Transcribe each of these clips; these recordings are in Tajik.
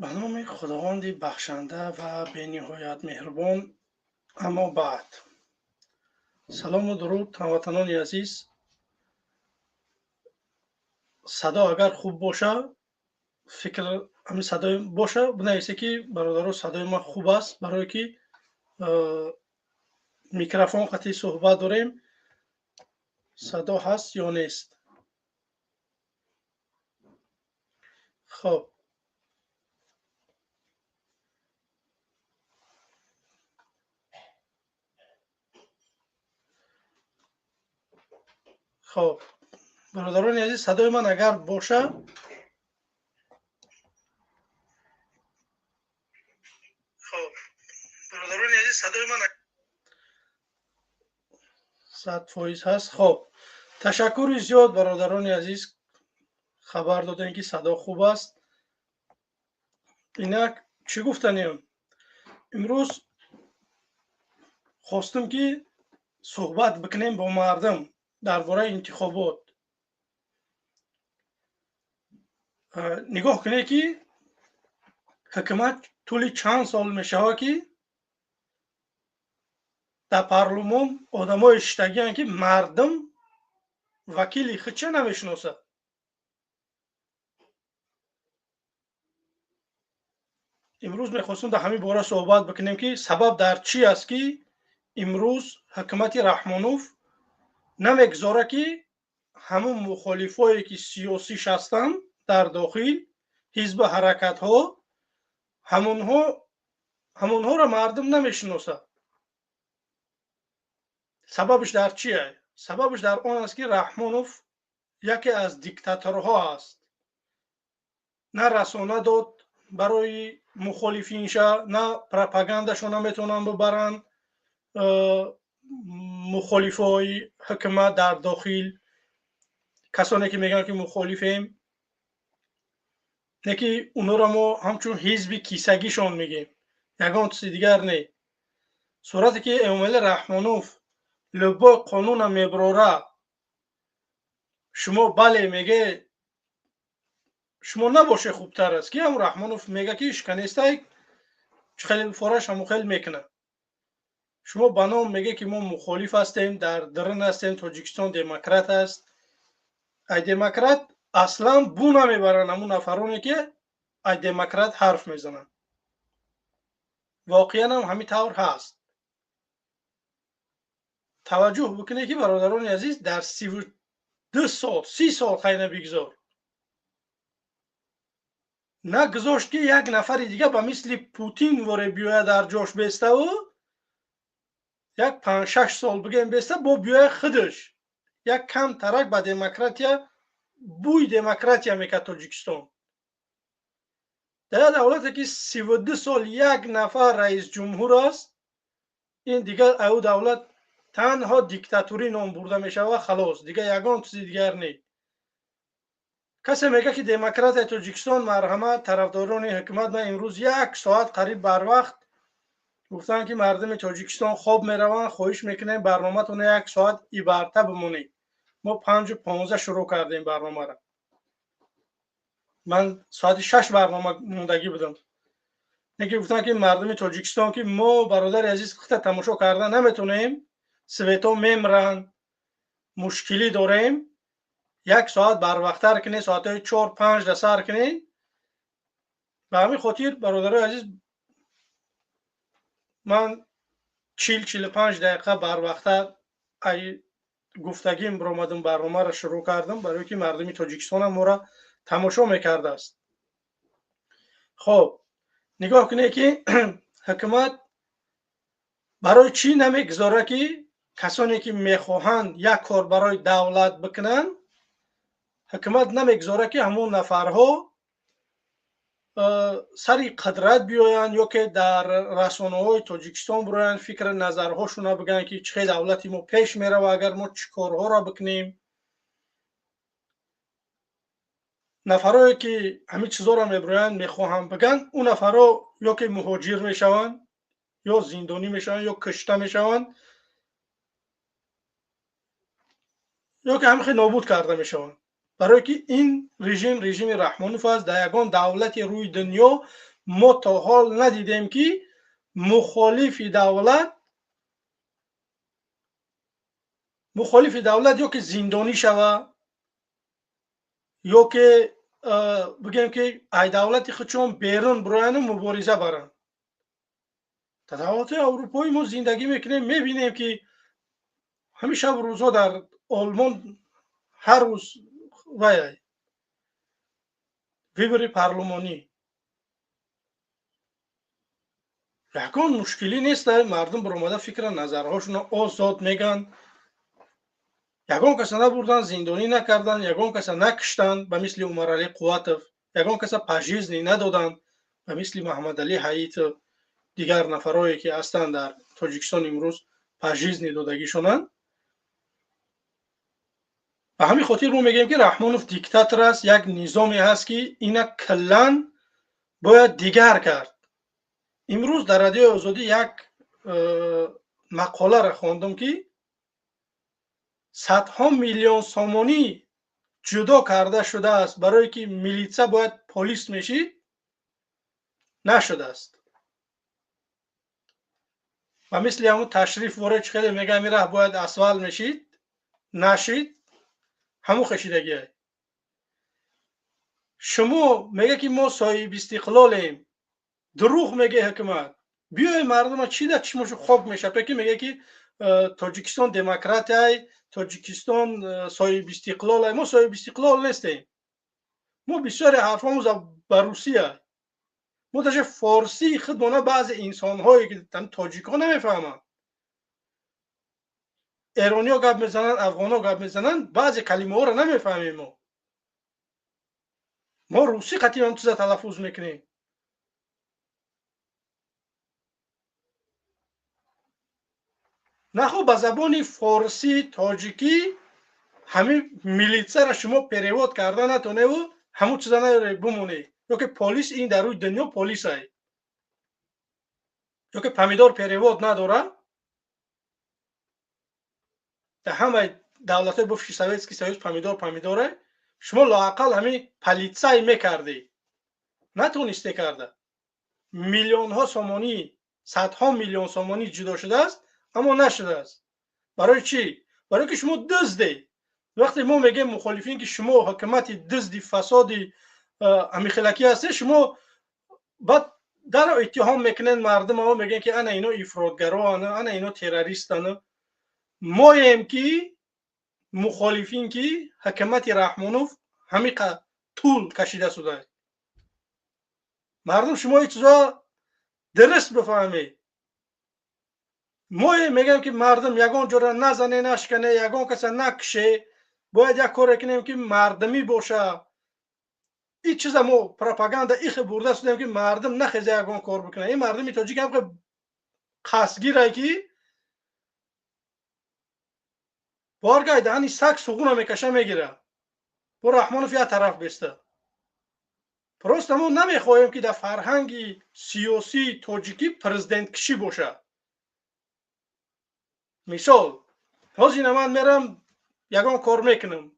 به نام خداوند بخشنده و به نهایت مهربان. اما بعد، سلام و درود هموطنان عزیز. صدا اگر خوب باشه، فکر همین صدای باشه بنویسه که برادران صدای ما خوب است، برای که میکروفون قطعی صحبت داریم. صدا هست یا نیست؟ خب، خب برادران عزیز، صدای من اگر باشه، خب برادران عزیز، صدای من 100% هست. خب، تشکر زیاد برادران عزیز، خبر دادن که صدا خوب است. اینک چی گفتنیم؟ امروز خواستم که صحبت بکنیم با مردم درباره انتخابات. نگاه کنید که حکومت طول چند سال میشه که در پارلمان آدمای اشتگیان که مردم وکیلی خودش نمیشناسه. امروز میخواستم در همین باره صحبت بکنیم که سبب در چی است که امروز حکومت رحمانوف نمیگذاره که همون مخالفایی که سیاسی هستند در داخل حزب حرکت ها، همونها را مردم نمیشناسه. سببش در چیه؟ سببش در آن است که رحمانوف یکی از دیکتاتورها است. نه رسانه داد برای مخالفینش، نه پروپاگاندشو نمیتونن ببرن مخالفای حکومت در داخل. کسانی که میگن که مخالفیم، نه که اونا را ما همچون حزب کیسگیشان میگیم، یگان چیز دیگر نه. صورتی که امامعلی رحمانوف لبای قانون میبراره، شما بله میگه شما نباشه خوبتر است که هم رحمانوف میگه که اشکنیسته خیلی فارش هم خیلی میکنه. شما بنام میگه که ما مخالف هستیم، در درن هستیم، تاجیکستان دموکرات است. ای دموکرات اصلا بو نمیبرن همون نفرانی که ای دموکرات حرف میزنن. واقعا هم همین طور هست. توجه بکنید که برادران عزیز، در 32 سال 30 سال خیلی بگذار نگذاشت که یک نفر دیگه به مثل پوتین واره بیاید در جاش بیسته و یک 5-6 سال بگیم بیسته با بیای خودش یک کم ترک به دموکراتیا، بوی دموکراتیا میکرد تاجیکستان. در دولتی که 32 سال یک نفر رئیس جمهور است، این دیگه او دولت تنها دیکتاتوری نام برده میشه و خلاص، دیگه یگان چیز دیگر نیست. کسی میگه که دموکرات تاجیکستان مرحمت طرفداران حکومت، من امروز 1 ساعت قریب بر وقت گفتن که مردم تاجیکستان خواب میروند، خواهش میکنیم برنامه‌تون 1 ساعت ایبرته بمونید. ما 5:15 شروع کردیم برنامه را. من ساعت 6 برنامه موندگی بودم. نگه گفتن که مردم تاجیکستان که ما برادر عزیز خطه تماشا کردن نمیتونیم، سویتا میمرن، مشکلی داریم، 1 ساعت بر وقتر کنید، ساعت 4-5 دسر کنید. به همین خاطر برادر عزیز من 40-45 دقیقه بر وقتر ای گفتگیم برآمدم، برنامه را شروع کردم برای که مردم تاجیکستان هم ما را تماشا میکرده است. خب نگاه کنید که حکومت برای چی نمیگذاره که کسانی که میخواهند یک کار برای دولت بکنن، حکومت نمیگذاره که همون نفرها سری قدرت بیاین یا که در رسانه‌های تاجیکستان براین فکر نظرهاشون بگن که چه دولتی ما پیش میره و اگر ما چه کارها را بکنیم. نفرهایی که همین چیزا را میبراین میخواهند بگن، اون نفرها یا که مهاجر میشوند، یا زندانی میشوند، یا کشته میشوند، یا که همین نابود کرده میشوند. برای که این رژیم رحمانوف است. در یگان دولت روی دنیا ما تا حال ندیدیم که مخالف دولت یا که زندانی شوه یا که بگیم که ای دولت خودشون بیرون براین مبارزه برن. در دولت اروپایی ما زندگی میکنیم میبینیم که همیشه روزها در آلمان هر روز ویبری پارلمانی یکان مشکلی نیست. مردم برآمده فکر نظرهاشون آزاد میگن. یگان کس نبردن، زندانی نکردن، یگان کس نکشتن به مثل عمر علی قواتف، یگان کس پاژیزنی ندادن به مثل محمد علی حییت و دیگر نفرایی که هستند در تاجیکستان امروز پاژیزنی دادگیشونن. به همین خاطر ما میگیم که رحمانوف دیکتاتور است. یک نظامی هست که اینا کلان باید دیگر کرد. امروز در رادیو آزادی یک مقاله را خواندم که صدها میلیون سومانی جدا کرده شده است برای که میلیسا باید پلیس میشید، نشده است. و مثل همون تشریف وارد خیلی میگه میره باید اسول میشید، نشید، همون خشیدگی های. شما میگه که ما صاحب استقلالیم، دروغ میگه حکومت. بیای مردم چی در چشمشو خوب میشه. پکی میگه که تاجیکستان دموکرات های، تاجیکستان صاحب استقلال های. ما صاحب استقلال نیستیم. ما بسیار حرفاموز به روسیه. ما در فارسی خودمانه بعض انسان هایی که تاجیک ها نمیفهمن، ایرانی ها گپ میزنن، افغان ها گپ میزنن، بعض کلمه ها رو نمیفهمیم. ما روسی قطعی هم تو تلفظ میکنیم. نه خب به زبان فارسی تاجیکی همین میلیتسه را شما پریواد کرده نتونه و همون چیزا نیاره بمونه. یا که پلیس این در روی دنیا پلیس های، یا که پمیدار پریواد نداره. در همه دولت های بفشی سویتسکی سویت پمیداره. شما لااقل همین پلیتسای میکردی، نتونسته کرده. میلیون ها سومانی، صدها میلیون سومانی جدا شده است اما نشده است. برای چی؟ برای که شما دزدی. وقتی ما میگیم مخالفین که شما حکومت دزدی فسادی امیخلکی هستی، شما بعد در اتهام میکنین مردم ها، میگن که انا اینا افراطگران، انا اینا تروریستن. ما هم که مخالفین که حکومت رحمانوف همین طول کشیده شده. مردم شما این چیزا درست بفهمید. ما میگم که مردم یگان جور نزنه، نشکنه، یگان کس نکشه. باید یک کار کنیم که مردمی باشه. این چیزا ما پروپاگاندا ایخ برده شدیم که مردم نخیزه یگان کار بکنه. این مردمی تاجیک هم قصگیره که بارگاه دهنی سگ سوغون میکشه میگیره. با رحمانوف یه طرف بسته. پروست ما نمیخواهیم که در فرهنگ سیاسی تاجیکی پرزیدنت کشی باشه. مثال حاضر من میرم یگان کار میکنم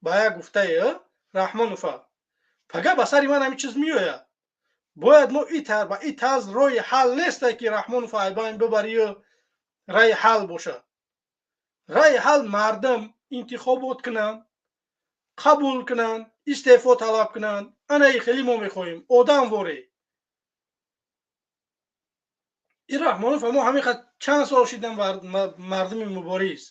با یک گفته رحمانوف، پگه به سر من همین چیز میآید. باید ما این طرز رای حل نیست که رحمانوف ایبان ببری رای حل باشه. رای حل مردم انتخابات کنن، قبول کنن، استعفا طلب کنن. انا خیلی ما میخواهیم آدم واره. این رحمانوف ما همین چند سال شدن مردم مبارز،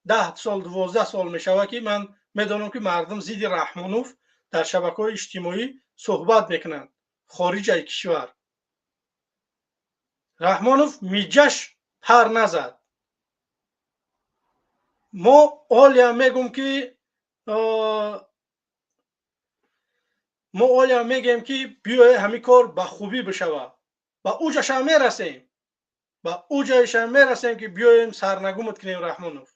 10 سال 12 سال میشوه که من میدانم که مردم زید رحمانوف در شبکه‌های اجتماعی صحبت میکنن خارج از کشور. رحمانوف میجش پر نزد. ما حالا میگم که بیای همین کار به خوبی بشوه. با اوجش هم میرسیم. که بیایم سرنگومت کنیم رحمانوف.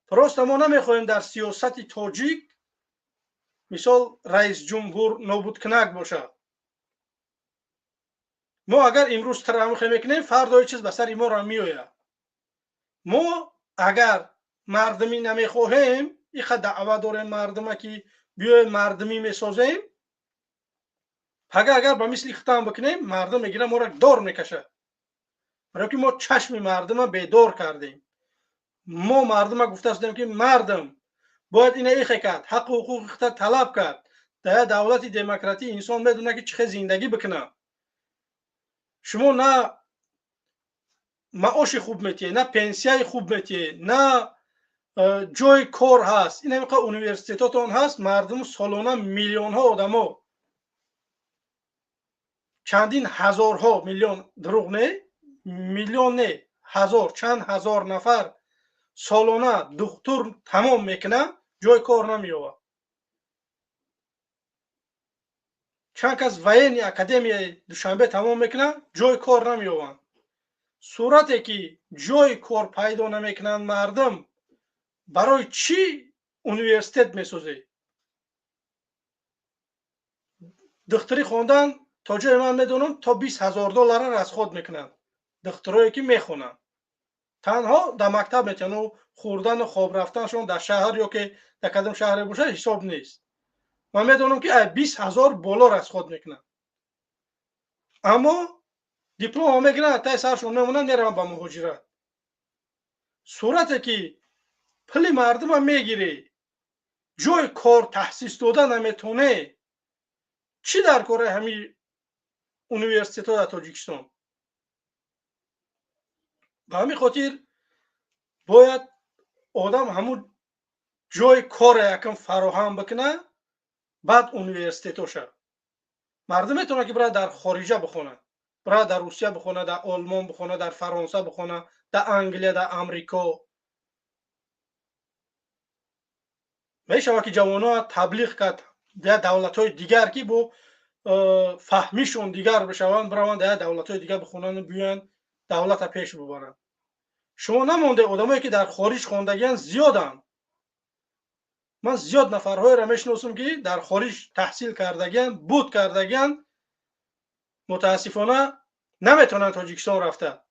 پروست ما نمیخوایم در سیاست تاجیک مثال رئیس جمهور نابود کنک باشه. ما اگر امروز ترامخ میکنیم فردا چیز به سر ما را میآید. ما اگر مردمی نمیخواهیم، این دعوه داریم مردم که بیایم مردمی میسازیم، پگه اگر با مثل ختم بکنیم مردم میگیره ما را دور میکشه، برای که ما چشم مردم بیدار کردیم. ما مردم گفته استیم که مردم باید این ایخه کرد، حق و حقوق خود طلب کرد. در دولت دموکراتی انسان میدونه که چه زندگی بکنه. شما نه معاش خوب میتیه، نه پنسیای خوب میتیه، نه جای کار هست. این همینقدر اونیورسیتاتون هست، مردم سالانه میلیون ها آدمو، چندین هزارها میلیون، دروغ نه، میلیون نه، هزار، چند هزار نفر سالانه دکتر تمام میکنه، جای کار نمیوه. چند کس وین اکادمی دوشنبه تمام میکنه، جای کار نمیوه. صورتی که جای کار پیدا نمیکنن مردم، برای چی اونیورسیتت میسازی؟ دکتری خوندن تا جای من میدونم تا 20,000 دلار را از خود میکنن. دکترایی که میخونن تنها در مکتب میتونن خوردن و خواب رفتنشون در شهر یا که در کدام شهر باشه حساب نیست. من میدونم که 20,000 بالا را از خود میکنن، اما دیپلم میگیرن تا سرشون میمونن میرن با مهاجرت. صورتی که پول مردم میگیری، جای کار تحسیس دادن نمیتونه، چی در کار همین اونیورسیت ها در تاجیکستان؟ به همین خاطر باید آدم همون جای کار یکم فراهم بکنه، بعد اونیورسیت شد. مردم میتونه که برای در خارجه بخونه، برای در روسیه بخونه، در آلمان بخونه، در فرانسه بخونه، در انگلیه، در امریکا. میشه که جوانها تبلیغ کرد در دولت های دیگر که با فهمیشون دیگر بشون، برای در دولت های دیگر بخونن، بیان دولت پیش ببرن. شما نمونده آدمایی که در خارج خوندگیان زیادن. من زیاد نفرهای را میشناسم که در خارج تحصیل کردگیان، بود کردگیان، متاسفانه نمیتونن تاجیکستان رفته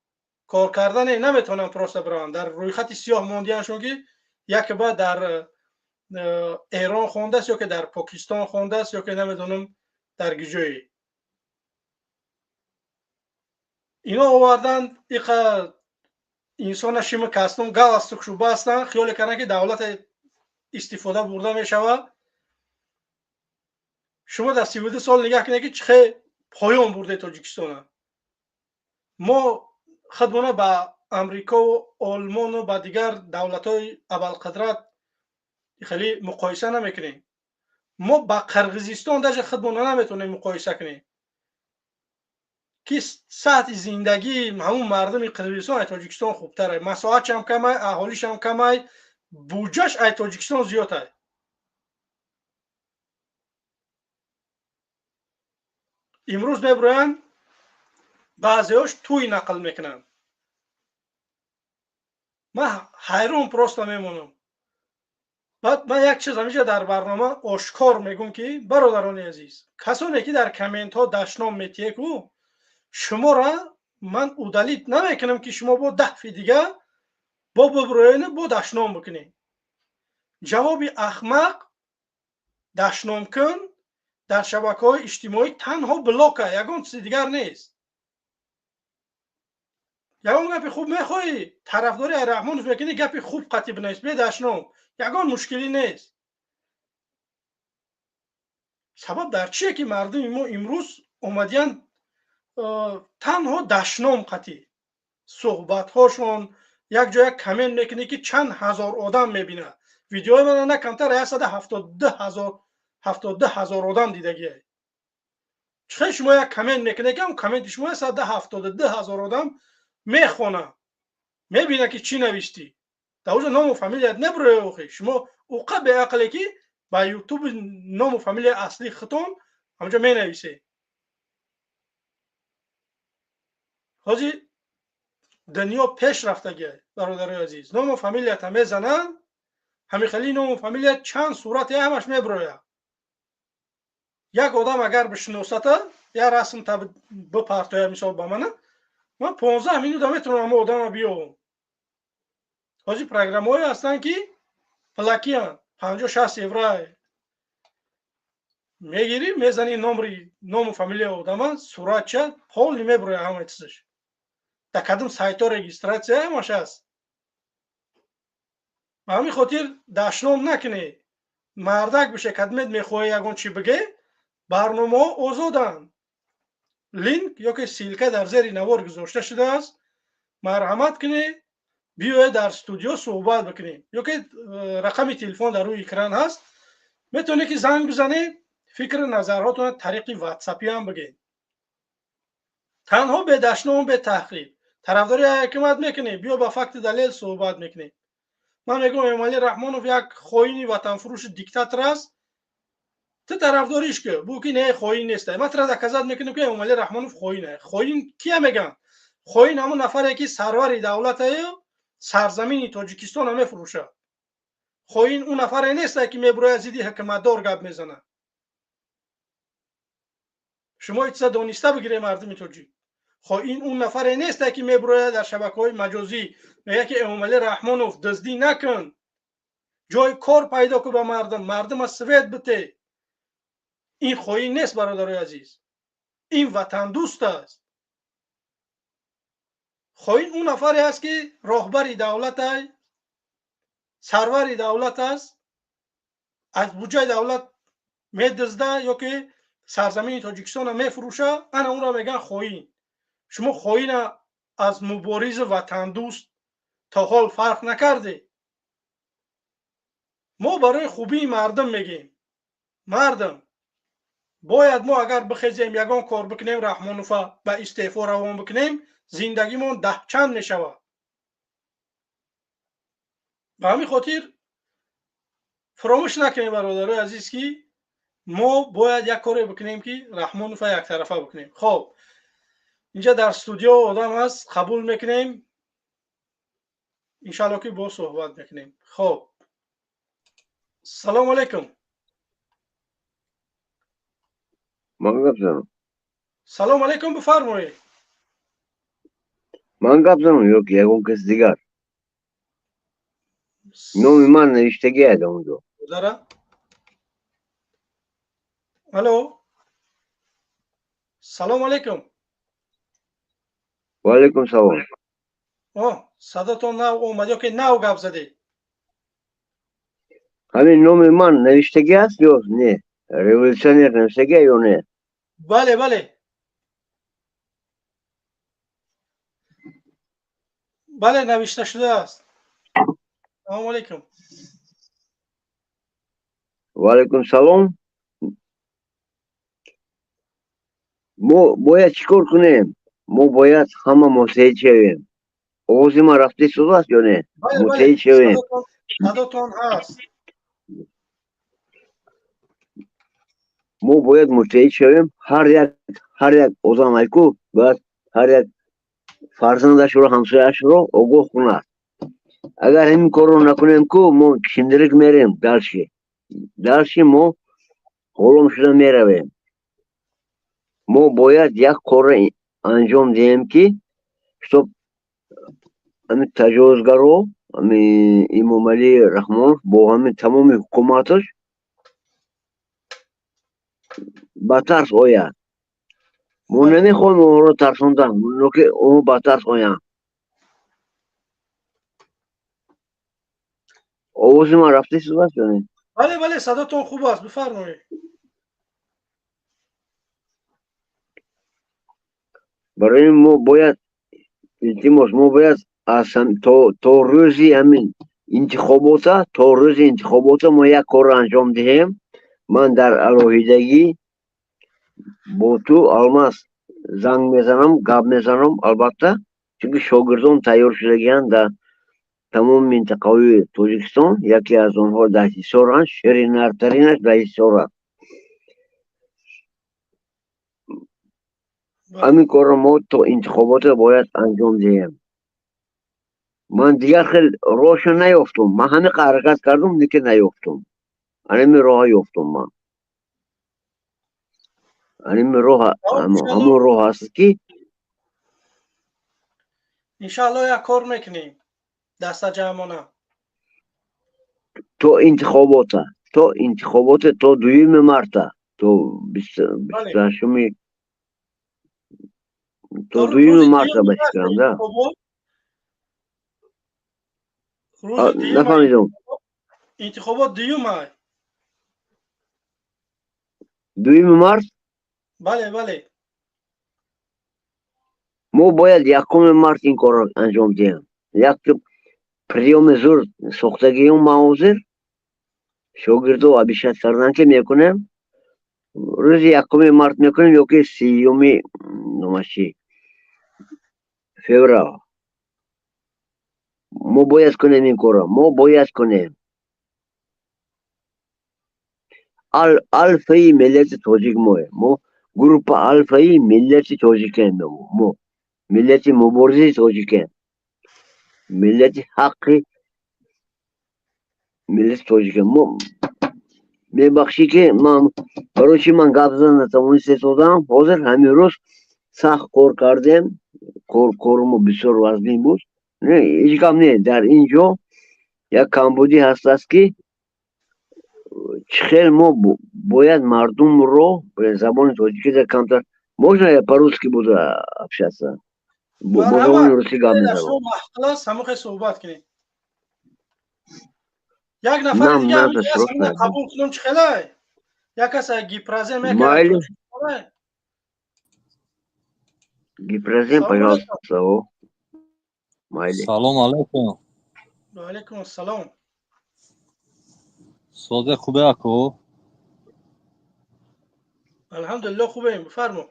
کار کردن، نمیتونن پروسه برن، در روی خط سیاه موندیانشون که یک بعد در ایران خونده است یا که در پاکستان خونده است یا که نمیدونم در گجایی. اینا آوردن ایقا انسان شیمه کستون گل از تکشو بستن، خیال کردن که دولت استفاده برده میشوه. شما در 32 سال نگاه کنید که چه پایان برده تاجیکستان. ما خودمون با امریکا و آلمان و با دیگر دولت های ابوالقدرت خیلی مقایسه نمیکنیم. ما با قرقیزستان در خودمون نمیتونیم مقایسه کنیم که سطح زندگی همون مردم قرقیزستان تاجیکستان خوبتره، مساحتش هم کمه، اهالیش هم کمه، بودجهش تاجیکستان زیاده. امروز میبرن بعضیاش توی نقل میکنن. من حیران پروستا میمونم. بعد من یک چیز همیشه در برنامه آشکار میگم که برادران عزیز، کسانی که در کامنت ها دشنام میتیه که شما را من اودالیت نمیکنم که شما با 10 فی دیگه با ببروین با دشنام بکنید. جواب احمق دشنام کن در شبکه های اجتماعی تنها بلاکه، یگان چیز دیگر نیست. یگان گپی خوب میخوایی طرفداری رحمان میکنی، گپی خوب قطعی بنویس به دشنام، یگان مشکلی نیست. سبب در چیه که مردم ما امروز اومدین تنها دشنام قطعی صحبت هاشون یک جای کامنت میکنه که چند هزار آدم میبینه. ویدیوهای من نه کمتر 172,000 آدم دیدگیه. چه شما یک کامنت میکنه که اون کامنت شما 172,000 آدم میخونه، میبینه که چی نوشتی. در اوج نام و فامیلیت نبره. شما اوقع به عقلی که با یوتیوب نام و فامیلی اصلی خودتون همونجا می نویسه. حاجی دنیا پیش رفتگیه برادرای عزیز. نام و فامیلیت هم میزنن، همین خیلی نام و فامیلیت چند صورت همش میبره. یک آدم اگر بشناسته یا رسم تا بپرتوی مثال با من 15 مینوت میتونم همه آدم بیام. حاجی پروگرام های هستن که پلاکی هم 50-60 ایوره. میگیری میزنی نام و فامیلیا آدم صورت چه حال میبره همه چیزش در کدوم سایت ها رجیستراسیون همش هست. به همین خاطر دشنام نکنی مردک بشه کدمت میخواه یگون چی بگه برنامه ها آزادن. لینک یا که سیلکه در زیر نوار گذاشته شده است، مرحمت کنی بیاید در استودیو صحبت بکنیم یا که رقم تلفن در روی اکران هست میتونی که زنگ بزنی فکر نظراتون طریق واتساپی هم بگید. تنها به دشنام به تحقیق طرفداری حکومت میکنی بیا با فکت دلیل صحبت میکنی. من میگم امالی رحمانوف یک خائن وطن فروش دیکتاتور است، تو طرفداریش که بو که نه خائن نیست. من ترا دکزات میکنم که امالی رحمانوف خائنه. خائن کیا میگن؟ خائن همون نفره که سرور دولت سرزمین تاجیکستان هم میفروشه. خائن اون نفره نیست که میبره از دی حکومت دار گپ میزنه. شما ایتسا دانسته بگیره مردم تاجیک. خائن اون نفره نیست که میبره در شبکه‌های مجازی میگه که امالی رحمانوف دزدی نکن، جای کار پیدا کن به مردم از سوید بده. این خائن نیست برادرای عزیز، این وطن دوست است. خائن اون نفری است که راهبر دولت است، سرور دولت است، از بودجه دولت میدزده یا که سرزمین تاجیکستان میفروشه، انا اون را میگن خائن. شما خائن از مبارز وطن دوست تا حال فرق نکرده. ما برای خوبی مردم میگیم مردم باید ما اگر بخیزیم یگان کار بکنیم رحمانوفا به استعفا روان بکنیم زندگیمون ده چند میشود. به همین خاطر فراموش نکنیم برادرای عزیز که ما باید یک کاری بکنیم که رحمانوفا یک طرفه بکنیم. خب اینجا در استودیو آدم هست قبول میکنیم انشالله که با صحبت میکنیم. خب سلام علیکم. من گپ زنم. سلام علیکم بفرمایید. من گپ زنم یا که یکون کس دیگر نومی من نوشتگی هده اونجا. ذرا الو سلام علیکم. و علیکم سلام. صداتون نو اومد یا که نو گپ زدی؟ همین نومی من نوشتگی هست یا نه؟ ریولوشنیر نوشتگی یا نه؟ بله بله بله نوشته شده است. سلام علیکم. و علیکم سلام. ما باید چیکار کنیم؟ ما باید همه متحد شویم. آوازی ما رفته شده است یا نه؟ بله متحد بله شویم. صداتون هست. ما باید متحد شویم. هر یک آدم کو باید هر یک فرزندش رو همسایه‌اش رو آگاه کند. اگر این کار رو نکنیم کو ما کشندرک میریم دلشی ما حالم شده میرویم. ما باید یک کار انجام دهیم که شتاب همین تجاوزگرها همین امام علی رحمانوف با همین تمام حکومتش به ترس آید. ما نمیخوایم اون رو ترسوندن که اون به ترس آید. آواز من رفته شده است یا نه؟ بله بله صداتون خوب است بفرمایید. برای ما باید التماس ما باید تا روزی همین انتخابات ما یک کار انجام دهیم. من در علاهیدگی با تو الماس زنگ میزنم گپ میزنم البته چون شاگردان تیار شدگی‌اند در تمام منطقه تاجیکستان. یکی از آنها دهیسار شیرین‌ترینش دهیسار است. همین کار را ما تا انتخابات باید انجام دهیم. من دیگر خیلی راهش نیافتم. من همه حرکت کردم دیگه نیافتم. همین راه یافتم من. همین راه همون راه است که انشالله یک کار میکنیم دست جمعانه تا انتخابات تا دویم مرتا تو بله 28 تو روز 2 مارس دیگه باش کردم ده. انتخابات روز دیگه نفهمیدم. انتخابات دیگه 2 مارس بله بله ما باید 1 مارس این کار را انجام دهیم. یک پریوم زور ساختگی اون موازر شاگردو ابیشت کردن که میکنیم روز 1 مارس میکنیم یا که 30 نماشی فوریه ما باید کنیم این کار را. ما باید کنیم. الفایی ملت تاجیک ما گروپ الفایی ملت تاجیک ما ملت مبارزه تاجیک ملت حقی ملت تاجیک ما میبخشی که من برای چی من گپ زدن نتوانم ستودم حاضر همین روز سخت کار کردیم کارمو بسیار وزنی بود نه هیچ کم نه در اینجا یک کمبودی هست است که چخیل ما باید مردم رو به زبان تاجیکی در کمتر можно я по-русски буду общаться با زبان مرحبا روسی گپ میزنم شما خلاص همون صحبت کنید یک نفر من دیگه من همین تا هست شروع همین کردم قبول کنم چه خلای یک کس گیپرازه میکرد مایلی تو چه گیپرزیم سلام علیکم пожалуйста او مایلی سلام علیکم. و علیکم السلام سوده خوبه اکو؟ الحمدلله خوبه بفرمو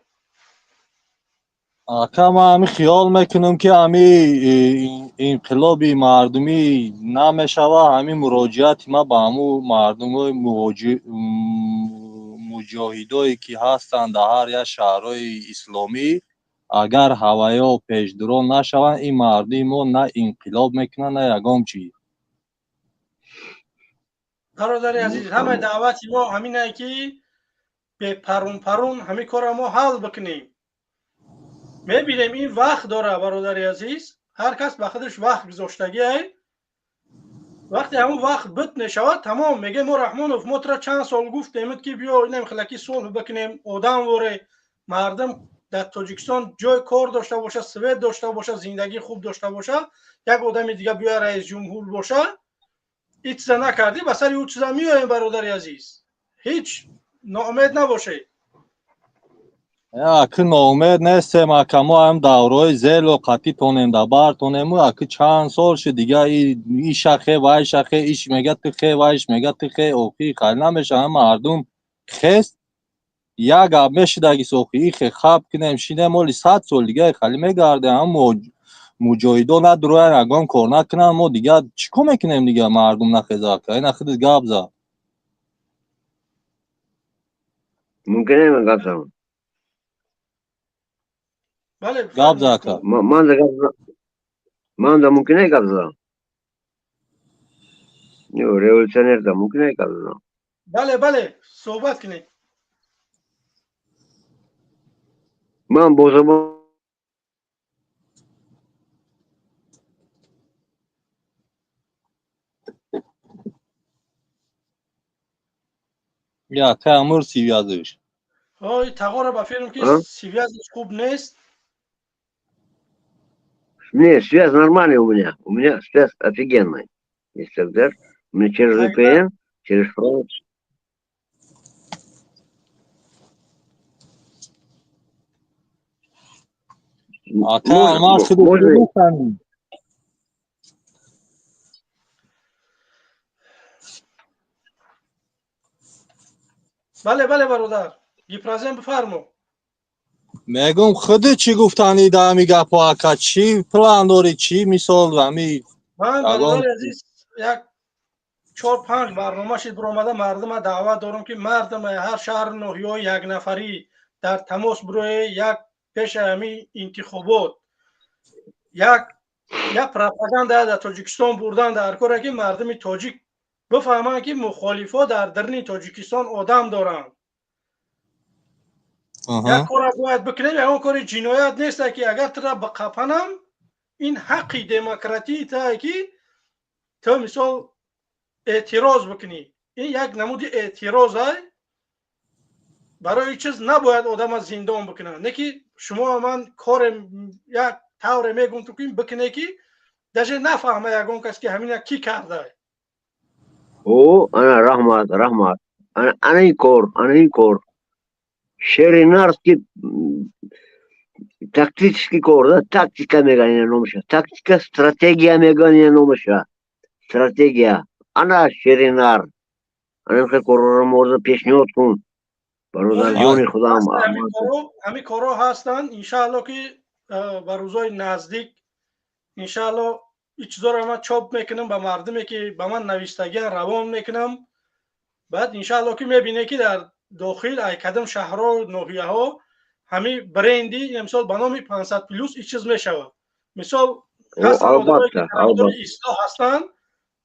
اکا من همی خیال میکنم که همی انقلابی مردمی نمیشوه. همی مراجعت ما با همو مردم های مجاهدایی که هستند در هر یک شهرهای اسلامی اگر هوایا پیش درو نشوند این مردم ما نه انقلاب میکنن نه یگام چی. برادر عزیز همه دعوت ما همینه که به پرون همین کار ما حل بکنیم میبینیم این وقت داره برادر عزیز هر کس به خودش وقت گذاشتگی وقتی همون وقت بت نشود تمام میگه ما رحمانوف ما را چند سال گفتیم که بیا اینم خلکی صلح بکنیم آدم وره مردم در تاجیکستان جای کار داشته باشه سوید داشته باشه زندگی خوب داشته باشه یک آدم دیگه بیا رئیس جمهور باشه هیچ چیز نکردی به سر او چیزا میایم برادر عزیز هیچ ناامید نباشه اکو ناامید نیستیم. اکا ما هم دورای زیل و قطی تونیم در بر تونیم اکو چند سال شد دیگه ای شخه وای شخه ایش میگه تخه وایش میگه تخه اوخی خیلی نمیشه. هم مردم خست یک گپ میشه دگی سوخی خی خب کنیم شینه مالی 100 سال دیگه خیلی میگرده. هم مجاهدو ندروی نگان کار نکنن ما دیگه چیکو میکنیم دیگه مردم نخیزه که این اخیز گپ زد ممکنه من گپ زنم بله گپ بفرمایید زد که صحبت من دا ممکنه گپ زنم ریولوشنر دا ممکنه گپ زنم بله صحبت کنید من با زبان یا تامور سیویازش های تقار به فیلم که ها سیوی ازش خوب نیست не связь нормальная у меня связь офигенная если так у меня через اگر VPN через провод اکا ما خود можно میکنیم. بله برادر گیپرازم بفرمو میگم خودت چی گفتنی در می گپا اکا چی پلان داری چی مثال و می من اگان برادر عزیز یک 4-5 برنامه شد برآمده مردم دعوت دارم که مردم هر شهر نوحی یک نفری در تماس بروی یک پیش همی انتخابات یک پروپاگاندا در تاجیکستان بردن در کاری که مردم تاجیک بفهمند که مخالفا در درون تاجیکستان آدم دارند یک کار باید بکنیم اون کار جنایت نیست که اگر تو را بقپنم این حقی دموکراتی تا که تو مثال اعتراض بکنی این یک نمود اعتراض است برای چیز نباید آدم از زندان بکنه. نه که شما من کار یک طور میگم تو که بکنه که دژه نفهمه یگان کس که همین کی کرده. او انا رحمت انا این کار شرینارski taktički kor, da, taktika meganje nomeša, taktika, strategija meganje nomeša, strategija, ana şerinar, ana که کار مورد پیشنهاد کن، برادر جان خودم. همین کارا هستن. انشاءالله که به روزای نزدیک انشاءالله این چیزا رو من چاپ میکنم به مردمی که به من نوشتگی روان میکنم. بعد انشاءالله که میبینه که در داخل ای کدام شهرها و ناحیه ها همین برندی امسال به نام 500 پلوس این چیز میشود. مثال هستن آدمایی که طرفدار اصلاح هستن،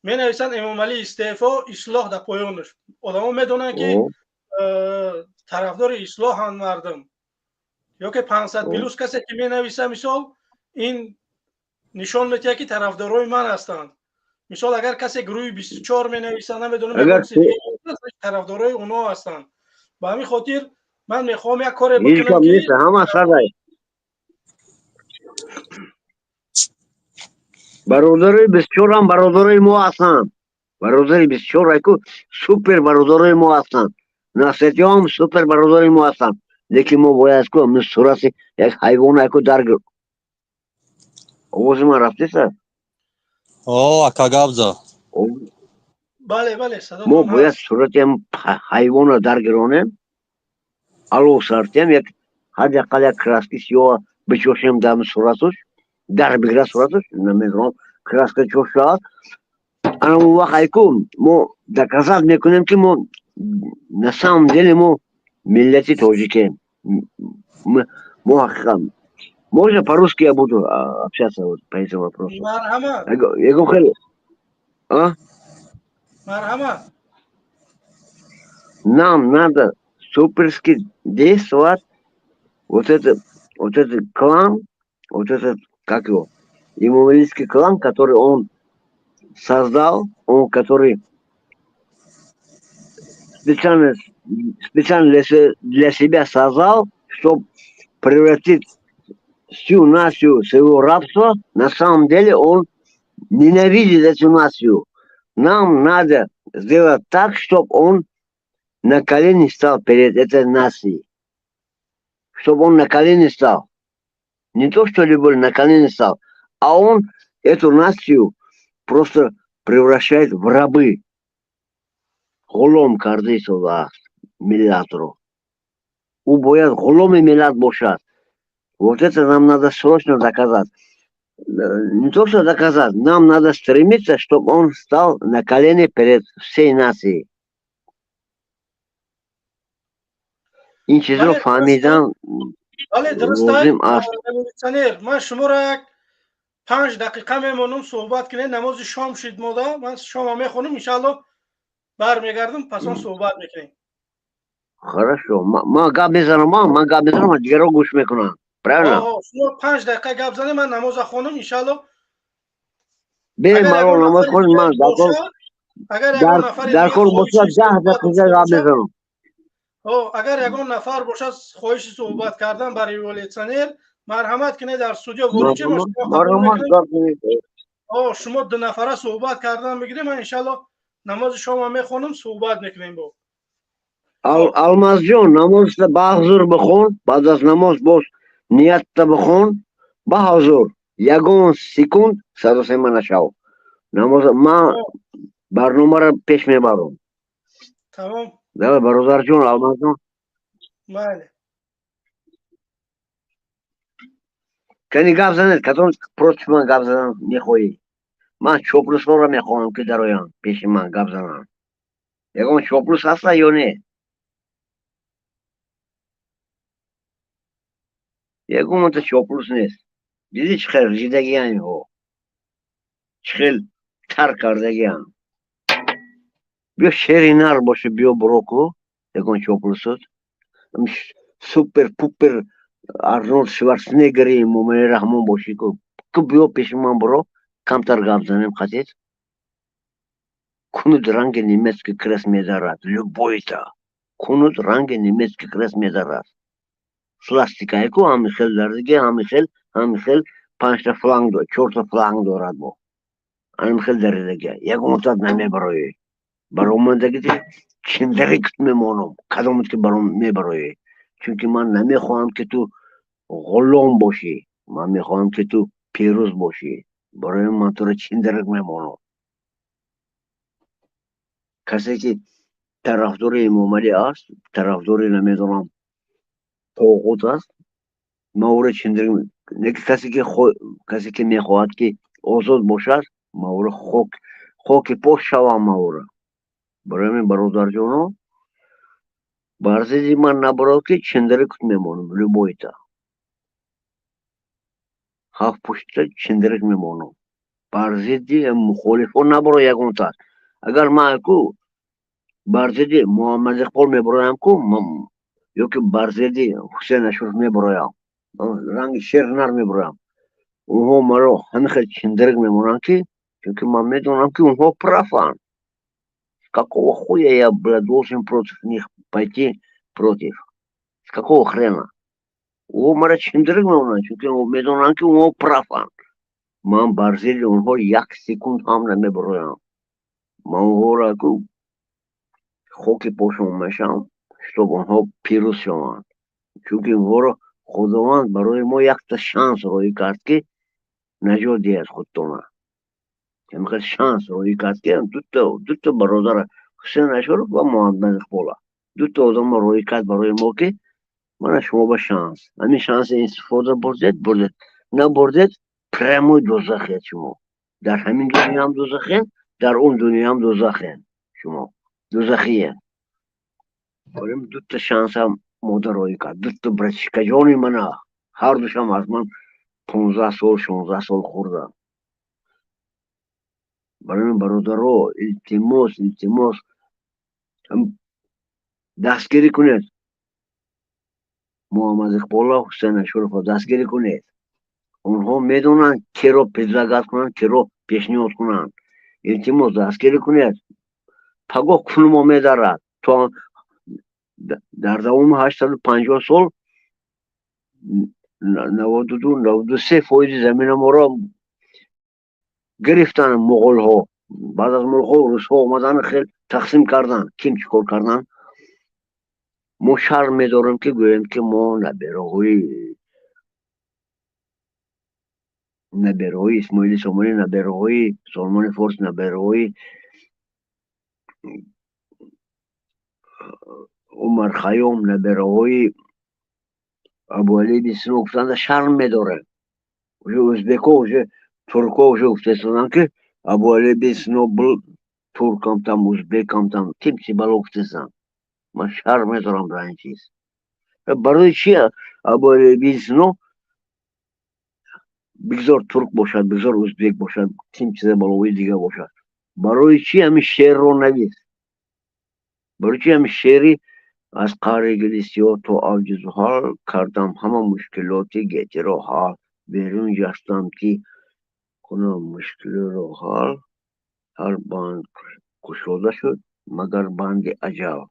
می نویسن امام علی استعفا، اصلاح در پایانش. آدما میدونن که طرفدار اصلاح هم مردم، یا که 500 پلوس کسی که می نویسه مثال این نشان میده که طرفدارای من هستند. مثال اگر کسی گروه 24 می نویسه نمیدونم طرفدارای اونا هستند. به همین خاطر من میخوام یک کار بکنم که همه سرای برادرای 24 هم برادرای ما هستند. برادرای 24 که سوپر برادرای ما هستند. نصیحتی هم سوپر برادرای ما هستند. لیکن ما باید که من صورت یک حیوان که درگیر آواز من رفته سر. اکا گابزا. بله صدا ما باید صورت هم حیوان درگیرانیم. الو سرتیم یک حد اقل یک کراسکیس یا بچوشیم دم صورتش در بگیره صورتش نمیدونم کراسکیس چوشاد. انا اون وقت که ما دکازات میکنیم که ما نسام دل ما ملتی تاجیکیم. ما حقیقا можно по-русски я буду общаться вот по этим вопросам. Мархама. Я говорю, Мархама. Нам надо суперски действовать. Вот этот клан, вот этот, как его, имамалийский клан, который он создал, он который специально для себя создал, чтобы превратить всю нацию в своего рабства. На самом деле он ненавидит эту нацию. Нам надо сделать так, чтобы он на колени стал перед этой нацией. Чтобы он на колени стал. Не то, что любой на колени стал, а он эту нацию просто превращает в рабы. Голом кардисова миллиатору. Убоят голом и миллиард бошат. Вот это нам надо срочно доказать. Не то, что доказать, нам надо стремиться, чтобы он стал на колени перед всей нацией. این چیز رو فهمیدن لازم است. من شما را 5 دقیقه میمونم صحبت کنید. نماز شام شد مودا. من شام میخونم ان شاء الله برمیگردم پس اون صحبت میکنیم. хорошо. ما گپ میزنم من گپ میزنم دیگه رو گوش میکنم. правильно؟ شما 5 دقیقه گپ زنید من نماز خونم ان شاء الله. بریم مرو نماز خونیم من اگر یک نفر در کار باشه 10 دقیقه گپ میزنم. اگر یگان نفر باشه خواهش صحبت کردن برای ولیتسانر مرحمت کنید در استودیو ولیچه شما 2 نفره صحبت کردن میگیریم. من ان شاء الله نماز شما میخونم صحبت میکنیم. با الماس جون نماز با حضور بخون. بعد از نماز باش نیت بخون با حضور. یگان سکوند صدا من نشو. نماز ما برنامه را پیش میبرم. تمام. بله برادر جون الماس جون. بله. کنی گپ زنید کدوم پروت من گپ زدن میخوایی. من چوپلوس رو میخوام که درایم پیش من گپ زنم. یگان چوپلوس هست یا نه؟ یگان منت چوپلوس نیست. دیدی چه خیلی ریدگی همی ها. چه خیلی تر کردگی هم. بیا شرینار باشه بیا بروکو. یگان چوپلوس هست. سوپر پوپر آرنولد شوارزنگری مومن رحمان باشی که بیا پیش من برو کمتر گپ زنیم خطیت. کنو درنگ نیمت که کرس میدارد. любой-то. ქუნუთ რანგი ნიმეცკი კრეს მედარას სლასტიკაიკო ამიხელ დარდიგე ამიხელ პანშტა ფლანგდო ჩორტა ფლანგდო რადმო ამიხელ დარდიგე იაგონტად ნამებროი баромандагити чиндарик мемонам кадомут ки баром мебарои чунки ман намехоҳам ки ту ғулом бошӣ ман мехоҳам ки ту пирӯз бошӣ барои ман туро чиндарик мемонам касе ки тарафдори имомалӣ аст тарафдори намедонам тоғут аст ман ӯро чиндарик касе ки мехоҳад ки озод бошад ман ӯро хоки пош шавам ман ӯро برای من برادر جانو برزیدی من نبرو که چندری کت میمونم لبویتا هفت پشت چندرک میمونم برزیدی مخالفو نبرو یکون تا اگر من کو برزیدی محمد اقبال میبرویم کو یا که برزیدی حسین اشرف میبرویم رنگ شیرنر میبرویم اونها مرا همه خیلی چندرک میمونم که چونکه من میدونم که اونها پرافان какого хуя я, блядь, должен против них пойти против? С какого хрена? О, мара чиндрик мевна, чунки медонан ки он прав. Ман барзели онҳо як секунд ҳам намебароям. Ман онҳоро ку хоки пошон мешам, чтоб онҳо пирӯз шаванд. Чунки онҳоро худованд барои мо якта шанс роҳӣ кард ки наҷот диҳад худтона. Михел шанс роҳӣ кард ки дута бародара Ҳусейн Ашуров ва Муҳаммад Иқбола дута одамро роҳӣ кард барои мо ки мана шумо ба шанс ҳамин шанси истифода бурдед набурдед прямой дӯзахед шумо дар ҳамин дунё ҳам дӯзахед дар он дунё ҳам дӯзахед шумо дӯзахиед барои дута шансам модар роҳӣ кард дута братишкаҷони мана ҳардушам аз ман 15 сол 16 сол хурданд. برای من برادرها التماس دستگیری کنید محمد اقبال و حسین اشرف دستگیری کنید اونها میدونن کی رو پیشنهاد کنن کی رو پیشنهاد کنن التماس دستگیری کنید پگاه کنم میدارد تا در دوام 850 سال 92-93% زمین ما را گرفتن مغول ها بعد از مغول ها روس ها اومدن خیلی تقسیم کردن کیم چیکار کردن ما شرم میداریم که گوییم که ما نبیره‌های اسماعیل سامانی نبیره‌های سلمان فارس نبیره‌های عمر خیام نبیره‌های ابوعلی بیسنو گفتن شرم میداریم ازبک ها ترکا уже گفتن که ابوعلی بیسنو بل ترکم там ازبکم там тим چی بالا گفتن من شرم میدارم در این چیز برای چی ابوعلی بیسنو بگذار ترک باشد بگذار ازبک باشد تیم چیز بالایی دیگه باشد برای چی همین شعر رو نویس برای چی همین شعری از قعر گلیسیا تا اوج زحال کردم همه مشکلاتی گیتی رو حال بیرون جستم که کنم مشکل رو حال هر بند کشوده شد مگر بند عجب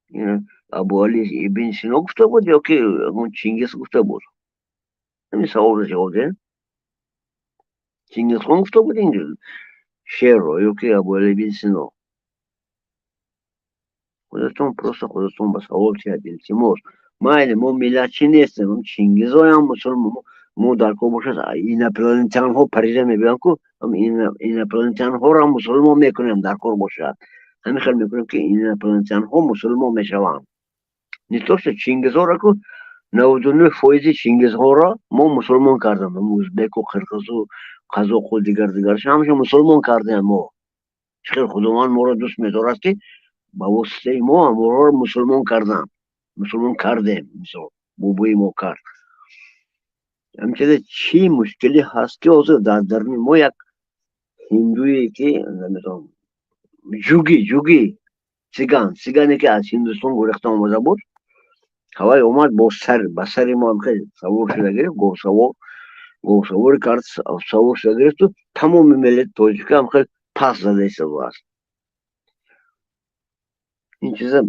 این ابوعلی ابن سینا گفته بود یا که اون چنگیز گفته بود همین سوال جواب ده چنگیز خان گفته بود این شعر رو یا که ابوعلی ابن سینا خودتون просто خودتون با سوال کرد التماس ما ملتچی نیستیم چنگیز های هم مسلمان ما در کو باشد این پلانتان ها پریده میبینم که این پلانتان ها را مسلمان میکنیم در کار باشد همین خیلی میکنیم که این پلانتان ها مسلمان میشوند نیستوست چنگیز ها را که 99% چنگیز ها را ما مسلمان کردیم ازبک و قرقیز و قزاق و دیگرش همشه مسلمان کردیم ما خیلی خداوند ما را دوست می‌دارد که با واسطه ما را مسلمان کردیم مثلا بابای ما کرد همچنین چی مشکلی هست که حاضر در ما یک هندویی که نمیدونم جوگی سیگانی که از هندوستان گریخته آمده بود هوای اومد با سر ما هم خیلی سوار شده گرفت گوسوار کرد سوار شده گرفت و تمام ملت تاجیک هم خیلی پس زده است این چیزا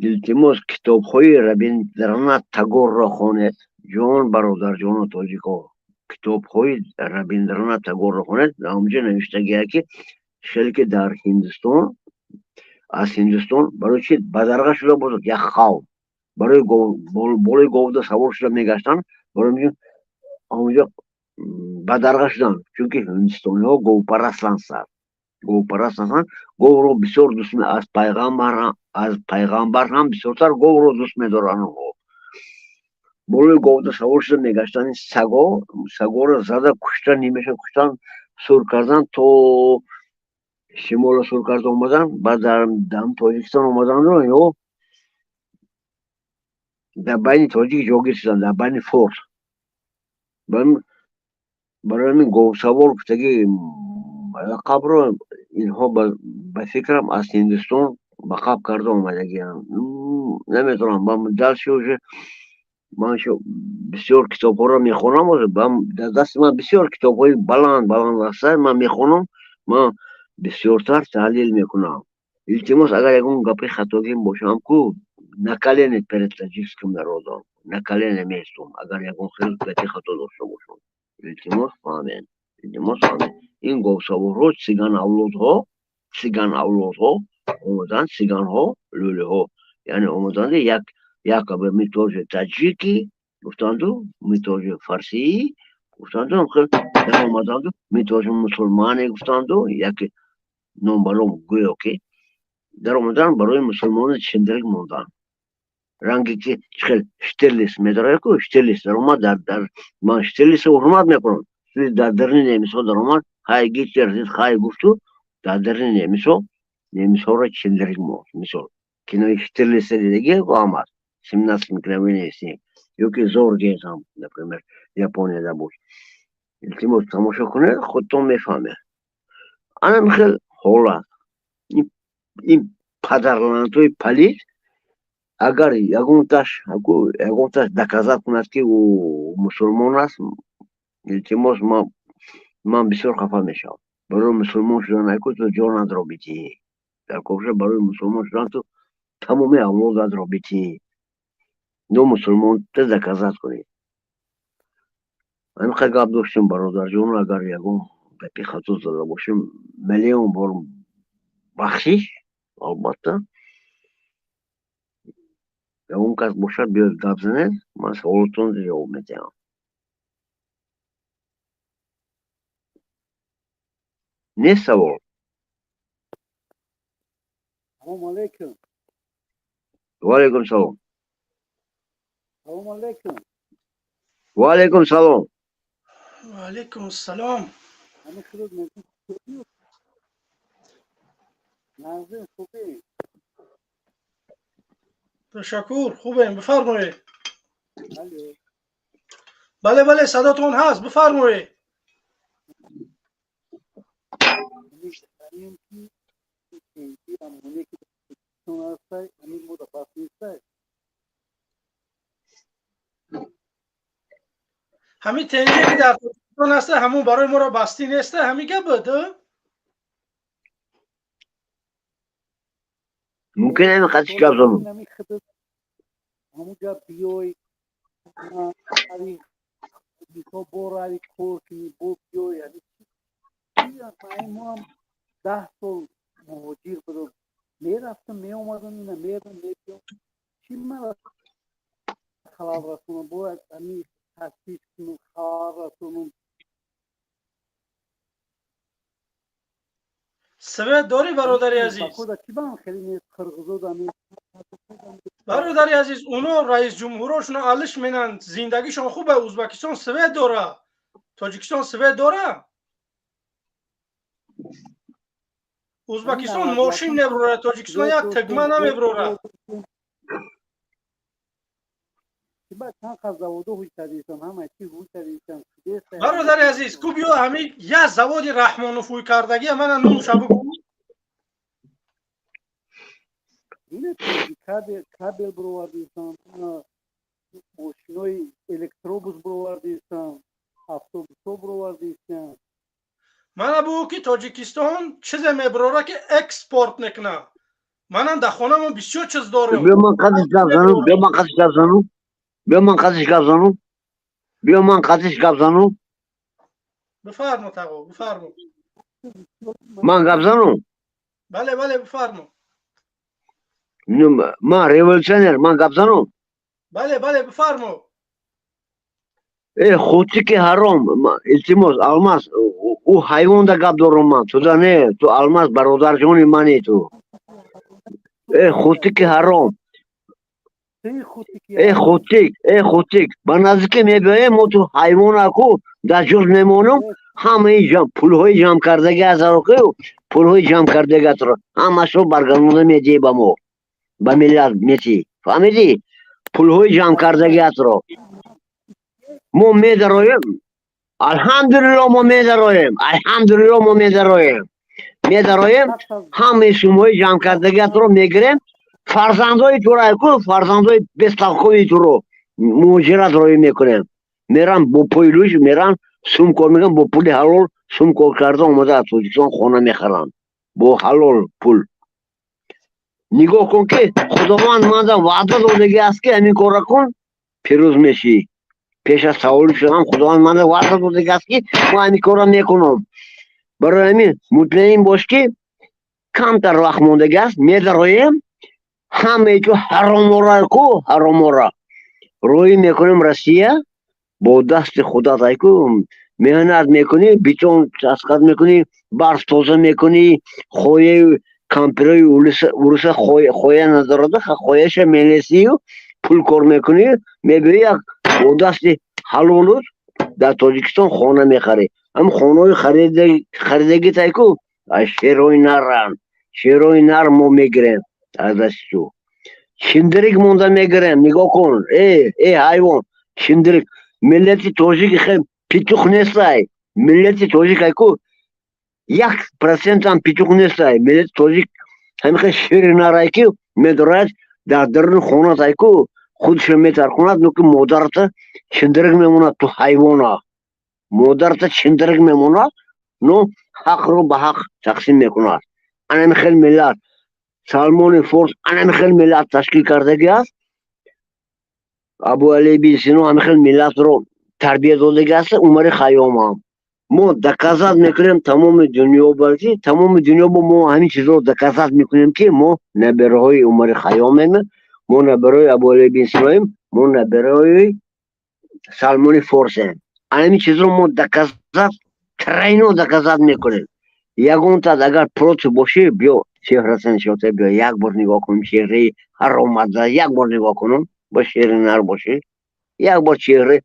илтимос китобҳои Рабиндранат Тагорро хонед. ҷон бародарҷону тоҷико, китобҳои Рабиндранат Тагорро хонед. Дар онҷо навиштагиаст ки хеле ки дар Ҳиндустон, аз Ҳиндустон барои чи бадарга шуда бошад як қавм, барои болои говда савор шуда мегаштанд, барои онҷо бадарга шуданд, чунки ҳиндустониҳо говпараст ҳастанд. Говро бисёр дӯст аз пайғамбар ҳам бисёртар говро дӯст медоранд. болои говда савор шуда мегаштанд. сагоро зада кушта, нимеша куштан, сур кардан, то шимола сур карда омадан, баъд дар Тоҷикистон омаданду ё дар байни тоҷик ҷогир шуданд, дар байни форс. барои ҳамин говсавор гуфтаги лақабро инҳо ба фикрам аз Ҳиндустон бақаб карда омадагианд. наметавонам далши уже ман бисёр китобҳоро мехонам. дар дасти ман бисёр китобҳои баланд аста, ман мехонам, ман бисёртар таҳлил мекунам. илтимос, агар ягон гапи хатогим бошам ку наколенед перед таҷикским народом, наколене местом, агар ягон хел гапи хато дошта бошам. илтимос фаҳмед. ин говсаворҳо циган авлодҳо омаданд, циганҳо, лӯлиҳо, яъне омаданд як метоҷи таҷикӣ гуфтанду, метоҷи фарсии гуфтанду, дар омаданду метоҷи мусулмане гуфтанду, яке номбаром гӯё ки дар омадан барои мусулмони чиндирик мондан. ранге ки чихел Штирлиц медорад ку, Штирлиц дар омад, ман Штирлицро ҳурмат мекунам. дар дерни немисҳо дар омад, хай Гитлер зид хай гуфту, дар дерни немисҳоро чиндирик монд. мисол кинои Штирлица дидагику омад 17 микровой снег, ёки Зорге там, например, Японияда буд. илтимос тамошо кунед, худтон мефаҳмед. ана михел ҳолат ин падарланатои палид, агар ягонташ доказат кунад ки ӯ мусулмон аст, илтимос ман бисёр хафа мешавам. барои мусулмон шудан айку ту ҷонатро бидиҳӣ. дар коша барои мусулмон шудан ту тамоми авлодатро бидиҳӣ. ду мусулмон ту доказат кунӣ. анqa гап доштем бародарҷону, агар ягон гапи хато зада бошем миллион бор бахшиш. албатта ягон кас бошад биёд гап занед, ман саволотонро ҷавоб медиҳам. нест савол? Assalomu alaykum. Va alaykum salom. Assalomu alaykum. Va alaykum salom. Va alaykum assalom. Ana shurud mevzu ko'rib. Nazim خوبی؟ تشکر، خوبیم، بفرمایید. الو. بله بله صداتون هست، بفرمایید. می‌دونیم که این همونی که چون هستی همین مدافع نیستی. همین تنگی که در تاجیکستان هست همون برای ما را بستی نیست، همین گپ بده. ممکن همین خطش گپ زنم. همونجا بیای بیکا برای کور کنی بیای یعنی ما هم 10 سال مهاجر بودم میرفتم میامدم میرم چی من خلاف رسونم باید همین تحصیل کنم خلاف رسونم سوید داری برادری عزیز؟ برادری عزیز اونا رئیس جمهورشون علش منن زندگیشون خوبه. ازبکستان سوید داره، تاجیکستان سوید داره. ازبکستان ماشین نبروره، تاجیکستان یک تگمه نمیبروره. برادر عزیز کو بیا همین یه زواد رحمانوفوی کردگی من نوشا بگو. اینه کابل برواردیستان، ماشینای الکتروبوس برواردیستان، اتوبوس برواردیستان. من بگو که تاجیکستان چیز میبروره که اکسپورت نکنه. منم در خانم بسیار چیز دارم. بیا من قدش گپ زنم. بیا من قدش گپ زنم. بیا من قدش گپ زنم. بیا من قدش گپ زنم. بفرمایید آقا، بفرمایید. من گپ زنم. بله بله بفرمایید. من ریولوشنر من گپ زنم. بله بله بفرمایید. خودی که حرام التماس الماس او حیوان دا گپ دارم من. تو دا نه تو الماس برادر جون منی تو. خودی که حرام. خودی با نزدیک میبینم ما تو حیوان اکو در جز نمونم همه پولهای جمع کردگی از روکه پولهای جمع کردگی تو همش رو برگردونده میدی با ما با ملت میتی فهمیدی پولهای جمع کردگی رو ما میدرایم الحمدلله ما میدرایم الحمدلله ما میدرایم همه شمای جمع کردگی رو میگیریم فرزندای تو را کو فرزندای بستاخوی تو رو مهاجرت روی میکنیم میرن با پولش میرن سوم کار میکنن با پول حلال سوم کار کرده اومده از توجیکستان خانه میخرن با حلال پول نگاه کن که خداوند منده وعده دادگی است که همین کار کن پیروز میشی پیش از سوال شدم خداوند منده وعده دادگی است که ما همین کار میکنم برای همین مطمئن باش که کمتر وقت موندگی است میدرایم همه جو حرامورا کو حرامورا روی میکنیم روسیه با دست خدا تایکو مهنت میکنی بیچون چسکت میکنی برف توزه میکنی خوی کامپیوتر ورسه خوی ندارده خویش میلیسی و پول کار میکنی میبری یک با دست حلولوز در تاجیکستان خانه میخری هم خانه خریدگی تایکو شیروی نر ما میگیریم از دستو شندریک مونده میگیرم نگاه کن ای حیوان شندریک ملتی توجیک خیلی پیچوخ نیستای ملتی توجیک ایکو 1% هم پیچوخ نیستای ملتی توجیک همین خیلی شیر نرای که میدارد در درون خونات ایکو خودش میترکوند نو که مادرت شندریک میموند تو حیوانا مادرت شندریک میموند نو حق رو به حق تقسیم میکند انا خیلی ملت سالمون فورس انا خیلی ملت تشکیل کردگی است ابو علی بن سینا همه خیلی ملت رو تربیت دادگی است عمر خیام هم ما دکازات میکنیم تمام دنیا بلکه تمام دنیا با ما همین چیز رو دکازات میکنیم که ما نبره های عمر خیام هم ما نبره های ابو علی بن سینا هم ما نبره های سالمون فورس هم همین چیز رو ما دکازات ترینو دکازات میکنیم یگون تا اگر پروت باشه بیا شهرتن شده بیا یک بار نگاه کنم شهری هر اومده یک بار نگاه کنم با شهر نر باشه یک بار چهره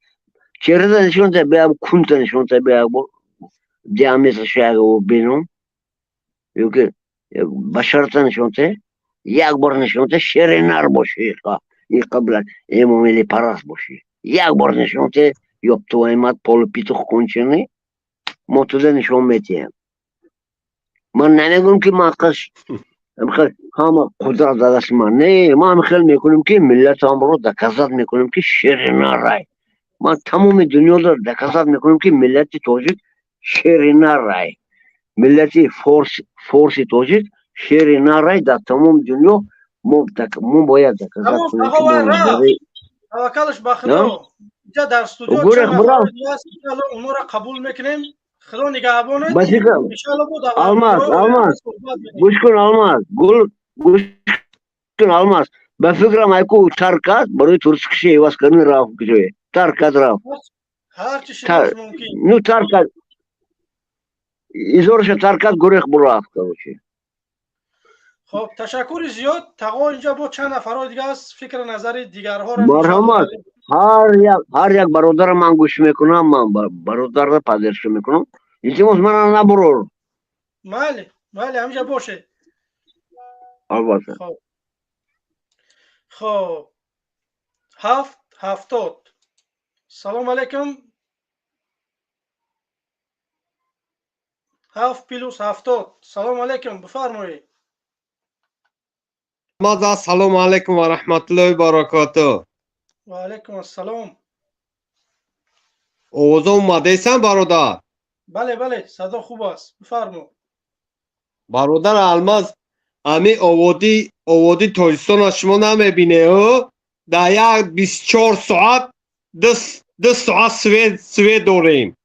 نشون ده بیا کنت نشون ده بیا بار دیامتر شاید و بینم یا که بشرت نشون ده یک بار نشون ده شهر نر باشه این قبل امامیلی پرست باشه یک بار نشون ده یا تو ایمد پول پیتوخ کنچنی ما تو ده نشون میتیم من نمیگم که ما قش همه قدرت دست من نه ما هم خیلی میکنیم که ملت هم رو دکازات میکنیم که شیر نرای ما تمام دنیا رو دکازات میکنیم که ملت توجیک شیر نرای ملت فورس توجیک شیر نرای در تمام دنیا ما باید دکازات کنیم که ما نبری توکلش به خدا اینجا در استودیو چند نفر دیگه است اونو را قبول میکنیم خدا نگهبانت انشالله بود الماس گوش کن الماس گوش کن الماس به فکرم ایکو ترکات برای ترس کشی ایواز کنی رفت کشوی ترکات رفت هر چی شدش ممکن نو ترکات ایزورش ترکات گریخ برو رفت کنی خب تشکر زیاد تقا اینجا با چند نفر دیگه است فکر نظر دیگرها را مرحمت هر یک برادر من گوش میکنم من برادر را پذیرش میکنم التماس من نبرو بله همیشه باشه البته خب 70 سلام علیکم 7+70 سلام علیکم بفرمایید سلام علیکم و رحمت الله و برکاته و علیکم السلام اوضاع اومده ایسان برادر بله صدا خوب است بفرمایید برادر الماس امی آوادی آوردی تاجیکستان را شما نمیبینه ها در یک 24 ساعت 2 ساعت سوید داریم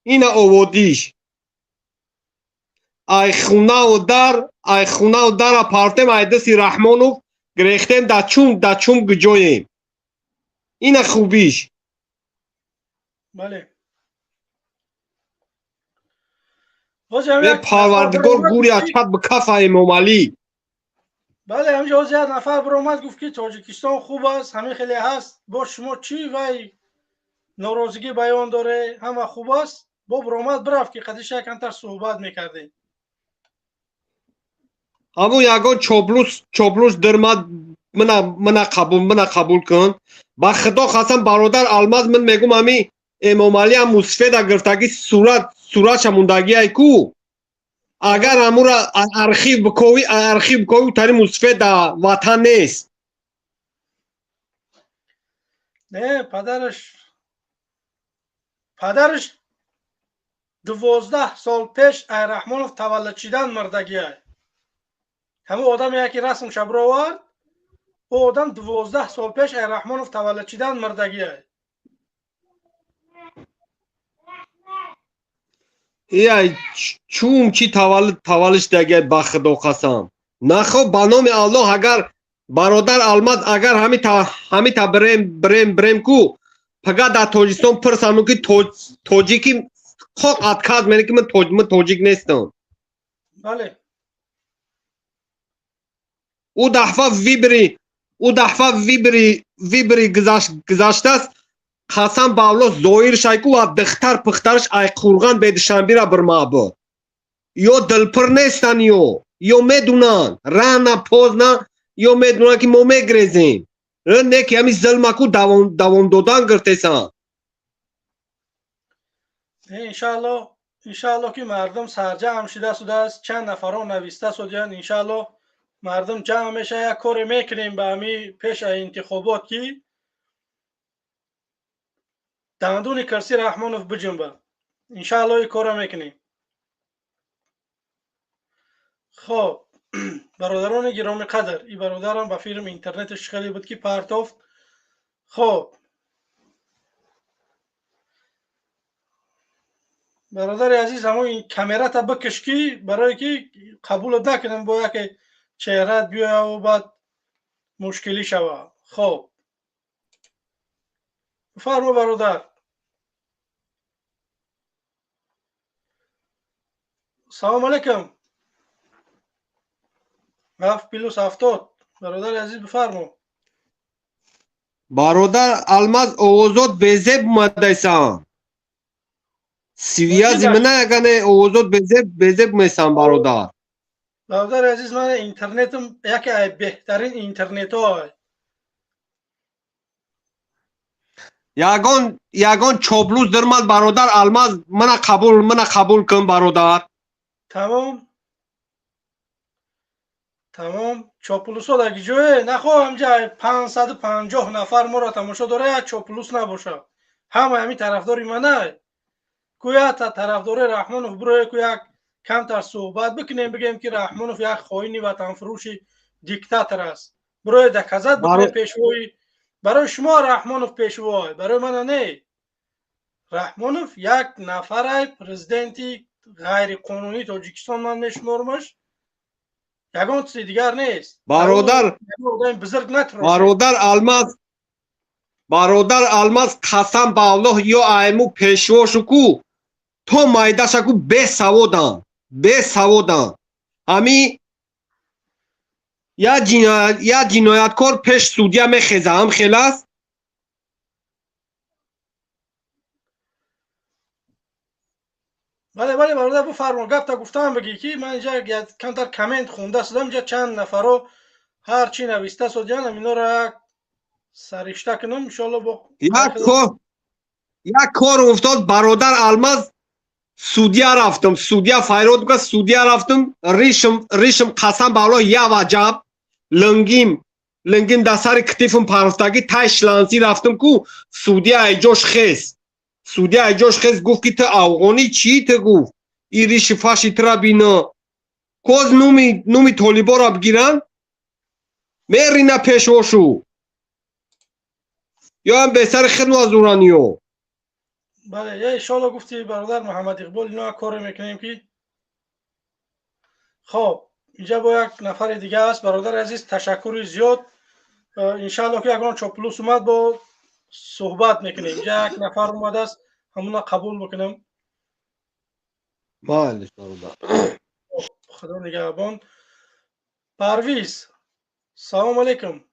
این آوردیش ای خونه و در اپارتم ای دستی رحمانوف گریختیم در چون گجاییم این خوبیش بله به پروردگار گوری اچت به کف امام علی بله همجا زیاد نفر برآمد گفت که تاجیکستان خوب است همه خیلی هست با شما چی وای ناراضگی بیان داره همه خوب است با برآمد برفت که قدیش یکنتر صحبت میکردیم همون یگان چوبلوس درمد من قبول کن با خدا خواستم برادر الماس من میگم امی امام علی هم مصفید گرفتگی صورت موندگی ای کو اگر امورا ارخیو بکوی تری مصفید در وطن نیست نه پدرش 12 سال پیش ای رحمانوف تولد شدن مردگی ای همه آدم یکی رسم شب را ورد او آدم 12 سال پیش ای رحمانوف تولد شدن مردگی ای ای چوم چی تولدش دیگه با خدا قسم نخو با نام الله اگر برادر الماس اگر همی تا بریم کو پگه در تاجیکستان پرسانو که تاجیکی خواه اتکاز منه که من تاجیک نیستم بله او دفعه ویبری گذاشته است قسم با الله زویر شایکو و دختر پخترش ای قورغان به دشنبی را برما بود یا دلپر نیستن یا میدونن رانا پوزنا یا میدونن که ما میگریزیم نه که همی ظلمکو دوام دادن گرتیسن انشاءالله که مردم سرجم شده سوده است چند نفران نویسته سودیان انشاءالله مردم جمع میشه یک کار میکنیم به همی پیش انتخابات که دندون کرسی رحمانوف بجنبه انشاءالله این کار میکنیم خب برادران گرامی قدر این برادرم با فیلم اینترنتش خیلی بود که پرتافت خب برادر عزیز همون این کامرا تا بکش کی برای که قبول نکنم باید که چهرت بیاید و بعد مشکلی شود خب فرما برادر سلام علیکم 7+70 برادر عزیز بفرما برادر الماس اوزاد بزب مدیسان سویا زمینه اگه اوزاد بزب میسان برادر عزیز من اینترنتم یکی بهترین اینترنت ها یگان چوبلوس درمد برادر الماس من قبول کن برادر تمام چاپلوس ها در جوه نخواه همجا 550 نفر ما را تماشا داره چاپلوس نباشه همه همی طرفداری منه گویا تا طرفدار رحمانوف برای که یک کمتر صحبت بکنیم بگیم که رحمانوف یک خائن وطن فروش دیکتاتور است برای دکزت بکنیم پیشوایی برای شما رحمانوف پیشوای برای من نه رحمانوف یک نفر پرزیدنتی غیر قانونی تاجیکستان من میشمارمش یگان چیز دیگر نیست برادر الماس قسم با الله یا ایمو پیشواشو کو تو مایداشو به سوادان همی یا جنایتکار پیش سودیا میخیزه هم خلاص بله برادر بفرما گفت تا گفتم بگی که من اینجا کمتر کامنت خونده شدم اینجا چند نفرو هر چی نویسته شدن اینا را سرشته کنم ان شاء الله با یک کار افتاد برادر الماس سودیا رفتم سودیا فایرود که سودیا رفتم ریشم قسم با الله یا وجب لنگیم دسر کتیفم پرفتگی تاش لانسی رفتم کو سودیا ایجوش خیز گفت که تو افغانی چی تو گفت این ریش فاشی ترا بینا کوز نومی طالبا را بگیرن میرینه پیشواشو یا هم بهتر خدمت از اورانیو. بله یه انشالله گفتی برادر محمد اقبال اینا کار میکنیم که خب اینجا با یک نفر دیگه است. برادر عزیز تشکر زیاد. انشالله که اگر چاپلوس اومد با صحبت میکنیم. اینجا یک نفر اومده است همونا قبول بکنم. بله خدا نگهبان. پرویز سلام علیکم.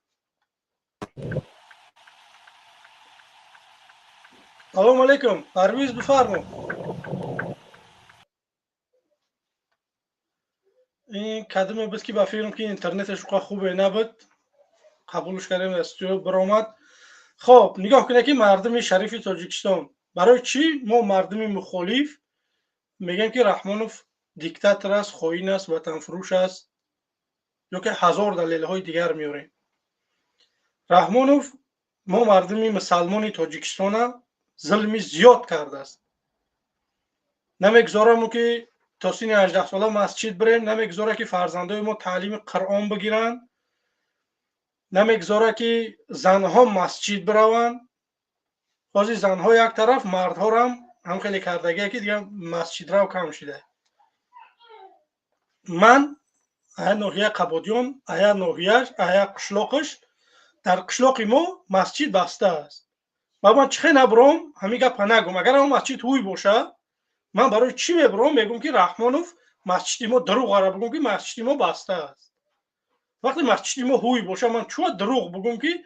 سلام علیکم پرویز بفرمو. این کدومه بود که با فیلم که اینترنتش خوبه نبود قبولش کردیم استودیو برآمد. خب نگاه کنید که مردم شریف تاجیکستان برای چی ما مردم مخالف میگن که رحمانوف دیکتاتور است، خائن است، وطن فروش است یا که هزار دلیل های دیگر میاریم. رحمانوف ما مردم مسلمان تاجیکستان ظلمی زیاد کرده است. نمیگذارم که تا سن 18 ساله مسجد بریم، نمیگذاره که فرزندای ما تعلیم قرآن بگیرن، نمیگذاره که زنها مسجد بروند. بازی زنها یک طرف، مردها هم خیلی کردگی که دیگه مسجد رو کم شده. من ایا ناحیه قبادیان، ایا ناحیهش، ایا قشلاقش، در قشلاق ما مسجد بسته است. من چخه نبرم همین گپ نگم. اگر اون مسجد هوی باشه من برای چی میبرم؟ میگم که رحمانوف مسجد ما دروغ را بگم که مسجد ما بسته است. وقتی مسجد ما هوی باشه من چوه دروغ بگم که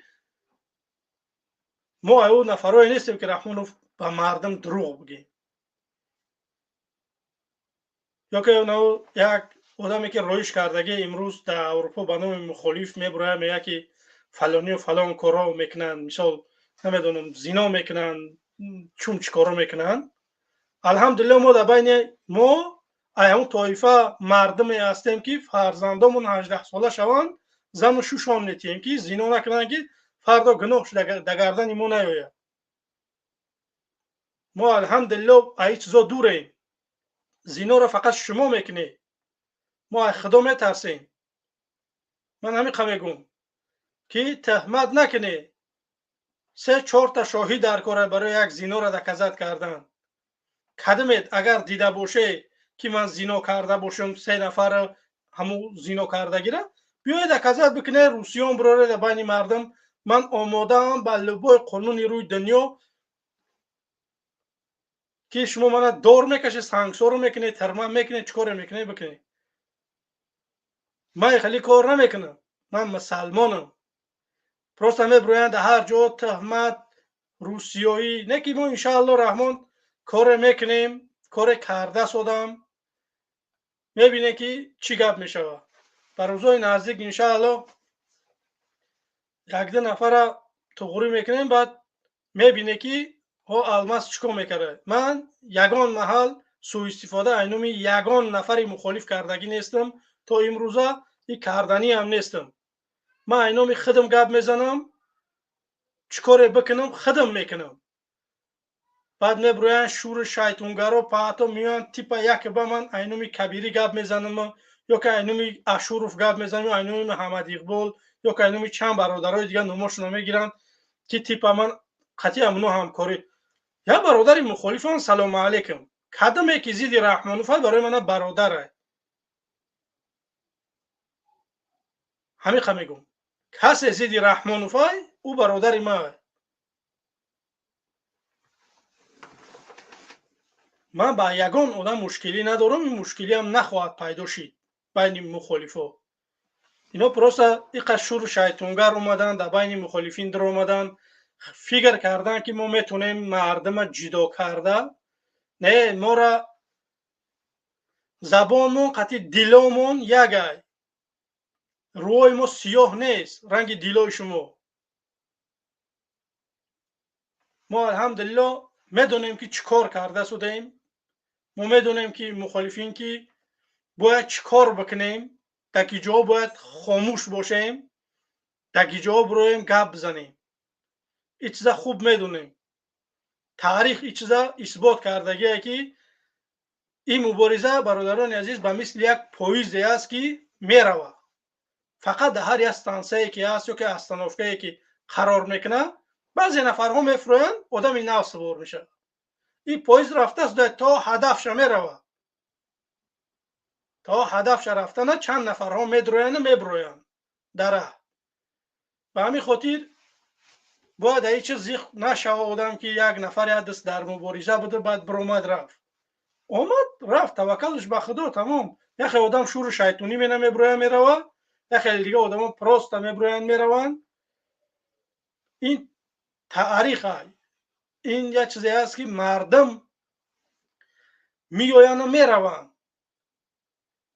ما او نفرای نیستیم که رحمانوف با مردم دروغ بگیم. یا که اونو یک آدمی که رویش کردگی امروز در اروپا به نام مخالف میبره میگه که فلانی و فلان کارا میکنن، مثال نمیدونم زنا میکنن، چون چی کارا میکنن. الحمدلله ما در بین ما ایام طایفه مردمی هستیم که فرزندامون 18 ساله شوند زن و شوشان نیتیم که زنا نکنن که فردا گناهش در گردن ما نیاید. ما الحمدلله ای چیزا دوریم. زنا را فقط شما میکنی، ما از خدا میترسیم. من همین میگم که تهمت نکنی. 3-4 تا شاهد در کار برای یک زنا را دکزت کردن. کدمت اگر دیده باشه که من زنا کرده باشم 3 نفر همو زنا کرده گیره بیاید دکزت بکنه روسیان براره در بین مردم. من آماده ام با لبای قانون روی دنیا که شما من دور میکشه، سانگسور میکنه، ترمام میکنه، چیکار میکنه بکنه. من خیلی کار نمیکنم. من مسلمانم. پروست همه برویند هر جا تهمت روسیایی نه که ما انشاءالله رحمان کار میکنیم. کار کرده سودم میبینه که چی گپ میشوه. بر روزای نزدیک انشاءالله 1-2 نفر توغری میکنیم بعد میبینه که ها الماس چیکار میکره. من یگان محل سوء استفاده اینومی یگان نفری مخالف کردگی نیستم. تا امروزه این کردنی هم نیستم. من اینومی خودم گپ میزنم، چیکار بکنم خودم میکنم. بعد میبروین شور شیطونگرا پاتا میان تیپا یک به من اینومی کبیری گپ میزنم یا که اینومی اشورف گپ میزنم یا اینومی محمد اقبال یا که اینومی چند برادرای دیگه نماشون میگیرن که تیپا من قطعی امنو همکاری. یا برادر مخالفان سلام علیکم کدام که زید رحمانوف برای من برادره. همین میگم کس زید رحمانوف او برادر ما. من با یگان آدم مشکلی ندارم. این مشکلی هم نخواهد پیدا شد بین مخالفا. اینا پروسا اینقدر شور شیطونگر اومدن در بین مخالفین در اومدن فکر کردن که ما میتونیم مردم جدا کرده. نه ما را زبانمون قطعی دیلامون یگه. روی ما سیاه نیست رنگ دیلای شما. ما الحمدلله میدونیم که چیکار کرده سودیم. ما میدونیم که مخالفین که باید چیکار بکنیم. در کی جا باید خاموش باشیم، در کی جا برویم گپ بزنیم. این چیزا خوب میدونیم. تاریخ این چیزا اثبات کردگیه که این مبارزه برادران عزیز به مثل یک پاییزی است که میروه. فقط در هر یک ستانسیه که هست یا که استانوفکه‌ای که قرار میکنه بعضی نفرها میفروین آدم این نو سوار میشه. این پویز رفته است تا هدفش میروه، تا هدفش رفتن چند نفرها میدروین میبروین دره. به همین خاطر باید این چیز زیخ نشوه آدم که یک نفر یک دست در مبارزه بوده بعد برومد رفت آمد رفت توکلش به خدا تمام. یخی آدم شور شیطونی مینه میبروین میروه، یخی دیگه آدم پروست میبروین میروین. این تاریخ این یک چیزی است که مردم میآیند و میروند.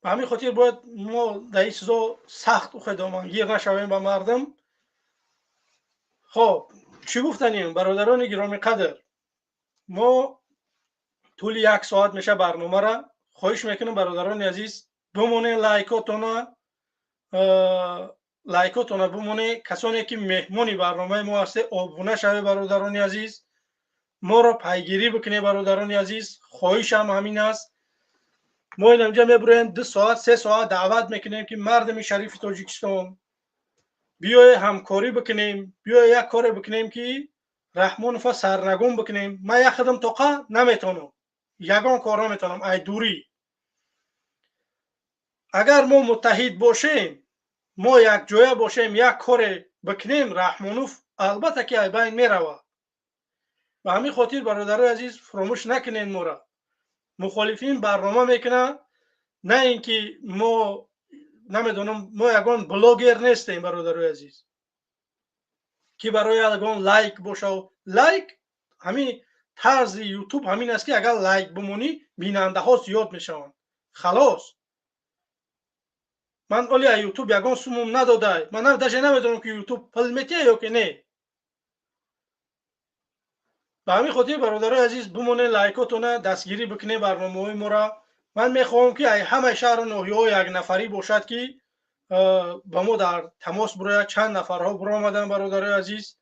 به همین خاطر باید ما در این چیزا سخت و خدامتگیر نشویم به مردم. خب چی گفتنیم برادران گرامی قدر، ما طول 1 ساعت میشه برنامه را. خواهش میکنم برادران عزیز بمونه لایکاتون بمونه. کسانی که مهمونی برنامه ما هسته آبونه شوه برادران عزیز، ما را پیگیری بکنه برادران عزیز. خواهش هم همین است. ما اینجا میبریم 2 ساعت 3 ساعت دعوت میکنیم که مردم شریف تاجیکستان بیای همکاری بکنیم، بیای یک کار بکنیم که رحمانوف سرنگون بکنیم. من یک خدم توقع نمیتونم، یگان کارا میتونم ای دوری. اگر ما متحد باشیم، ما یک جای باشیم، یک کار بکنیم، رحمانوف البته که ای بین میروه. و همین خاطر برادرای عزیز فراموش نکنین ما را. مخالفین برنامه میکنه، نه اینکه ما نمیدونم ما یگان بلاگر نیستیم برادرای عزیز که برای یگان لایک باشه. لایک همین طرز یوتیوب همین است که اگر لایک بمونی بیننده ها زیاد میشون خلاص. من اولی یوتیوب یگان سومم نداده، من داشته نمیدونم که یوتیوب پل میتیه یا که نه. به همین خاطر برادرای عزیز بمونه لایکاتون دستگیری بکنه برنامه های ما را. من میخوام که همه شهر ناحیه یک نفری باشد که با ما در تماس برای چند نفرها برو آمدن برادرای عزیز.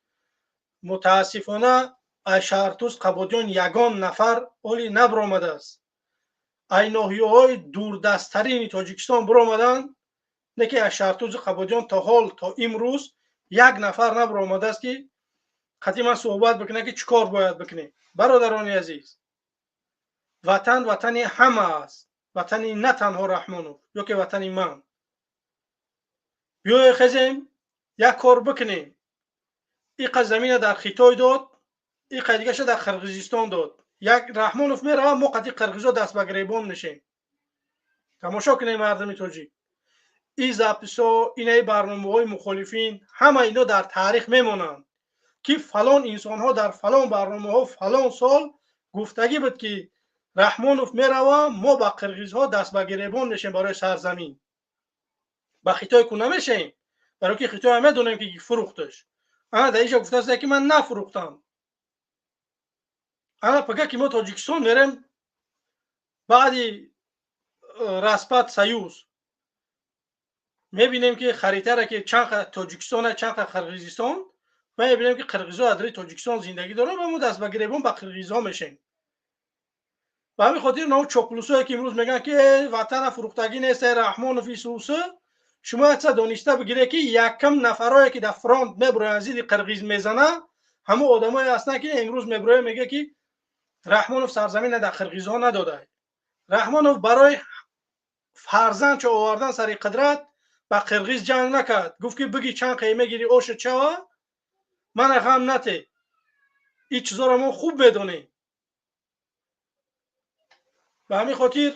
متاسفانه ای شهرتوز قبادیان یگان نفر اولی نبر آمده است. ای ناحیه های دوردستترین تاجیکستان برو آمدن، نه که ای شهرتوز قبادیان تا حال تا امروز یک نفر نبر آمده است که قطعی من صحبت بکنه که چیکار باید بکنیم. برادران عزیز وطن وطنی همه است، وطنی نه تنها رحمانوف یا که وطنی من. بیای خزیم یک کار بکنیم. این زمین در خیتای داد، این دیگه شد در قرقیزستان داد. یک رحمانوف میره ما قطعی قرقیزا دست به گریبان نشیم. تماشا کنیم مردم تاجیک. این زبطسا این برنامه های مخالفین همه اینا در تاریخ میمونند که فلان انسان ها در فلان برنامه ها فلان سال گفتگی بود که رحمانوف میروه ما با قرقیز ها دست به گریبان نشیم برای سرزمین. با خیتای کنه میشیم برای که خیتای همه دونیم که فروختش. انا در اینجا گفته است که من نفروختم. انا پگه که ما تاجیکستان میریم بعدی رسپت سیوز میبینیم که خریطه را که چند تاجیکستان چند قرقیزستان ما میبینیم که قرقیزها در تاجیکستان زندگی دارن و ما دست به گریبان با قرقیزها میشیم. و همین خاطر نو چاپلوسایی که امروز میگن که وطن فروختگی نیست رحمانوف سوسه، شما حتی دانسته بگیره که یکم نفرایی که در فرانت میبرن از این قرقیز میزنه همه آدمایی هستن که امروز میبره میگه که رحمانوف سرزمین در قرقیزها نداده. رحمانوف برای فرزند چه آوردن سر قدرت با قرقیز جنگ نکرد. گفت که بگی چند قیمه گیری اوش چه من غم نته. این چیزا رو ما خوب بدونیم. به همین خاطر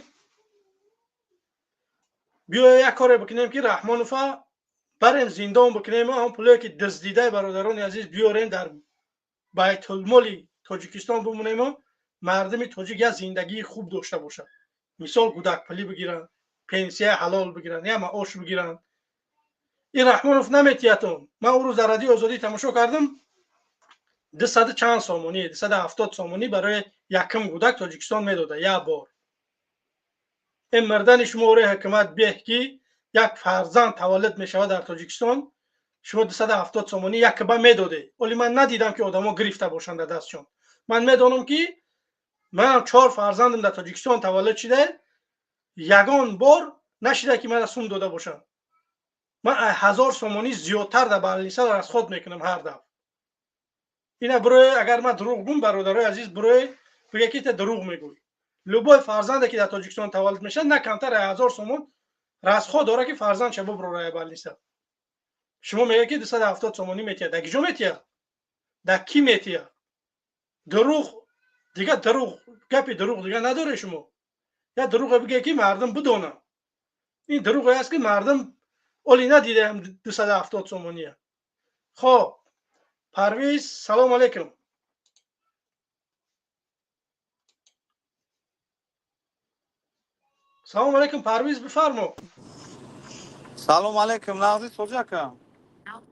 بیا یک کار بکنیم که رحمانوف بریم زندان بکنیم، هم پولی که دزدیده برادران عزیز بیاریم در بیت المال تاجیکستان بمونیم، مردم تاجیک یک زندگی خوب داشته باشه. مثال گودک پلی بگیرن، پنسیه حلال بگیرن یا معاش بگیرن. این رحمانوف نمیتیتون. من اون روز در رادیو آزادی تماشا کردم 200 چند سامانی 270 سامانی برای یکم گودک تاجیکستان میداده یک بار. این مردن شما روی حکومت بیه که یک فرزند تولد میشود در تاجیکستان شما 270 سامانی یک کبه میداده. ولی من ندیدم که آدما گرفته باشند در دستشون. من میدونم که من 4 فرزندم در تاجیکستان تولد شده، یگان بار نشده که من سوم داده باشم. من 1000 سومانی زیادتر در بلنیسا از خود میکنم هر دفعه. اینا برای اگر من دروغ گم برادرای عزیز برای بگه که تو دروغ میگوی. لوبای فرزنده که در تاجیکستان تولد میشه نه کمتر 1000 سومون رسخو داره که فرزند شبو برای بلنیسا. شما میگه که 270 سومانی میتیه در کجا میتیه؟ در کی میتیه؟ دروغ دیگه دروغ گپی دروغ دیگه نداره شما. یا دروغ بگه که مردم بدونه. این دروغ است که مردم اولی ندیدم 270 سومانیه. خب پرویز سلام علیکم. سلام علیکم پرویز بفرما. سلام علیکم نازی سوجاکم.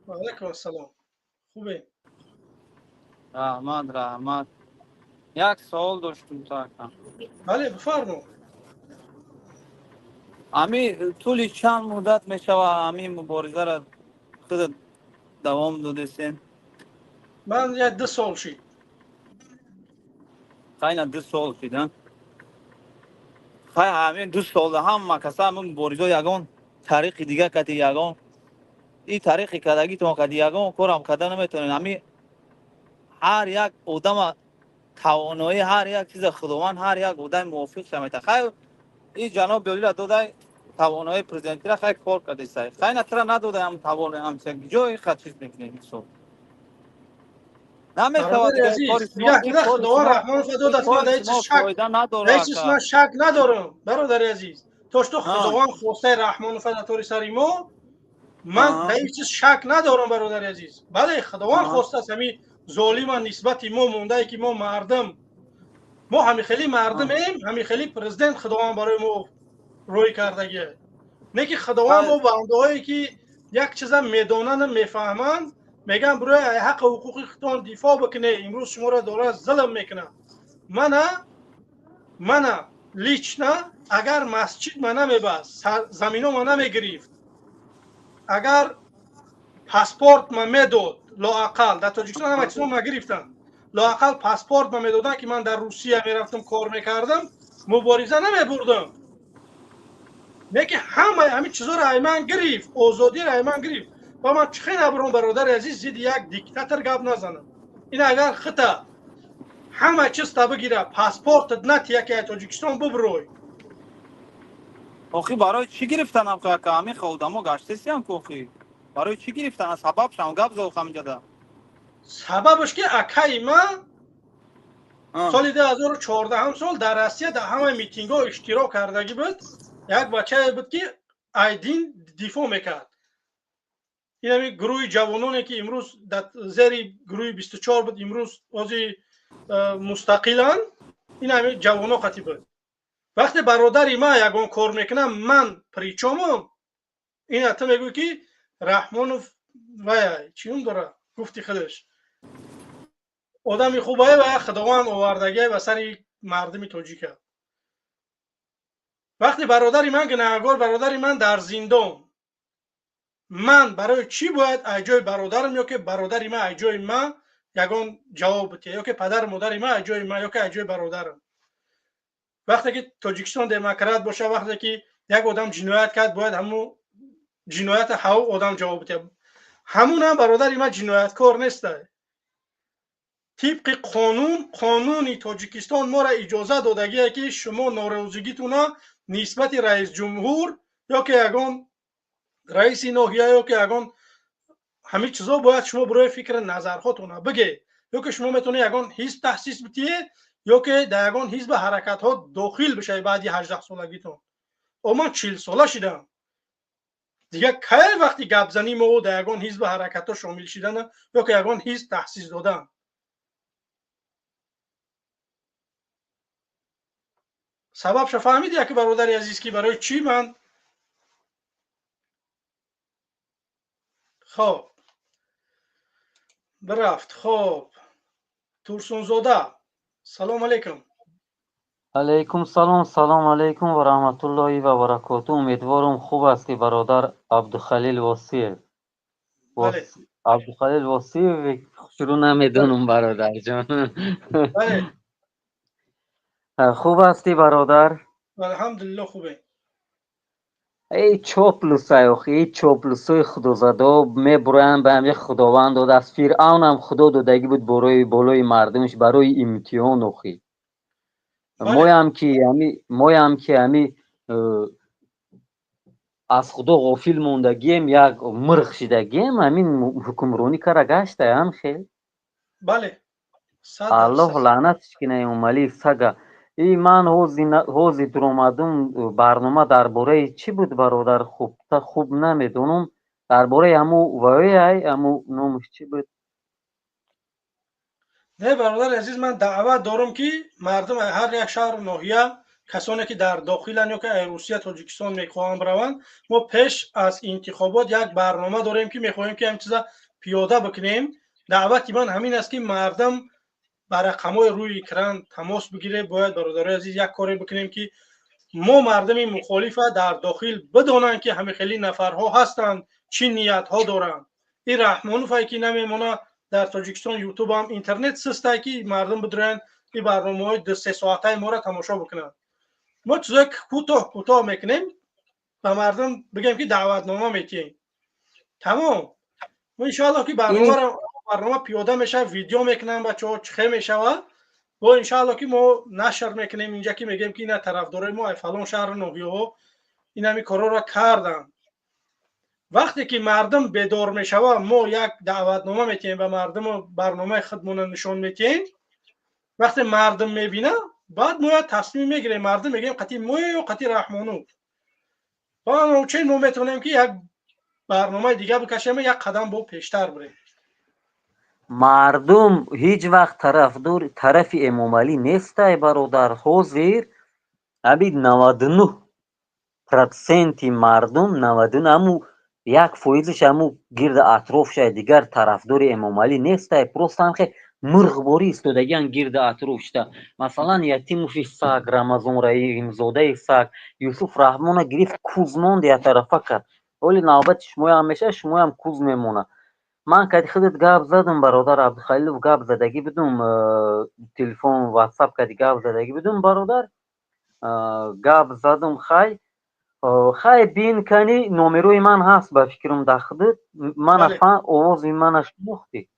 و علیکم السلام. خوبه؟ رحمت. یک سوال داشتم تا. بله بفرما. امی طولی چند مدت میشه و امی مبارزه را خود دوام دادین؟ من یک 2 سال شد. خیلی 2 سال شدن. خیلی همین 2 سال هم مکسا هم مبارزه یگان تاریخ دیگه کتی یگان این تاریخ کداگی تو کدی یگان کارم کردن نمیتونین. امی هر یک آدم توانایی هر یک چیز خداوند هر یک آدم موافق شمیته. خیلی این جناب بیلی را داده توانایی پرزیدنتی را خیلی کار کرده سای. خیلی نتره نداده هم توانایی هم چند جای خط چیز میکنید سو. نمیتواد برادر دیگه عزیز دیگه کده خداوند رحمان فدادت من در هیچ شما شک فایده در نداره هیچ چیز من که. شک ندارم برادر عزیز. تو ها خداوند خواسته رحمان فداتوری سری ما من در ها هیچ چیز شک ندارم برادر عزیز. بله خداوند ها خواسته همین ظالم نسبت ما مونده که ما مردم ما همین خیلی مردم ایم همین خیلی پرزیدنت خداوند برای ما روی کردگیه. نه که خداوند ما بنده هایی که یک چیزا میدونن میفهمن میگن برای حق و حقوق خودتون دفاع بکنه امروز شما را داره ظلم میکنه. من لیچنا اگر مسجد من نمیبست زمینو من نمیگرفت اگر پاسپورت من میداد لااقل در تاجیکستان همه چیزا ما گرفتن لااقل پاسپورت من میدادن که من در روسیه میرفتم کار میکردم مبارزه نمیبردم. نه که همین چیزا را ایمن گرفت آزادی را ایمن گرفت و من چخی نبرم برادر عزیز زید یک دیکتاتور گپ نزنم. این اگر خطا همه چیز تا بگیره پاسپورت نت یکی تاجیکستان ببروی. آخی برای چی گرفتن هم که همین خودمو گشته هم کوخی برای چی گرفتن سبب شام گپ زو خم جدا سببش که اکای ما سال 2014 هم سال در روسیه در همه میتینگ ها اشتراک کردگی بود. یک بچه بود که ایدین دفاع میکرد. این همین گروه جوانانی که امروز در زیر گروه 24 بود امروز بازی مستقلن این همین جوانان خطی بود. وقتی برادری ما یگان کار میکنم من پریچامم این حتی میگوی که رحمانوف و چیون داره گفتی خودش آدمی خوبه و خداوند آوردگی و سر مردم تاجیکه. وقتی برادری من گناهگار برادری من در زندان من برای چی باید ایجای برادرم یا که برادری من ایجای من یگان جواب بده یا که پدر مادری من ایجای من یا که ایجای برادرم. وقتی که تاجیکستان دموکرات باشه وقتی که یک آدم جنایت کرد باید همون جنایت هاو آدم جواب بده. همون هم برادری من جنایتکار نیسته. طبق قانونی تاجیکستان ما را اجازه دادگیه که شما ناراضگیتون نسبت رئیس جمهور یا که یگان رئیس ناحیه یا که یگان همه چیزا باید شما برای فکر نظرهاتون بگه یا که شما میتونه یگان حزب تاسیس بتیه یا که در یگان حزب حرکت ها داخل بشه بعد 18 سالگیتون. اما 40 ساله شدم دیگه کی وقتی گپ زنیم و در یگان حزب حرکت ها شامل شدن یا که یگان حزب تاسیس دادن. سبب شو فهمیدی که برادر عزیز که برای چی من خب برفت. خب تورسون زاده سلام علیکم. علیکم سلام. سلام علیکم و رحمت الله و برکاته. امیدوارم خوب هستی برادر عبدالخلیل واسی. بله عبدالخلیل واسی شروع نمیدونم برادر جان. بله خوب هستی برادر؟ الحمدلله خوبه. ای چاپلوسای آخه ای چاپلوسای خدازاده میبرن به همه خداوند داد از فرعون هم خدا دادگی بود برای بالای مردمش برای امتحان آخه بله ما هم که همی از خدا غافل موندگیم یک مرغ شدگیم همین حکمرانی کار گشته هم خیلی بله 100%. الله لعنتش کنه اوملی سگا ای من حوزی در اومدم برنامه درباره چی بود برادر خوب نمیدونم درباره همو وای همو نامش چی بود نه برادر عزیز، من دعوت دارم که مردم هر یک شهر و ناحیه کسانی که در داخلن یا که روسیه تاجیکستان میخواهند بروند، ما پیش از انتخابات یک برنامه داریم که میخواهیم که همین چیزا پیاده بکنیم. دعوت من همین است که مردم بر رقم‌های روی اکران تماس بگیره. باید برادر عزیز یک کاری بکنیم که ما مردم مخالف در داخل بدانند که همه خیلی نفرها هستند چی نیت ها دارند. این رحمانوف که نمیمونه در تاجیکستان یوتیوب هم اینترنت سسته که مردم بدرن این برنامه‌های 2-3 ساعته ما را تماشا بکنن. ما چیزای کوتاه میکنیم و مردم بگیم که دعوتنامه میتیم تمام. و ان شاء الله که برنامه پیاده میشه، ویدیو میکنن بچه‌ها چخه میشه و ان شاء الله که ما نشر میکنیم اینجا که میگیم که اینا طرفدارای ما فلان شهر نوحیه ها این همین کارا را کردن. وقتی که مردم بیدار میشه ما یک دعوتنامه میتیم و مردم برنامه خودمون نشون میتیم. وقتی مردم میبینه بعد ما تصمیم میگیریم، مردم میگیم قطعی ما یا قطعی رحمانو با چه ما میتونیم که یک برنامه دیگه بکشیم، یک قدم با پیشتر بریم. مردم هیچ وقت طرف امام علی نیسته برادر حاضر ابید 99% مردم 99 همو 1% همو گرد اطراف شاید دیگر طرفدار امام علی نیسته پروستان که مرغباری استودگیان گرد اطراف شده. مثلا یتیموفی ساگ رمضان رایی امزاده ساگ یوسف رحمانه گرفت کوز موند یا طرفه کرد ولی نوبت شما هم میشه شما هم کوز میمونه. من که خودت گپ زدم برادر عبدالخلیل گپ زدگی بدم تلفن واتساپ که گپ زدگی بدم برادر گپ زدم خی بین کنی نومروی من هست به فکرم داخل من بله افهم اوازی من شناختی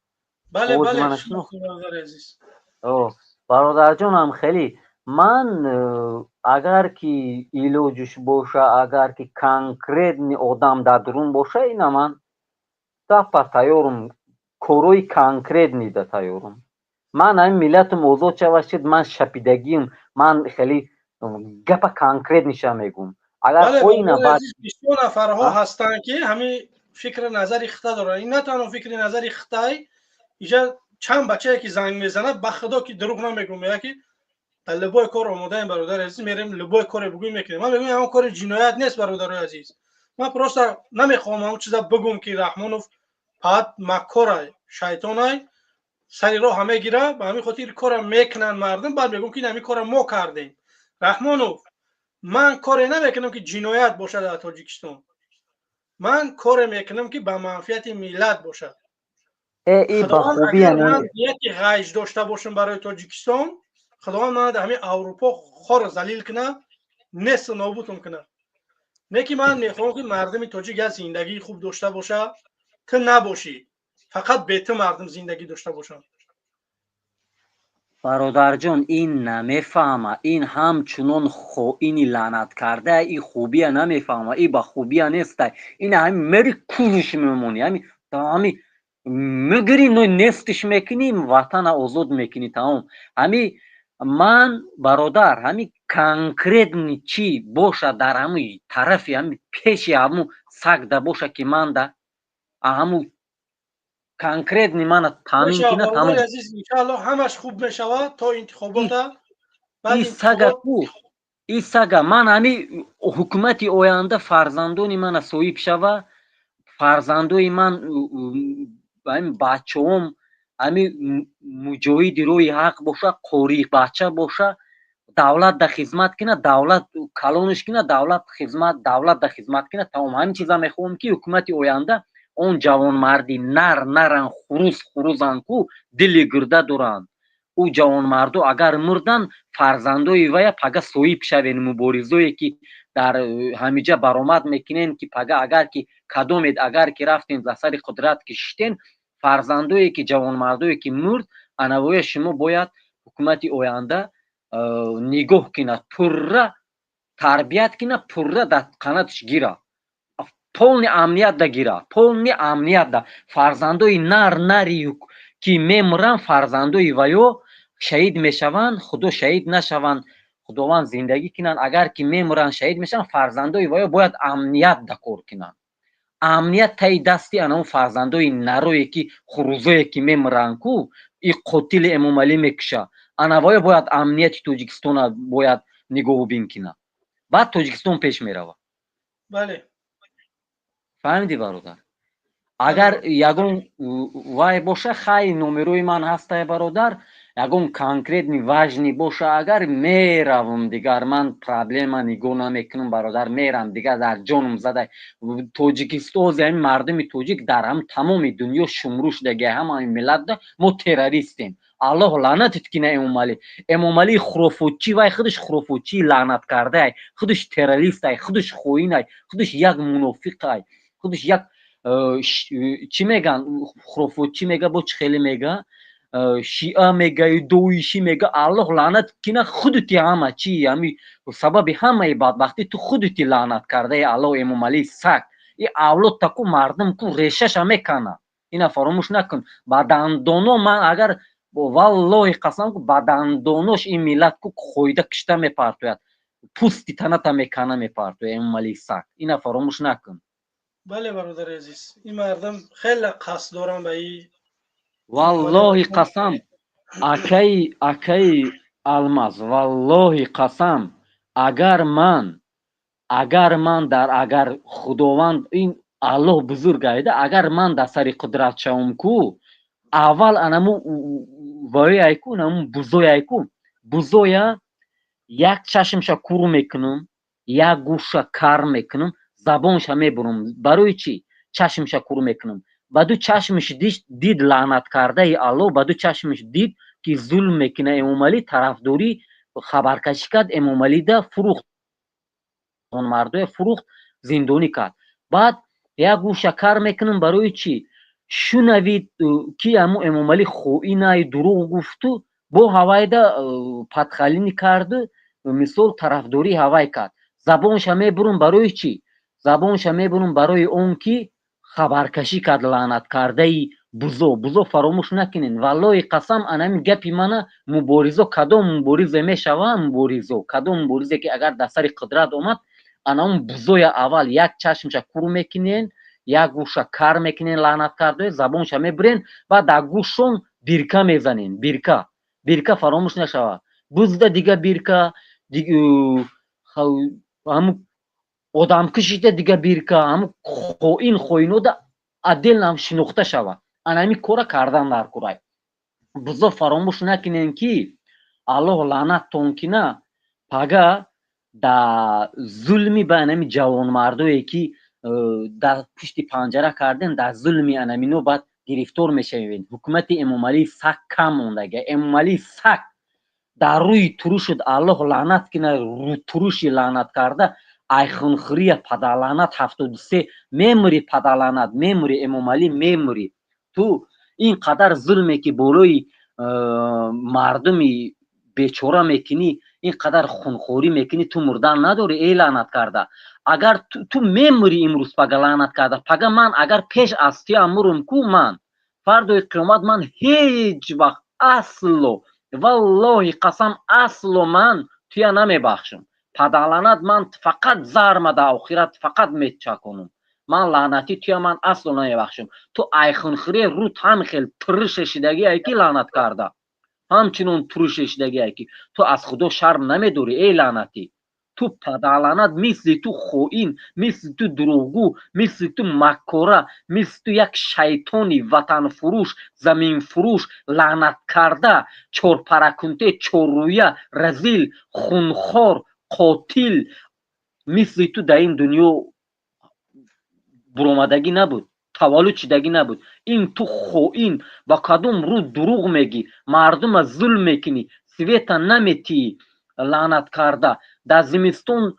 بله اوازی بله من شما شناختی برادر عزیز. برادر جانم خیلی من اگر که ایلوجش باشه اگر که کنکرت آدم در درون باشه اینا من دفعه تیارم کوروی کنکرت نیده تیارم. من این ملت موضوع چه وشید من شپیدگیم من خیلی گپ کنکرت نشه میگم اگر بله خوینا برادر بعد عزیز، 20 نفرها هستند که همین فکر نظری خطا دارن. این نه تنها فکر نظری خطای اینجا چند بچه که زنگ میزنه به خدا که دروغ نمیگم، میگه که لبای کار آماده این برادر عزیز میریم لبای کار بگویم میکنیم. من میگم اون کار جنایت نیست برادر عزیز. من پروستا نمیخوام اون چیزا بگم که رحمانوف پاد مکر شیطانای سری راه همه گیره به همین خاطر کار میکنن مردم. بعد میگم که همین کار ما کردیم. رحمانوف من کاری نمیکنم که جنایت باشه در تاجیکستان. من کار میکنم که به منفعت ملت باشه. ای به خداوند خوبی اگر من یکی غیش داشته باشم برای تاجیکستان، خداوند من در همین اروپا خور ذلیل کنه، نصف نابودم کنه. نه که من میخوام که مردم تاجیک از زندگی خوب داشته باشه، تو نباشی، فقط به تو مردم زندگی داشته باشن. برادر جان این نمیفهمه این همچنان اینی لعنت کرده این خوبی نمیفهمه این به خوبی نیست این همین مری کوزش میمونی همین مگری نوی نستش میکنی وطن آزاد میکنی تمام. همین من برادر همین کنکرت چی باشه در همین طرفی همین پیشی همون سگده باشه که من در همون کنکرت من تامین کنه تمام. برادر عزیز ان شاء الله همش خوب میشود تا انتخابات. بعد این سگا کو این سگا من همین حکومت آینده فرزندان من صاحب شوه فرزندای من همین بچه هم همین مجاهد روی حق باشه قوری بچه باشه دولت در خدمت کنه دولت کلانش کنه دولت در خدمت کنه تمام. همین چیزا میخوام که حکومت آینده اون جوان مردی نرن خروزن کو دلی گرده دارن او جوان مردو اگر مردن فرزندای ویا پگه صاحب شوین مبارزایی که дар ҳамиҷа баромад мекунен ки пага агар ки кадомед агар ки рафтен за сари қудрат кишитен фарзандое ки ҷавонмардое ки мурд анавоя шумо бояд ҳукумати оянда нигоҳ кунад, пурра тарбият кунад, пурра дар қанатш гира, полни амният да гира, полни амният да фарзандои нари ки мемуран фарзандои ваё шаҳид мешаванд, худо шаҳид нашаванд, худованд зиндагӣ кунанд, агар ки мемуран шаҳид мешаванд фарзандои ваё бояд амният да кор кунанд. амният таи дасти анавон фарзандои нарое ки хурӯзое ки мемуранд ку и қотили Эмомалӣ мекуша, анавоя бояд амнияти Тоҷикистона бояд нигоҳубин кунад, баъд Тоҷикистон пеш меравад. бале фаҳмидӣ бародар? агар ягон вай боша хай номерои ман ҳастае бародар, ягон конкретни важни боша агар меравам дигар, ман проблема нигоҳ намекунам бародар, мерам дигар дар ҷонам задай Тоҷикистон ҳами мардуми тоҷик дар ҳам тамоми дунё шумрӯ шудаги ҳамаи миллат да мо террористем. аллоҳ лаънатит кина Эмомалӣ. Эмомалӣ хурофотчӣ, вай худаш хурофотчӣ лаънат кардаай, худаш террористай, худаш хоинай, худаш як мунофиқай, худаш як чӣ меган хурофотчӣ мега бо чӣ хеле мега шиа мега доишӣ мега. аллоҳ лаънат кина худати ҳама чӣ ҳами сабаби ҳамаи бадбахтӣ ту худати лаънат кардаи аллоҳ Эмомалии саг. и авлод таку мардум ку решаша мекана. ина фаромӯш накун. ба дандоно ман агар валлоҳи қасам ку ба дандонош ин миллат ку хоида кишта мепартояд, пӯсти таната мекана мепартояд Эмомалии саг. ина фаромӯш накун. бале бародари азиз, این мардам хеле қасд доранд ба این валлоҳи қасам акаи алмаз, валлоҳи қасам агар ман дар агар худованд ин аллоҳ бузург айда, агар ман дар сари қудрат шавам ку аввал анаму вояй ку наму бузояй ку бузоя як чашмша кур мекунам, як гӯша кар мекунам, забонша мебурам. барои чӣ чашмша кур мекунам? ба ду чашмш дид лаънат кардаи аллоҳ, ба ду чашмш дид ки зулм мекуна Эмомалӣ, тарафдорӣ хабаркашӣ кард, Эмомалӣ да фурӯхт, мардоя фурӯхт, зиндонӣ кард. баъд як гӯша кар мекунам. барои чӣ? шунавид ки аму Эмомалӣ хоинай, дурӯғ гуфту, бо ҳавайда падхалинӣ карду, мисол тарафдорӣ ҳавай кард. забонша мебурам. барои чӣ? забонша мебурам барои он ки хабаркашӣ кард лаънат кардаи бузо. фаромӯш накунед. валлоҳи қасам анами гапи мана муборизо кадом муборизе мешава, кадом муборизе ки агар дар сари қудрат омад, анамун бузоя аввал як чашмша кур мекунен, як гӯша кар мекунен, лаънат кардаи забонша мебурен, баъд дар гӯшон бирка мезанен. бирка фаромӯш нашава. бузда дига бирка, ҳамун одамкушида дига бирка, ҳамун хоинода адделам шинохта шава. анами кора кардан дар курай. бузо фаромӯш накунен ки аллоҳ лаънаттон кина пага да зулми ба анами ҷавонмардое ки дар пушти панҷара карден, дар зулми анамино баъд гирифтор мешавен. ҳукумати Эмомалии саг кам мондага. Эмомалии саг дар рӯи турушуд, аллоҳ лаънат кина рӯ туруши лаънат карда, айхунхӯрия падалаънат 73 мемури, падалаънат мемури, Эмомалӣ мемури. ту ин қадар зулме ки болои мардуми бечора мекунӣ, ин қадар хунхорӣ мекунӣ, ту мурдан надорӣ? лаънат карда агар ту мемури имрӯз пага лаънат карда, пага ман агар пеш аз тия мурум ку, ман фардои қиёмат ман ҳеҷ вақт асло, валлоҳи қасам асло ман тия намебахшам. падалаънат ман фақат зарма дар охират фақат мечаконам. ман лаънати тия ман асло намебахшам. ту айхунхӯрия рут ҳамихел туруше шидагиай ки лаънат карда, ҳамчунон туруше шидагиай ки ту аз худо шарм намедорӣ? лаънатӣ. ту падалаънат мисли ту хоин, мисли ту дурӯғгӯ, мисли ту маккора, мисли ту як шайтони ватанфурӯш, заминфурӯш, лаънат карда, чорпаракунте, чоррӯя, разил, хунхор, қотил, мисли ту дар ин дунё буромадагӣ набуд, таваллуд шидагӣ набуд. ин ту хоин, ба кадом рӯ дурӯғ мегӣ, мардума зулм мекунӣ, света наметии, лаънат карда. дар зимистон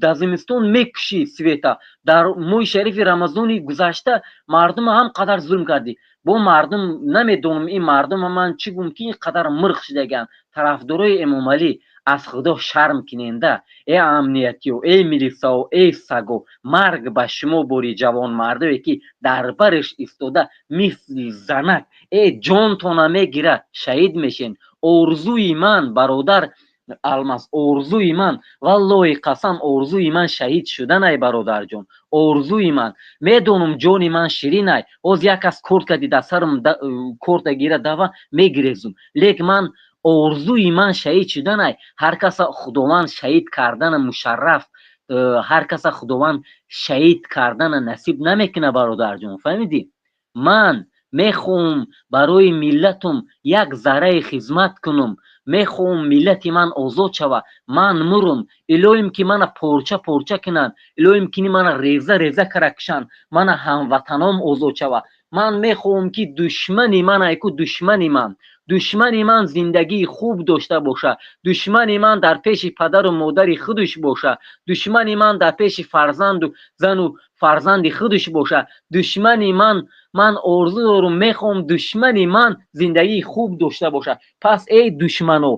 در زمستون میکشی سویتا. در موی شریف رمضان گذشته مردم هم قدر ظلم کردی. با مردم نمیدونم این مردم من چی گم که این قدر مرخ شدگن. طرفدارای امام علی از خدا شرم کننده. ای امنیتی و ای میلیسا و ای سگو، مرگ به شما بوری جوان مرده که در برش ایستاده مثل زنک ای جان تو نمیگیره شهید میشین. ارزوی من برادر الماس، ارزوی من والله قسم ارزوی من شهید شدن ای برادر جان. ارزوی من میدونم جانی من شیرین ای از یک از کورت کدی در سرم کورت گیره دوا میگریزم، لیکن من ارزوی من شهید شدن ای. هر کس خداوند شهید کردن مشرف، هر کس خداوند شهید کردن نصیب نمیکنه برادر جان، فهمیدی؟ من میخوام برای ملتم یک ذره خدمت کنم، میخوام ملت من آزاد شوه. من مرم الهیم که من پورچه پورچه کنن، الهیم که من ریزه ریزه کرکشن، من هموطنام آزاد شوه. من میخوام که دشمنی من ایکو دشمنی من زندگی خوب داشته باشه، دشمنی من در پیش پدر و مادر خودش باشه، دشمنی من در پیش فرزند و زن و فرزند خودش باشه، دشمنی من آرزو دارم میخوام دشمنی من زندگی خوب داشته باشه. پس ای دشمنو،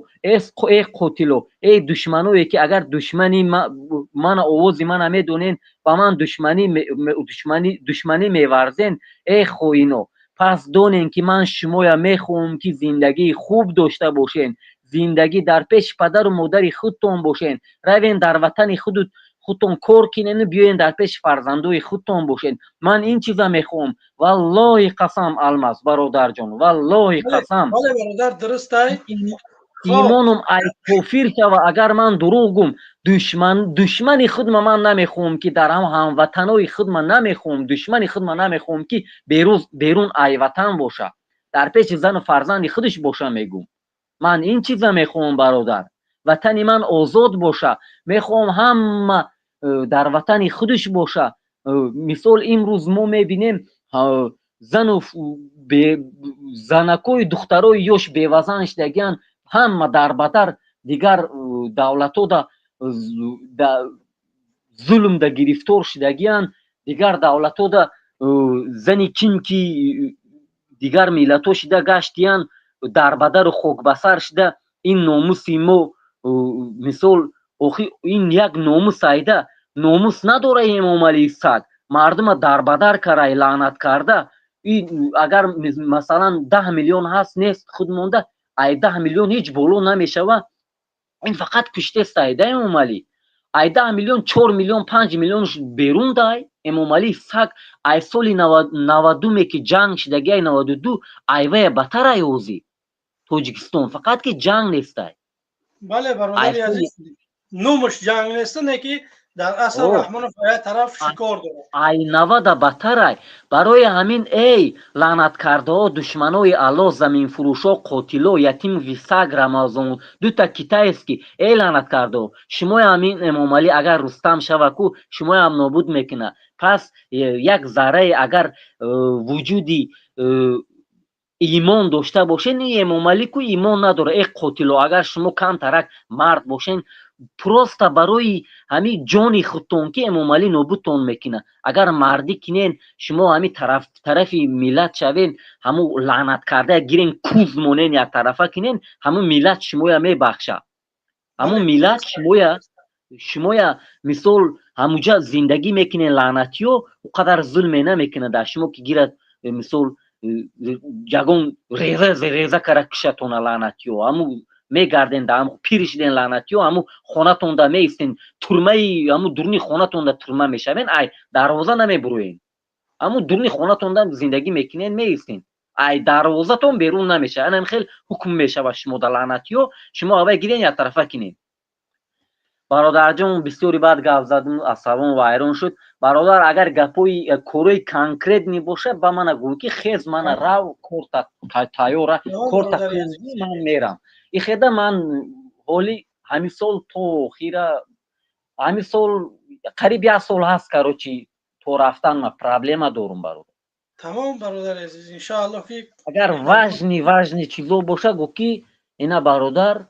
ای قاتلو، ای دشمنوی که اگر دشمنی من آوازی من میدونین با من دشمنی میورزین، ای خوینو، پس دونین که من شما میخوام که زندگی خوب داشته باشین، زندگی در پیش پدر و مادر خودتون باشین، روین در وطن خودتون کار کنین، بیاین در پیش فرزندوی خودتون باشین. من این چیزا میخوام والله قسم الماس برادر جان، والله قسم. بله برادر درست ای. ایمانم ای کافر شوه اگر من دروغم. دشمن خود من نمیخوام که در هم وطنای خود من نمیخوام، دشمن خود من نمیخوام که بیرون ای وطن باشه، در پیش زن و فرزند خودش باشه. میگم من این چیزا میخوام برادر، وطن من آزاد باشه، میخوام هم در وطن خودش باشه. مثال امروز ما میبینیم زن و زنکوی دختروی یوش بیوزن شدگیان، هم در بدر دیگر دولتو دا ظلم دا گرفتار شدگیان، دیگر دولتو دا زنی کم کی دیگر ملتو شده گشتیان، در بدر خوک بسر شده. این ناموس ما مثال این یک ناموس ایده، ناموس نداره امام علی سگ، مردم در بدر کرده لعنت کرده. اگر مثلا 10 میلیون هست نیست خود مونده، ای 10 میلیون هیچ بولو نمیشوه. این فقط کشته سایده امام علی. ای 10 میلیون 4 میلیون 5 میلیونش بیرون دای امام علی سگ. ای سال 92 می که جنگ شدگی، ای 92 ایوه بتر ای اوزی توجیکستان، فقط که جنگ نیست ای. بله برادر عزیز، نومش جنگ نیست، نه که در اصل رحمان و فایه طرف شکار داره. ای 90 بتر ای. برای همین ای لعنت کرده ها، دشمنای الله، زمین فروشا، قاتلا، یتیم و سگ رمضان، دو تا کیته است که ای لعنت کرده ها. شما همین امام علی اگر رستم شوه کو شما هم نابود میکنه. پس یک ذره اگر وجودی ایمان داشته باشین، این امام علی کو ایمان نداره. ای قاتلا اگر شما کم ترک مرد باشین، پروست برای همین جانی خودتون که امام علی نابودتون میکنه. اگر مردی کنین شما همین طرف ملت شوین، همون لعنت کرده گیرین کوز مونین یک طرفه کنین، همون ملت شما میبخشه. همون ملت شما مثال همونجا زندگی میکنین لعنتی و قدر ظلم نمیکنه در شما که گیرد مثال جگون ریزه کرد کشتون لعنتی و همون میگردین دا همون پیرش دین لعنتی و همون خونتون دا میستین ترمه، همون درنی خونتون دا ترمه میشوین، ای دروازه نمیبروین. همون درنی خونتون دا زندگی میکنین میستین، ای دروازه تون بیرون نمیشه. اینم خیلی حکم میشه و شما دا لعنتی و شما اوه گیرین یک طرفه کنین. برادر جان بسیاری بعد گپ زدم، عصبم وایران شد. برادر اگر گپوی کوروی کانکریت می باشه با من گو که خیز من راو کورتا تایورا کورتا من میرم. این خدا من حالی همین سال تو خیره همین سال قریب 1 سال هست کروچی تو رفتن ما پرابلم دارم برادر. تمام برادر عزیز، ان شاء الله که اگر وجنی چیزو باشه گو که اینا برادر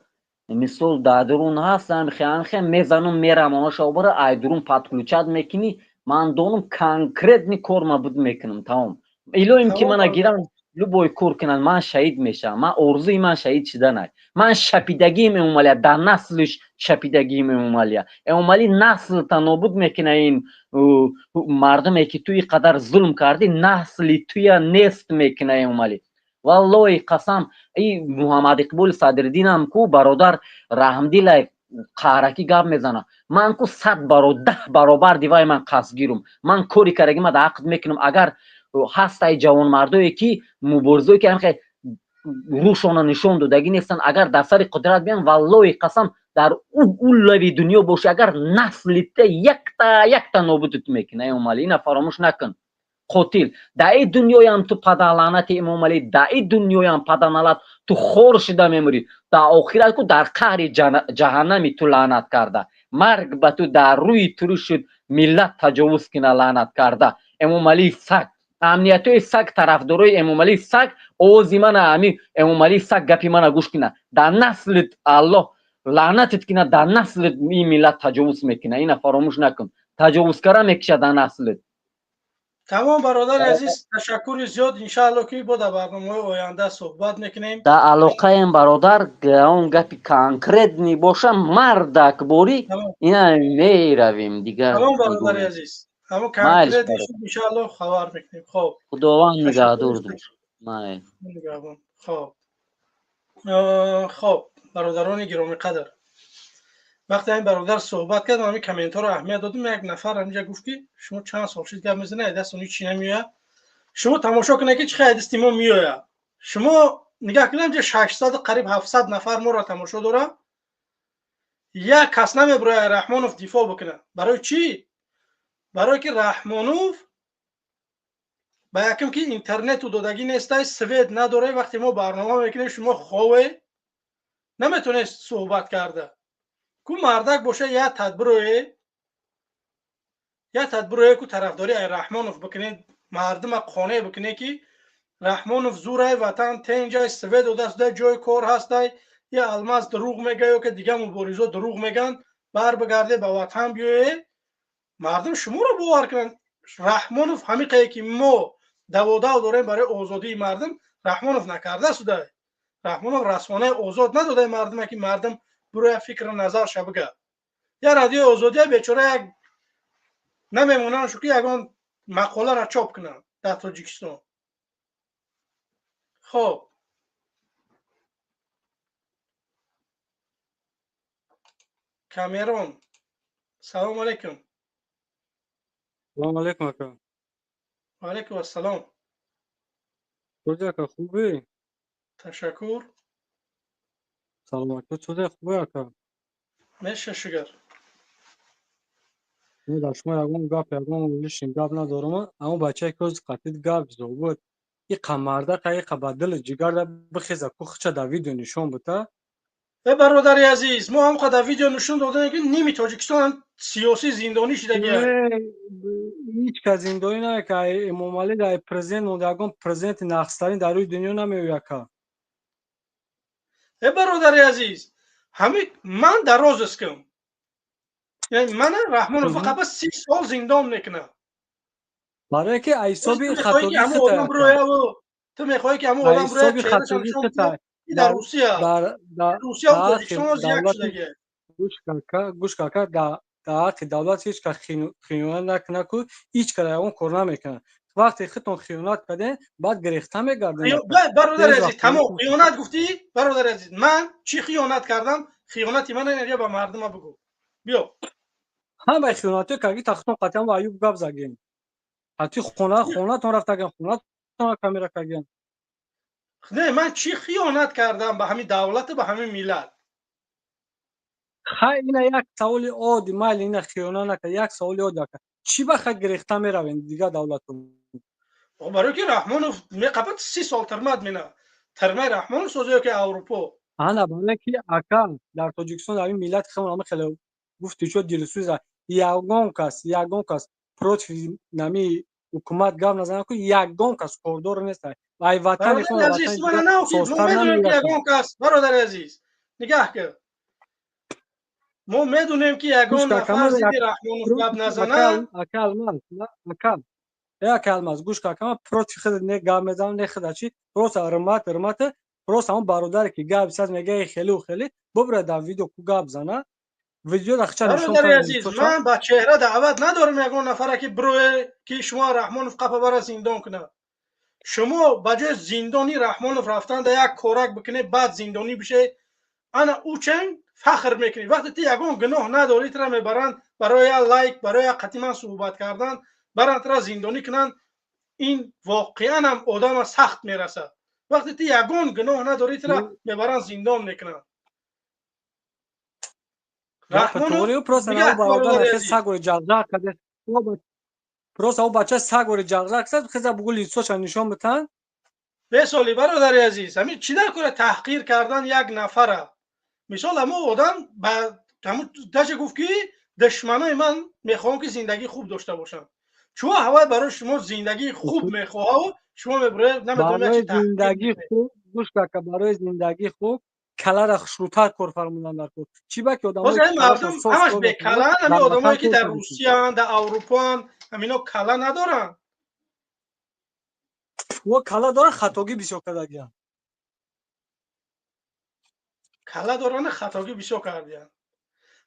مثال دادرون هستم خیلی میزنم میرم آنها برای ایدرون پاتکلوچاد میکنی من دونم کانکرت نی کار بود میکنم تمام ایلویم که تمام من برادر. گیرم لبوی کار کنن من شهید میشم من ارزوی من شهید شدن من شپیدگی میومالیا در نسلش شپیدگی میومالیا اومالی نسل تا نابود میکنه این مردمی که توی قدر ظلم کردی نسلی توی نیست میکنه اومالی والله قسم ای محمد اقبال صدرالدین هم کو برادر رحمدیل قهرکی گپ میزنه من کو 100 برابر دیوای من قصگیرم من کوری کرگی من عقد میکنم اگر هست ای جوان مردایی که مبارزه که همخه روشون نشون دادگی نیستن اگر در سر قدرت بیان والله قسم در اون لوی دنیا باشه اگر نسل یک تا نابودت میکنه اینا اینا فراموش نکن قاتل در این دنیای هم تو پدر لعنت امام علی در این دنیای هم پدر لعنت تو خور شده میموری در آخرت کو در قهر جهنمی تو لعنت کرده مرگ به تو در روی تو شد ملت تجاوز کنه لعنت کرده امام علی سگ امنیتوی سگ طرفدارای امام علی سگ اوزی من امی امام علی سگ گپی من گوش کنه در نسلت الله لعنتت کنه در نسلت این ملت تجاوز میکنه اینا فراموش نکن تجاوز کرده میکشه در نسلت تمام برادر عزیز تشکر زیاد انشاءالله که با در برنامه آینده صحبت میکنیم. در علاقه این برادر اون گپی کانکرت نی باشه مردک بوری اینا میرویم دیگه تمام برادر عزیز همون مایل کانکرت انشاءالله خبر میکنیم. خب خداوند نگهدار دوست مایل نگهبان. خب برادران گرامی قدر وقتی این برادر صحبت کرد همین کامنت ها رو اهمیت دادم. یک نفر همینجا گفت که شما چند سال شد گپ میزنه دستون چی نمیاد شما تماشا کنید که چقدر دست ما میاد شما نگاه کنید 600 قریب 700 نفر ما را تماشا داره یک کس نمیبره رحمانوف دفاع بکنه. برای چی؟ برای که رحمانوف با یکم که اینترنت و دادگی نیسته سوید نداره وقتی ما برنامه میکنیم شما خواه نمیتونه صحبت کرده کو مردک باشه یا تدبیره کو طرفداری ای رحمانوف بکنید مردم قانع بکنه که رحمانوف زوره وطن تنجای سوید و دست جای کار هسته یا الماس دروغ میگه یا که دیگه مبارزا دروغ میگن بر بگرده به وطن بیایه مردم شما رو باور کنن. رحمانوف همیشه که ما دوادو داریم برای آزادی مردم رحمانوف نکرده سوده رحمانوف رسانه آزاد نداده مردم که مردم برای فکر و نظر شبگه یا رادیو آزادی بیچاره یک نمیمونن شو که یگان مقاله را چاپ کنن در تاجیکستان. خب کامرون سلام علیکم. سلام علیکم اکا. و علیکم السلام. چطوری اکا خوبی؟ تشکر. سلامتی چطوری خوبی اکا؟ میشه شگر. من در شما یکم گپ لیشین گپ ندارم اما بچه که از قطعید گپ زو بود این قمرده که یک بدل جگر ده بخیزه کخچه در ویدیو نشون بوده برادر عزیز ما هم خدا ویدیو نشون دادن که نیمی تاجیکستان سیاسی زندانی شده گیه هیچ که زندانی نه که امام علی در پرزیدنت و یکم پرزیدنت نقصترین در روی دنیا نمیوی اکا. برادر عزیز همین من دراز اسکم یعنی من رحمان فقط بس 30 سال زندان میکنه برای که ایسابی خطاگی همه آدم بروی تو میخوایی که همه آدم بروی چهرهشان نشون بده در روسیه روسیه و تاجیکستان زیاد شده گیه گوش کاکا در دولت هیچ که خیانت نکنه هیچ که اون کار نمیکنه وقتی خودتون خیانت کردین بعد گرفته میگردین برادر عزیز تمام خیانت گفتی برادر عزیز من چی خیانت کردم خیانتی من نگه به مردم بگو بیا همه خیانتی که تختون قطعا با ایوب گپ زدین حتی خونه تون رفتگن خونه تون کامیرا کردین نه من چی خیانت کردم به همین دولت به همین ملت اینا یک سوال عادی مال اینا خیانت نکرد یک سوال عادی که چی بخ گرفته میروین دیگه دولتون برای که رحمانوف قبل 30 سال ترمد مینا ترمه رحمانوف سوزه که اروپا انا بالا که اکا در تاجیکستان در این ملت خیلی گفتی شد دیرسوز یگان کس پروت نمی حکومت گام نزنه که یگان کس کوردور نیست وای وطن خود وطن سوستر نمیگه یگان کس برادر عزیز نگاه کن ما میدونیم که گوش یگان که نفر کما ضد یک رحمانوف پروت گپ نزنه. اکل ماز اکل اکل ماز گوش که کما پروت خود نه گام میزنم نه خدا چی پروس رمات پروس هم برادر که گاب ساز میگه خیلی ببره در ویدیو کو گاب زنه ویدیو دخچه نشون برادر کنه عزیز، لیتوچا من با چهره دعوت ندارم یگان نفره که بروه که شما رحمانوف قپا برا زندان کنه. شما بجای زندانی رحمانوف رفتن در یک کورک بکنه بعد زندانی بشه، انا او چنگ فخر میکنی. وقتی تی یگان گناه نداری ترا میبرن برای لایک، برای قتیما صحبت کردن برن ترا زندانی کنن. این واقعا هم آدم سخت میرسه. وقتی تی یگان گناه نداری ترا میبرن زندان میکنن. گپ رحمانوف توری پروس نه او میگه برادر برادر نخ عزیز، سگور جغجغ کرده پروس او بچه سگور جغجغ کرد خزا بگو لیتوچا نشون بتن به سالی برادر عزیز، همین چی نکنه تحقیر کردن یک نفره. مثال همون آدم با همون داشت گفت که دشمنای من میخوام که زندگی خوب داشته باشم. چون هوا برای شما زندگی خوب میخواه و شما میبره نمیدونم چی برای تحقیر زندگی میکنه. خوب گوش که برای زندگی خوب کلا را خشروتر کار فرمودن در کار چی با که باز آدمایی که این کلاشون مردم سوس همش کار میکنن بکلن، همین در وطن آدمایی که کار در کنن روسیه هن، در اروپا هن، همینا کلا ندارن. و کلا داره خطاگی بسیار کردگی کلا دارن خطاگی بسیار کردن.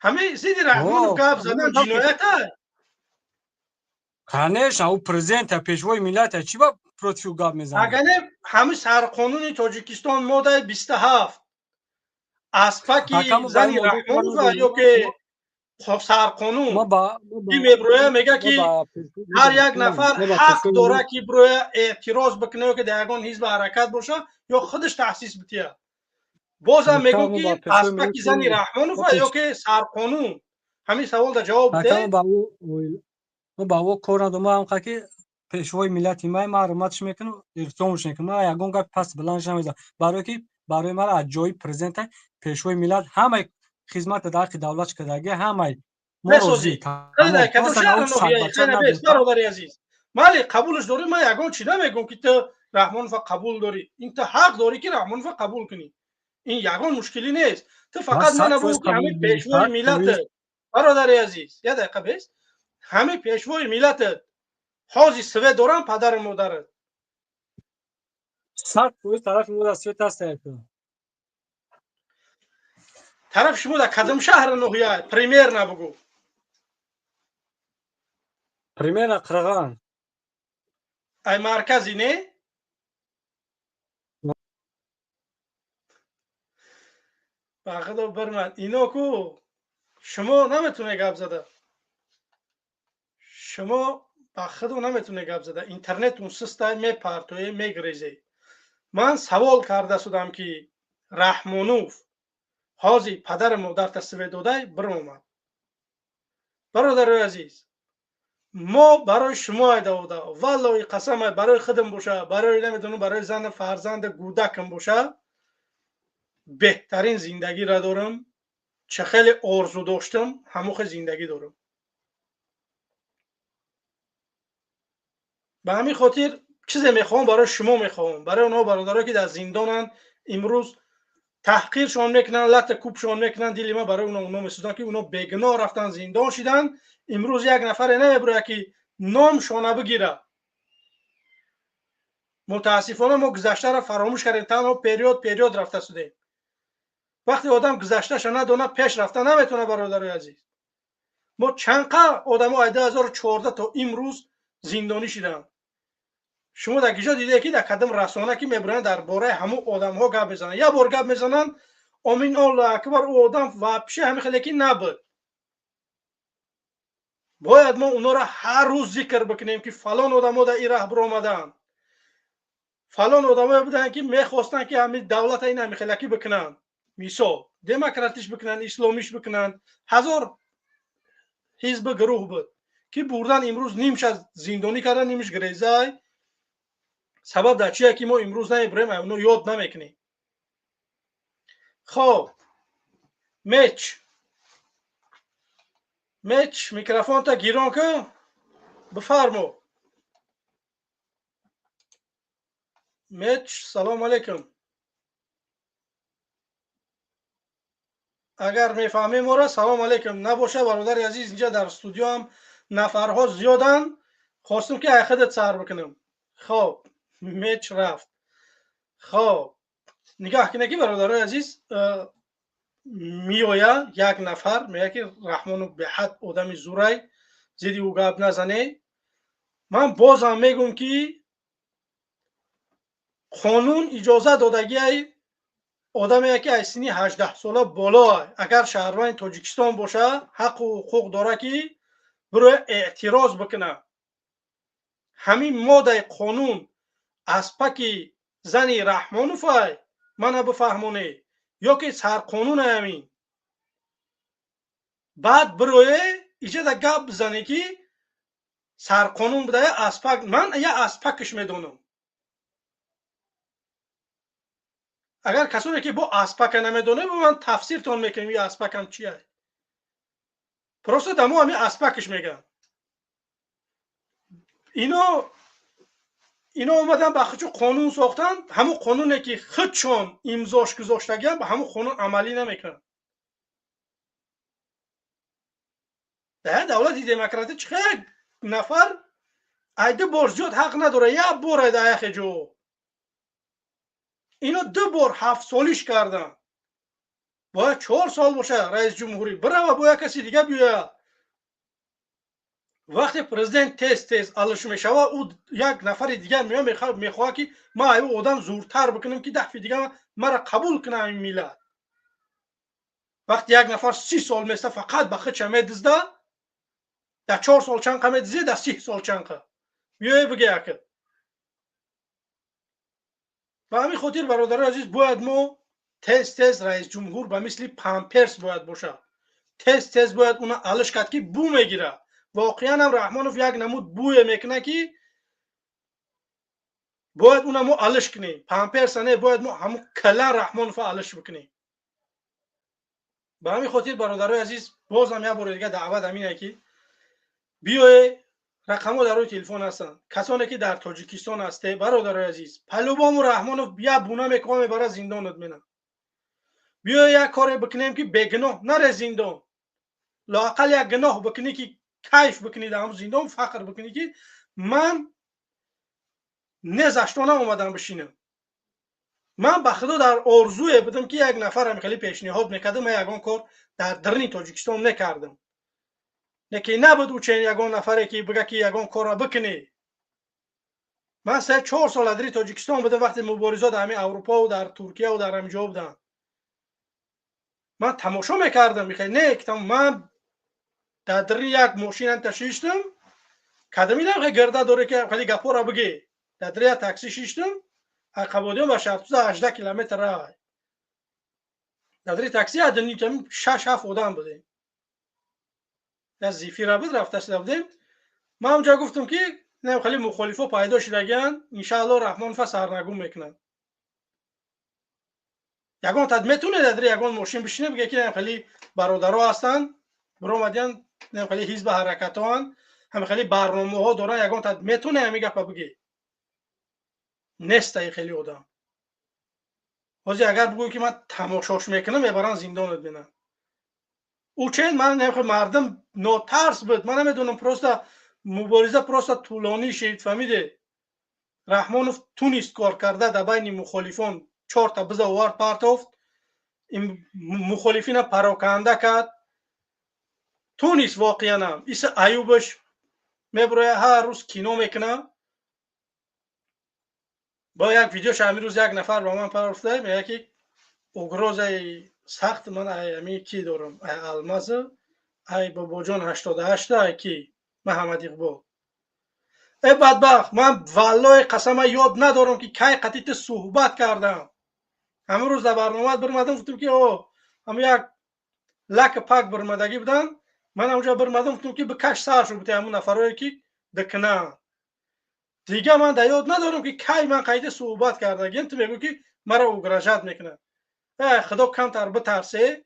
همه زید رحمانوف او گپ زدن جنایت ه. کنش او پرزیدنت پیشوای ملت چی با پروتفیو گاب میزنه اگه همه سرقانون تاجیکستان ماده 27 اسپک حکم برای زنی موضوع کار رحمانوف نداریم یا که ما سرقانون با کی میبروه میگه ما که با هر یک نفر ما با حق پیشوای ملت داره که بروی اعتراض بکنه که در یگان حزب حرکت باشه یا خودش تاسیس بتیه. بازم حکم میگم ما با که پیشوای ملت اسپک زنی رحمانوف یا که سرقانون همین سوال در جواب حکم بده. با ما با او کار نداریم ما هم که پیشوای ملتی ما معلوماتش میکنه احترامش میکنه ما یگان گپ پس بلندش نمیذارم برای که برای ما از جای پرزنت پیشوای ملت همه خدمت در حق دولت کردگی همه ما روزی بسازی تمام خیلی کدو پروسه شهر او سگ نوحیه بچه خیلی بس ندیم برادر عزیز، مالی قبولش داری. من یگان چی نمیگم که تو رحمانوف قبول داری، این تو حق داری که رحمانوف قبول کنی. این یگان مشکلی نیست. تو ما فقط من 100% بگو که همه قبول داریم پیشوای ملت 100% برادر عزیز یه دقیقه بس. همه پیشوای ملت حاضی سوی دارن پدر و مادرت. 100% طرف مو دست تست کنه طرف شما در کدام شهر نوحیه پریمیر نبگو. پریمیر قرغان ای مرکزی نه فقط برمد اینا کو شما نمیتونه گپ زده. شما بخدو نمیتونه گپ زده. اینترنت اون سسته میپرتوی میگریزه. من سوال کرده شدم که رحمانوف حاضی پدر مادر تصویر داده برم اومد. برادر عزیز، ما برای شما داده والله قسم برای خودم باشه، برای نمیدونم برای زن فرزند گودکم باشه، بهترین زندگی را دارم. چه خیلی آرزو داشتم هموخ زندگی دارم. به همین خاطر چیزی میخوام برای شما میخوام، برای اونها برادرایی که در زندانن امروز تحقیرشون میکنن، لط کوبشون میکنن. دل ما برای اونا میسوزن که اونا بیگناه رفتن زندان شدن. امروز یک نفر نمیبره که نامشون بگیره. متاسفانه ما گذشته را فراموش کردیم، تنها پریود رفته شده. وقتی آدم گذشتهش ندونه پیش رفته نمیتونه. برادر عزیز، ما چندقدر آدم‌ها 2014 تا امروز زندانی شدن. شما در کجا دیده که در کدام رسانه که میبرن درباره همون آدم‌ها گپ میزنن؟ یا بار گپ میزنن آمین الله اکبر او آدم واپشه همین خیلی که نبود. باید ما اونا را هر روز ذکر بکنیم که فلان آدم‌ها در این راه برآمدن، فلان آدم‌ها بودن که میخواستن که همین دولت این همین خیلی که بکنن، مثال دموکراتیش بکنن، اسلامیش بکنن. هزار حزب گروه بود که بردن امروز نیمش از زندانی کردن، نیمش گریزای. سبب در چیه که ما امروز نمیبریم اونو یاد نمیکنیم. خب میچ میکروفون تا گیران که بفرمو. میچ سلام علیکم. اگر میفهمه ما را سلام علیکم. نباشه برادر عزیز اینجا در استودیو هم نفرها زیادن، خواستم که خودت سر بکنم. خب میچ رفت. خب نگاه کنید که برادر عزیز میویا یک نفر میگه که رحمان به حد آدم زورای زیدی او گپ نزنه. من بازم میگم که قانون اجازه دادگی آدمی که از سنی 18 ساله بالا اگر شهروند تاجیکستان باشه حق و حقوق داره که برای اعتراض بکنه. همین ماده قانون از پک زنی رحمانوف منو بفهمونه یا که سر قانون همین بعد برای ایجاد گپ بزنه که سر قانون بده اسپک. من یا اسپکش میدونم. اگر کسانی که با اسپک نمیدونه به من تفسیر تون میکنیم یا اسپک هم چیه. پروسه دمو همین اسپکش میگم. اینا اومدن با خودشون قانون ساختن، همون قانونی که خودشون امضاش گذاشتگن به همون قانون عملی نمیکنن. در دولت دموکراتیک چقدر نفر ایده برزیاد حق نداره یک بار در یک جو. اینا 2 بار 7 سالیش کردن. باید 4 سال باشه رئیس جمهوری بره و باید کسی دیگه بیاید. وقتی پرزیدنت تست علش میشه او یک نفر دیگه میخواد که ما ایو آدم زورتر بکنیم که دفعه دیگه مرا قبول کنه این میلاد. وقتی یک نفر 30 سال میسته فقط به خودش میدزده، در 4 سال چند قمه دزده، در 30 سال چند قمه بیای بگه که به همین خاطر برادر عزیز باید ما تست رئیس جمهور به مثل پامپرس باید باشه. تست باید اون علش کرد که بو میگیره. واقعا هم رحمانوف یک نمود بوی میکنه که باید اون ما علش کنیم. پامپرس نه، باید ما همون کلا رحمانوف علش بکنیم. به همین خاطر برادر عزیز بازم یک بار دیگه دعوت همینه که بیای رقم‌ها در روی تلفن هستن. کسانی که در تاجیکستان هسته برادر عزیز پلوبام و رحمانوف بیا بونه میکنه برای زندانت مینا. بیا یک کاری بکنیم که بگناه نره زندان. لااقل یک گناه بکنی که کیف بکنی در هم زندان، فخر بکنی که من نزشتانه اومدم بشینم. من به خدا در آرزوی بودم که یک نفر هم خیلی پیشنهاد میکردم، من یگان کار در درنی تاجیکستان نکردم. نکی نبود او چنین یگان نفری که بگه که یگان کار را بکنی. من 3-4 سال در تاجیکستان بودم وقتی مبارزات در همین اروپا و در ترکیه و در همینجا بودم. من تماشا میکردم. میخوای نه که من در درنی یک ماشین تشیشتم کدمی نمیخوای گرده داره که خیلی گپا را بگی. در درنی تاکسی شیشتم قبادیان و شرطوز 18 کیلومتر راه. در درنی تاکسی ادنی که 6-7 آدم بودیم. از زیفی را بود رفته بودیم. من اونجا گفتم که نه خیلی مخالفا پیدا شدگن ان شاء الله رحمان سرنگون میکنن. یگان تد میتونه در یگان ماشین بشینه بگه که خیلی برادرها هستن برو مدین نه خیلی حزب حرکتان هم خیلی برنامه ها دارن. یگان تد میتونه همین گپ بگه نسته خیلی آدم. واسه اگر بگو که من تماشاش میکنم میبرن زندانت بینن. او چند من نمیخوام مردم ناترس بود. من نمیدونم پروستا مبارزه پروستا طولانی شد. فهمیده رحمانوف تونست کار کرده در بین مخالفان 4 تا بز آورد پرتافت. این مخالفین پراکنده کرد. تونست واقعا هم ایسا ایوبش میبره هر روز کینو میکنه. با یک ویدیوش همین روز یک نفر با من پرفته میگه که اگراز سخت من امی کی دارم ای الماز ای بابا جان 88 ای کی محمد اقبال ای بدبخت. من والله قسم یاد ندارم که کی قطیت صحبت کردم. همون روز در برنامه برمدم گفتم که هم یک لک پاک برمدگی بودن. من اونجا برمدم گفتم که بکش سرشو بوده همون نفرایی که دکنه دیگه. من در یاد ندارم که کی من قید صحبت کردم. تو میگو که مرا اگراژت میکنه. خدا کم تر بترسه.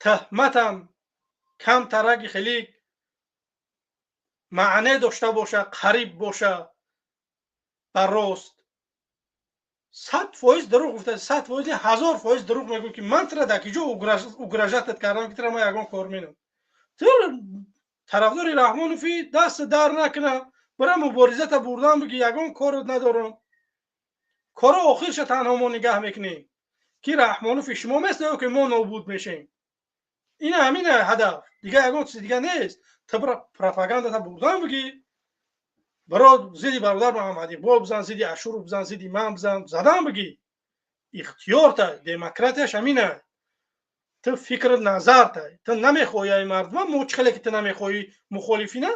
تهمتم کم ترک خیلی معنی داشته باشه قریب باشه بر راست. 100% دروغ گفته، 100% 1000% دروغ میگه که من ترا در کجا اگراژتت کردم که ترا ما یگان کار مینم. تو طرفدار رحمانوفی دست در نکنه برای مبارزت بردن بگی یگان کار ندارم، کار آخرش تنها ما نگه میکنیم که رحمانوفی شما مثل که ما نابود میشیم. این همین هدف، دیگه یگان چیز دیگه نیست. تو برای پروپاگاندا بردن بگی برای زیدی برادر محمد اقبال بزن، زیدی اشور بزن، زیدی من بزن، زدن بگی اختیار تا دموکراتیش همینه. تو فکر نظر تا تو نمیخوای مردم مشکلی که تو نمیخوای مخالفینه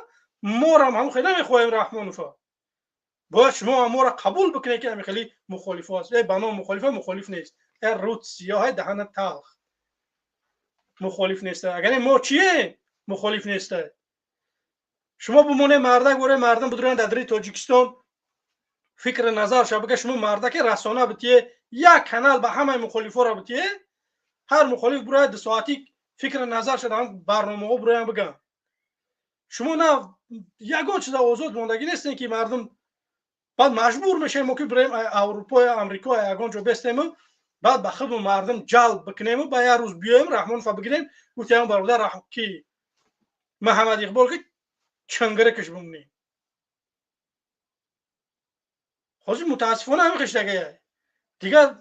ما را هم خیلی نمیخوایم رحمانوفا باید شما ما را قبول بکنید که خیلی مخالف است. بنا مخالف نیست، رود سیاه دهن تلخ مخالف نیست. اگر ما چیه مخالف نیست. شما بمونه مردک بوره مردم بدرن در تاجیکستان فکر نظر شب که شما مردک رسانه بتیه یک کانال به همه مخالفا را بتیه، هر مخالف برای 2 ساعتی فکر نظر شده هم برنامه ها برای بگم. شما نه یگان چیز آزاد موندگی نیستین که مردم بعد مجبور میشه ما که بریم اروپا یا امریکا یگان جو بستیم بعد به خود مردم جلب بکنیم با یه روز بیایم رحمانوف بگیریم گفتیم برادر کی محمد اقبال که چنگره کش بمونی. خوزی متاسفانه همین خشتگه دیگه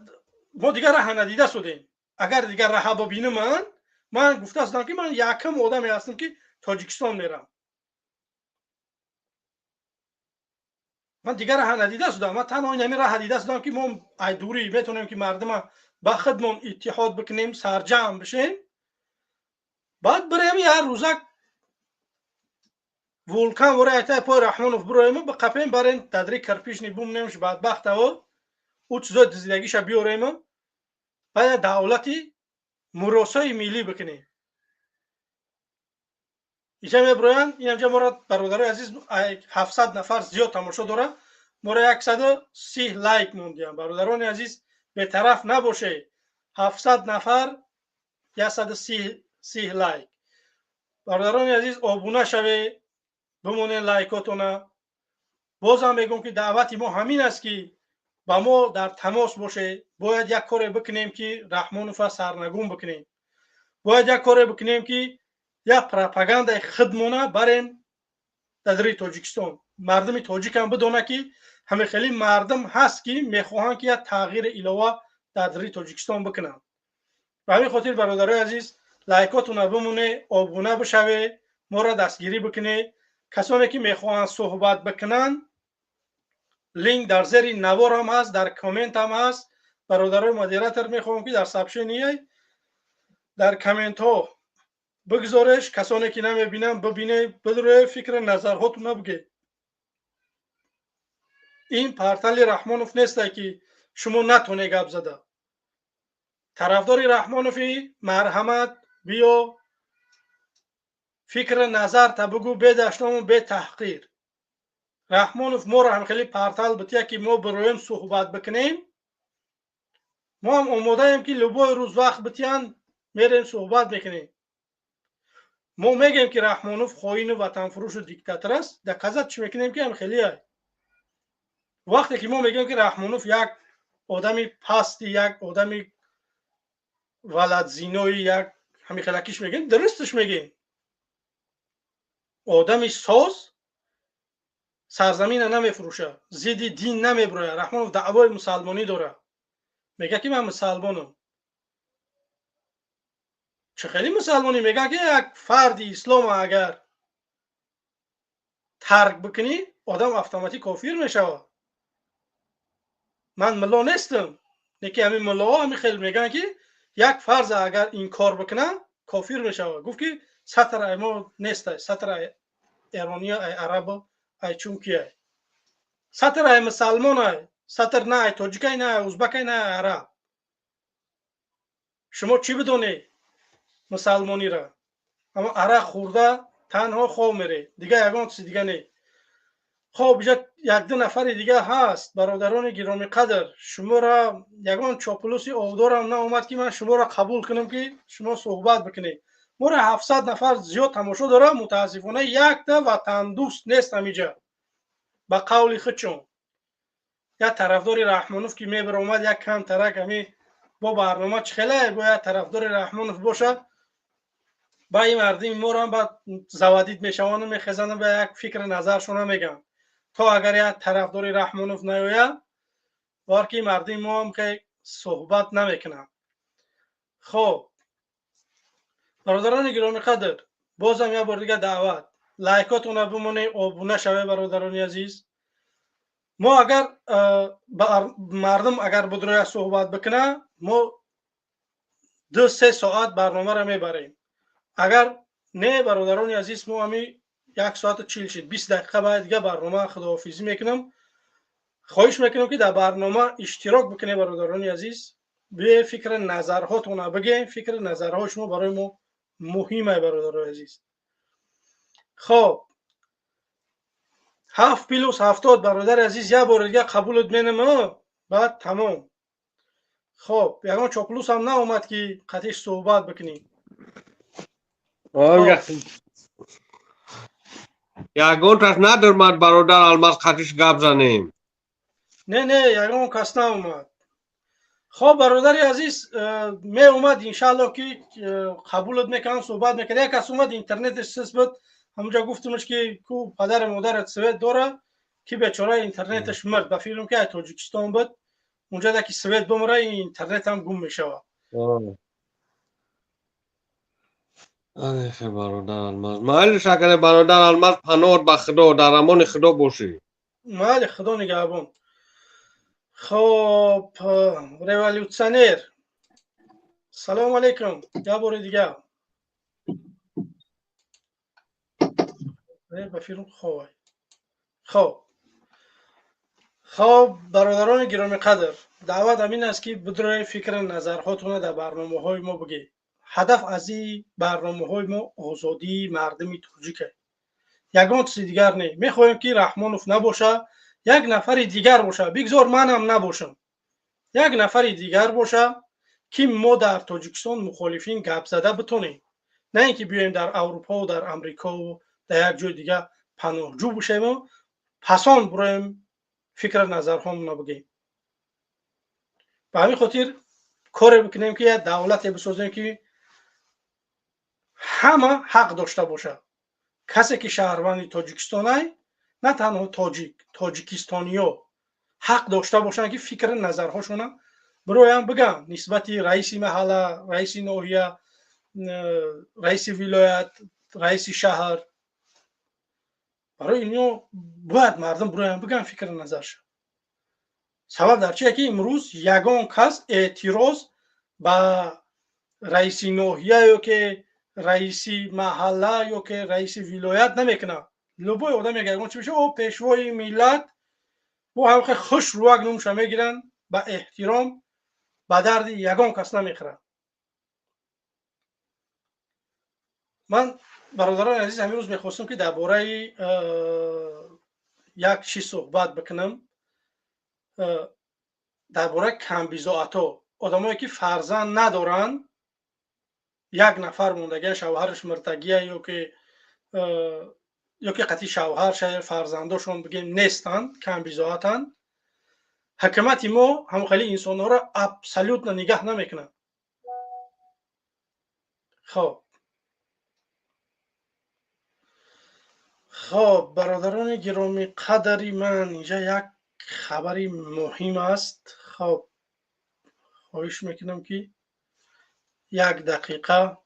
ما دیگه راه ندیده شدیم. اگر دیگه راه ببینم من گفته هستم که من یکم آدمی هستم که تاجیکستان میرم. من دیگه راه ندیده شدم. من تنها این راه دیده شدم که ما ای دوری بتونیم که مردم با خودمون اتحاد بکنیم، سرجم بشیم، بعد بریم یه روزک ولکان ورای تا پای رحمانوف برایم به قپیم بریم تدریج کرپیش نبومنیمش بعد بخت او چیزا دیدگیش بیاریم بعد دولتی مراسای ملی بکنیم. اینجا میبرن اینجا ما را برادرای عزیز 700 نفر زیاد تماشا داره، ما را 130 لایک موندیم. برادران عزیز به طرف نباشه، 700 نفر 130 لایک. برادران عزیز آبونه شوه بمونه لایکاتونه. بازم میگم که دعوت ما همین است که با ما در تماس باشه. باید یک کار بکنیم که رحمانوف سرنگون بکنیم. باید یک کار بکنیم که یک پروپاگاندای خودمونه بریم در تاجیکستان. مردم تاجیک هم بدونه که همه خیلی مردم هست که میخواهند که یک تغییر علاوه در تاجیکستان بکنن. به همین خاطر برادرای عزیز لایکاتون بمونه، آبونه بشوه، ما را دستگیری بکنه. کسانی که میخواهند صحبت بکنن لینک در زیر نوار هم هست، در کامنت هم هست. برادرای مدیریتور میخوام که در سابشنی در کامنت ها بگذارش. کسانی که نمیبینن ببینه، بدره فکر نظرهاتون بگه. این پرتل رحمانوف نیست که شما نتونه گپ زده. طرفدار رحمانوفی مرحمت بیا فکر نظر تا بگو به دشنام و به تحقیر. رحمانوف ما را هم خیلی پرتل بتیه که ما برایم صحبت بکنیم. ما هم آماده ایم که لبای روز وقت بتیان میریم صحبت میکنیم. ما میگیم که رحمانوف خائن و وطن فروش و دیکتاتور است، در قضا چی میکنیم که هم خیلی هست. وقتی که ما میگیم که رحمانوف یک آدمی پستی، یک آدمی ولد زینوی، یک همین خلکیش میگیم، درستش میگیم. آدمی ساز سرزمین نمیفروشه، زیدی دین نمیبره. رحمانوف دعوای مسلمانی داره، میگه که من مسلمانم. چه خیلی مسلمانی؟ میگه که یک فردی اسلام اگر ترک بکنی آدم اتوماتیک کافر میشه. من ملا نیستم، نکه همین ملا همین خیلی میگن که یک فرض اگر این کار بکنه کافر میشه. گفت که سطر ما نیست، سطر ایرانی ای عرب ای چونکیه، سطر ای مسلمان ای، سطر نه ای تاجیک ای، نه ازبک ای، نه عرب. شما چی بدونی مسلمانی را؟ اما عرق خورده تنها خواب میره، دیگه یگان چیز دیگه نه. خب یک دو نفر دیگه هست. برادران گرامی قدر، شما را یگان چاپلوسی آودارم نه اومد که من شما را قبول کنم که شما صحبت بکنید. ما را 700 نفر زیاد تماشا داره، متاسفانه یک تا وطن دوست نیست. اینجا با قول خودشون یا طرفدار رحمانوف که میبره اومد یک کم ترک همی با برنامه چخله باید طرفدار رحمانوف باشه با این مردم ما هم با زوادید میشوانه میخزنه به یک فکر نظرشون میگم تا اگر یک طرفدار رحمانوف نیاید وارکی مردم ما هم که صحبت نمیکنم. خب برادران گرامی قدر بازم یک بار دیگه دعوت لایکاتون رو بمونه آبونه شوه برادران عزیز. ما اگر مردم اگر بدروی صحبت بکنه ما 2-3 ساعت برنامه رو میبریم. اگر نه برادران عزیز ما همی 1 ساعت 40 شد 20 دقیقه باید دیگه برنامه خداحافظی میکنم. خواهش میکنم که در برنامه اشتراک بکنه برادران عزیز به فکر نظرهاتون رو بگین. فکر نظرهای شما برای ما مهمه برادران عزیز. خب 7+70 برادر عزیز یک بار دیگه قبولت مینم بعد تمام. خب یگان چاپلوس هم نه اومد که قطعش صحبت بکنیم. یگان کس ندارد برادر الماس خطیش گپ زنیم. نه یگان کس نه اومد. خب برادر عزیز می اومد انشالله که قبولت میکنم صحبت میکنه. یک کس اومد اینترنتش سس بود همونجا گفتمش که کو پدر مادرت سوئد داره که بیچاره اینترنتش مرد به فیلم که تاجیکستان بود اونجا دا که سوئد بمره اینترنت هم گم میشه. آره برادر الماس مایل شکر برادر الماس پناه به خدا در امان خدا باشی. مال خدا نگهبان. خب ریولوشنر سلام علیکم یا بار دیگه به فیلم خواه. خب برادران گرامی قدر دعوت امین است که بدروی فکر نظرهاتون در برنامه های ما بگید. هدف از این برنامه های ما آزادی مردم تاجیکه. یگان چیز دیگر نه. میخوایم که رحمانوف نباشه یک نفر دیگر باشه بگذار منم نباشم یک نفر دیگر باشه که ما در تاجیکستان مخالفین گپ زده بتونیم نه اینکه بیایم در اروپا و در امریکا و در یک جای دیگه پناهجو بشیم و پسان برایم فکر نظرهامون رو بگیم. به همین خاطر کار بکنیم که یک دولت بسازیم که همه حق داشته باشه. کسی که شهروند تاجیکستانه نه تنها تاجیکستانیا حق داشته باشن که فکر نظرهاشون برای هم بگن نسبت رئیس محله، رئیس ناحیه، رئیس ولایت، رئیس شهر. برای اینو باید مردم برای هم بگن فکر نظرش. سبب در چیه که امروز یگان کس اعتراض به رئیس ناحیه یا که رئیس محله یا که رئیس ولایت نمیکنه. لبای آدم یگان چی بشه او پیشوای ملت و هم خوش روگ نومش میگیرن با احترام با درد یگان کس نمیخورن. من برادران عزیز امروز میخواستم که درباره یک چیز صحبت بکنم درباره کمبیزاعتا. آدمایی که فرزند ندارن یک نفر موندگی شوهرش مرتگیه یا که قطعی شوهر فرزنداشون بگیم نیستن کمبیزاعتن. حکومت ما هم خیلی انسان ها را ابسولوت نگاه نمیکنه. خب برادران گرامی قدری من اینجا یک خبری مهم است. خب خواهش میکنم که 1 دقیقه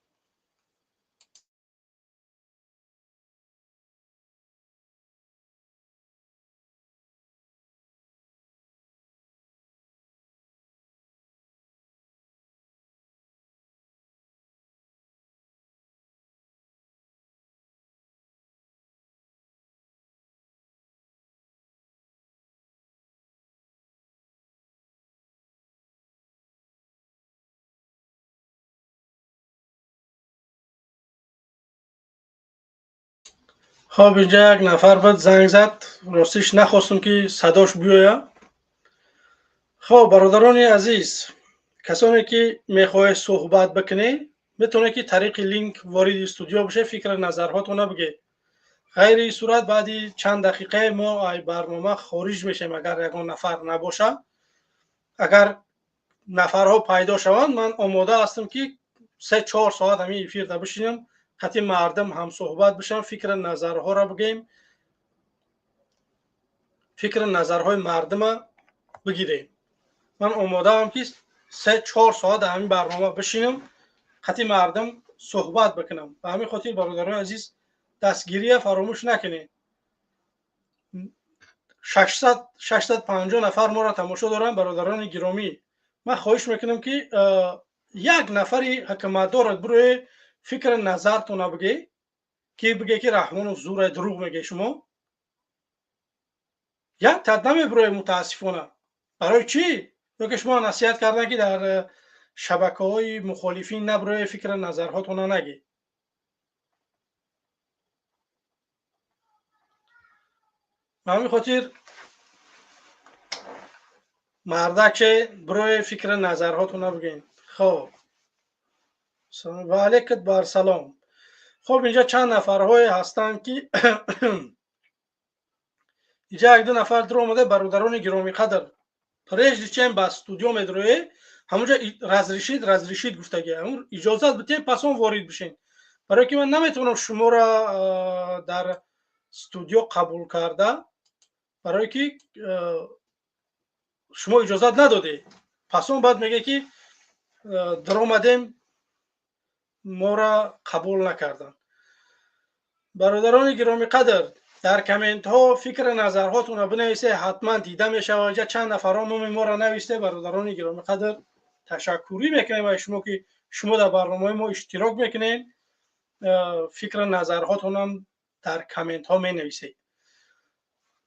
خب اینجا یک نفر بود زنگ زد راستش نخواستم که صداش بیاید. خب برادران عزیز کسانی که میخواه صحبت بکنه میتونه که طریق لینک وارد استودیو بشه فکر نظرهاتون بگه. غیر این صورت بعدی چند دقیقه ما از برنامه خارج میشیم اگر یگان نفر نباشه. اگر نفرها پیدا شوند من آماده هستم که 3-4 ساعت همین افیر دا بشینیم، حتی مردم هم صحبت بشن، فکر نظرها را بگیم، فکر نظرهای مردم بگیریم. من آماده هم که 3-4 ساعت همین برنامه بشینم، حتی مردم صحبت بکنم. به همین خاطر برادران عزیز دستگیری فراموش نکنید. 650 نفر ما را تماشا دارن. برادران گرامی، من خواهش میکنم که یک نفری حکمت دارد بروی فکر نظرتون بگی، که بگه که رحمان و زور دروغ میگه شما. یک تدنمی بروی متاسفانه. برای چی؟ که شما نصیحت کردن که در شبکه های مخالفین نبروی فکر نظرهاتون نگی. به همین خاطر مردک بروی فکر نظرهاتون بگین. خب و علیکت بر سلام. خب اینجا چند نفرهای هستن که اینجا یک دو نفر در اومده. برادران گرامی قدر پریج دیچیم با استودیو مدروی همونجا رزرشید گفتگی همون اجازت بتیم پس اون وارد بشین، برای که من نمیتونم شما را در استودیو قبول کرده، برای که شما اجازت نداده. پس اون بعد میگه که در اومدیم ما را قبول نکردن. برادران گرامی قدر در کامنت ها فکر نظرهاتون رو بنویسه، حتما دیده میشه. اینجا چند نفر هم ما را نوشته. برادران گرامی قدر تشکری میکنیم و شما که شما در برنامه ما اشتراک میکنین، فکر نظرهاتون هم در کامنت ها می نویسید.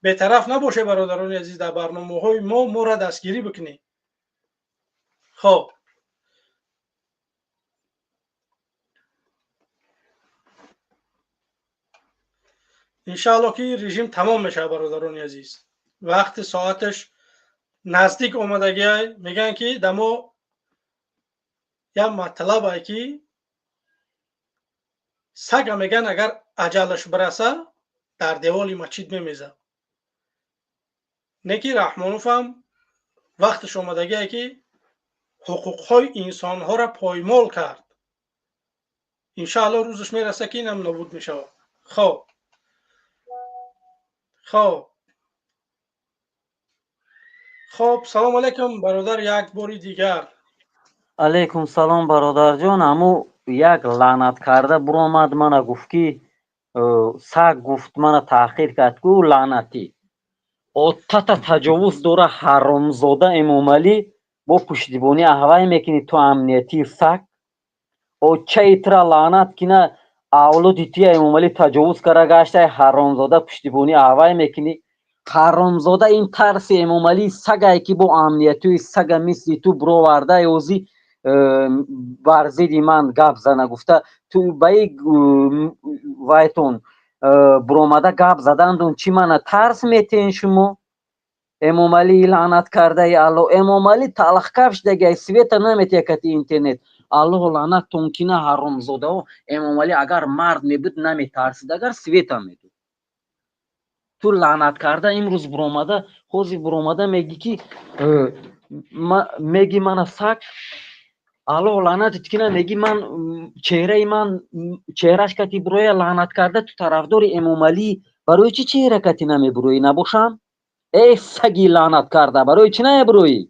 به طرف نباشه برادران عزیز، در برنامه های ما را دستگیری بکنید. خب انشاءالله که رژیم تمام میشه برادران عزیز. وقت ساعتش نزدیک اومدگی میگن که دمو یا مطلب ای که سگ میگن اگر اجلش برسه در دیوالی مسجد میمیزه. نکی رحمانوف هم وقتش اومدگی که حقوق های انسان ها را پایمال کرد. انشاءالله روزش میرسه که اینم نابود میشه. خب سلام علیکم برادر. یک باری دیگر علیکم سلام برادر جان. امو یک لعنت کرده برآمد منه گفت که سگ گفت منه تحقیر کرد. گو لعنتی آتتا تجاوز داره حرامزاده امامعلی با پشتیبانی احوای میکنی تو امنیتی سگ او چه ایترا لعنت کنه اولادی توی امامعلی تجاوز کرده گشته حرامزاده پشتیبانی احوای میکنی. حرامزاده این ترس امامعلی سگه که با امنیتی سگ مثل تو برو ورده یوزی برزیدی من گپ زنه گفته تو بایی وایتون برامده گپ زدندون چی منه ترس میتین شما. امامعلی لعنت کرده ای الله. امامعلی تلخ کفش دیگه سویت نمیتی کتی اینترنت. الله لعنت تونکینه حرامزاده و امامعلی اگر مرد میبود نمیترسید اگر سویت هم میدود. تو لعنت کرده امروز برامده خوزی برامده میگی که میگی من سگ الله لعنت کنه. میگی من چهرهش کتی بروی لعنت کرده تو طرفدار امامعلی برای چی چهره کتی نمیبروی نباشم؟ ای سگی لعنت کرده برای چی نمیبروی؟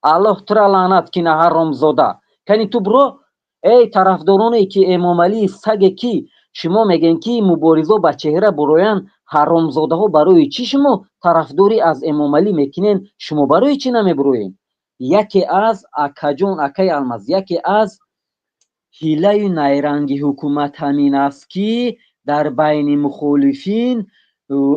الله ترا لعنت کنه حرامزاده. کنی تو برو ای طرفدارانی که امامعلی سگ کی شما میگن که مبارزا با چهره بروین حرامزاده ها برای چی شما طرفداری از امامعلی میکنین؟ شما برای چی نمیبروین؟ یکی از اکجون اکای الماس یکی از حیله نیرنگی حکومت همین است که در بین مخالفین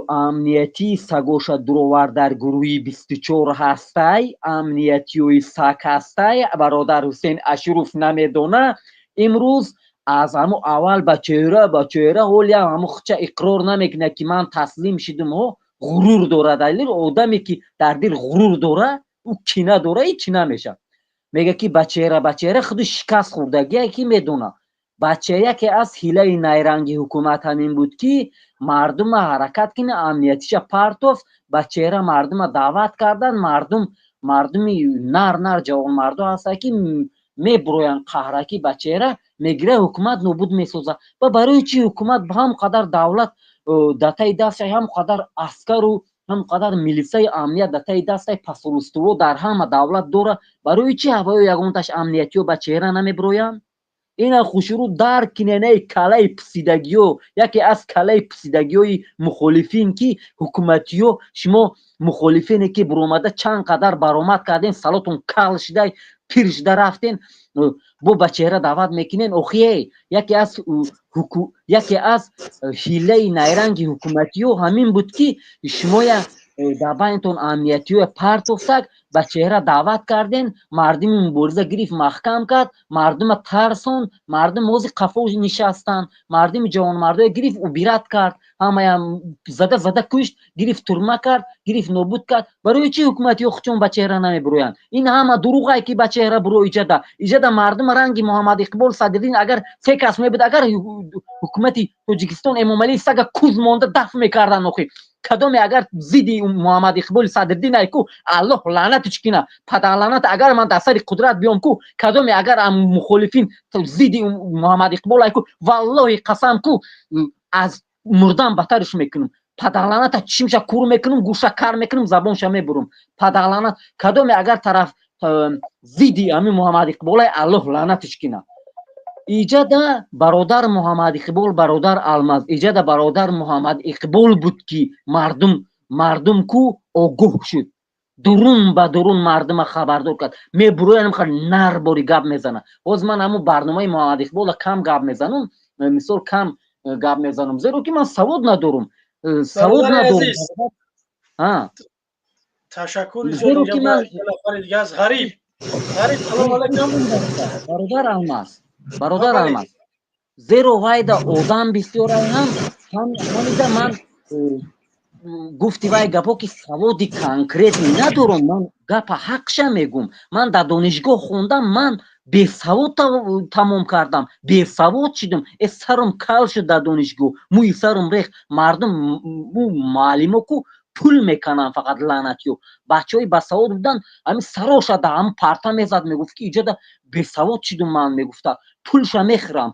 امنیتی سگوش دروار در گروهی 24 هسته. امنیتی و سگ هسته. برادر حسین اشروف نمیدونه امروز از همو اول با چهره حالی همو خچه اقرار نمیکنه که من تسلیم شدم ها. غرور داره. دلیل آدمی که در دل غرور داره او کینه داره هیچ نمیشه. میگه که بچهره خودش شکست خوردگی که میدونه. بچه یکی از حیله نیرنگی حکومت همین بود که مردم حرکت کنه امنیتیش پرتوف بچه را مردم دعوت کردن مردمی نر جوان مردم هسته که میبروین قهرکی بچه را میگیره حکومت نابود میسازه و برای چی حکومت هم قدر دولت دتای دست هم قدر عسکر و هم قدر میلیسای امنیت دتای دست پاسولستو در همه دولت دوره برای چی هوای یگانتش امنیتی و بچه را نمیبروین این خوشرو در کننه کلای پسیدگیو یکی از کلای پسیدگیوی مخالفین که حکومتیو شما مخالفینی که برومده چند قدر برآمد کردین سالتون کل شده پیر شده رفتین بو بچه را دعوت میکنین اوخیه یکی از حیله نیرنگ حکومتیو همین بود که شما دبایتون امنیتیو پرت افتاد بچه را دعوت کردین مردم مبارزه گریف محکم کرد مردم ترسون مردم موزی قفوش نشستن مردم جوان مرده گریف و بیرت کرد همه زده کشت گریف ترمه کرد گریف نابود کرد برای چی حکومتی خودشون بچه را نمیبروین این همه دروغه که بچه را برو ایجاده مردم رنگ محمد اقبال صدرالدین اگر سه کس میبود اگر حکومتی تاجیکستان امامعلی سگ کوز مانده دفع میکردن اخی کدام اگر زیدی محمد اقبال صدرالدین ایکو الله لعنتش کنه پدر لعنت اگر من در سر قدرت بیام کو کدام اگر مخالفین زیدی محمد اقبال ایکو والله قسم کو از مردن بترش میکنم پدر لعنت چشمش کور میکنم گوشه کار میکنم زبانش میبرم پدر لعنت کدام اگر طرف زیدی همین محمد اقبال الله لعنتش کنه ایجاد برادر محمد اقبال برادر الماس ایجاد برادر محمد اقبال بود که مردم کو آگاه شد درون با درون مردم خبردار کرد میبرویم خود نر باری گپ میزنه باز من همون برنامه محمد اقبال کم گپ میزنم مثال کم گپ میزنم زیرا که من سواد ندارم تشکر زیرا که من دیگه از غریب سلام علیکم برادر الماس زیرا وای دا آدم بسیار همیده من گفتی وای گپا که سوادی کنکریتی ندارم من گپ حقش میگم من در دانشگاه خوندم من بی سواد تمام کردم بی سواد شدم سرم کل شد در دانشگاه موی سرم ریخت مردم معلمو کو پول میکنن فقط لعنتیو بچهای با سواد بودن همین سراش هم پرتا میزد میگفت که ایجاد بی سواد شدم من میگفت پولشا میخرم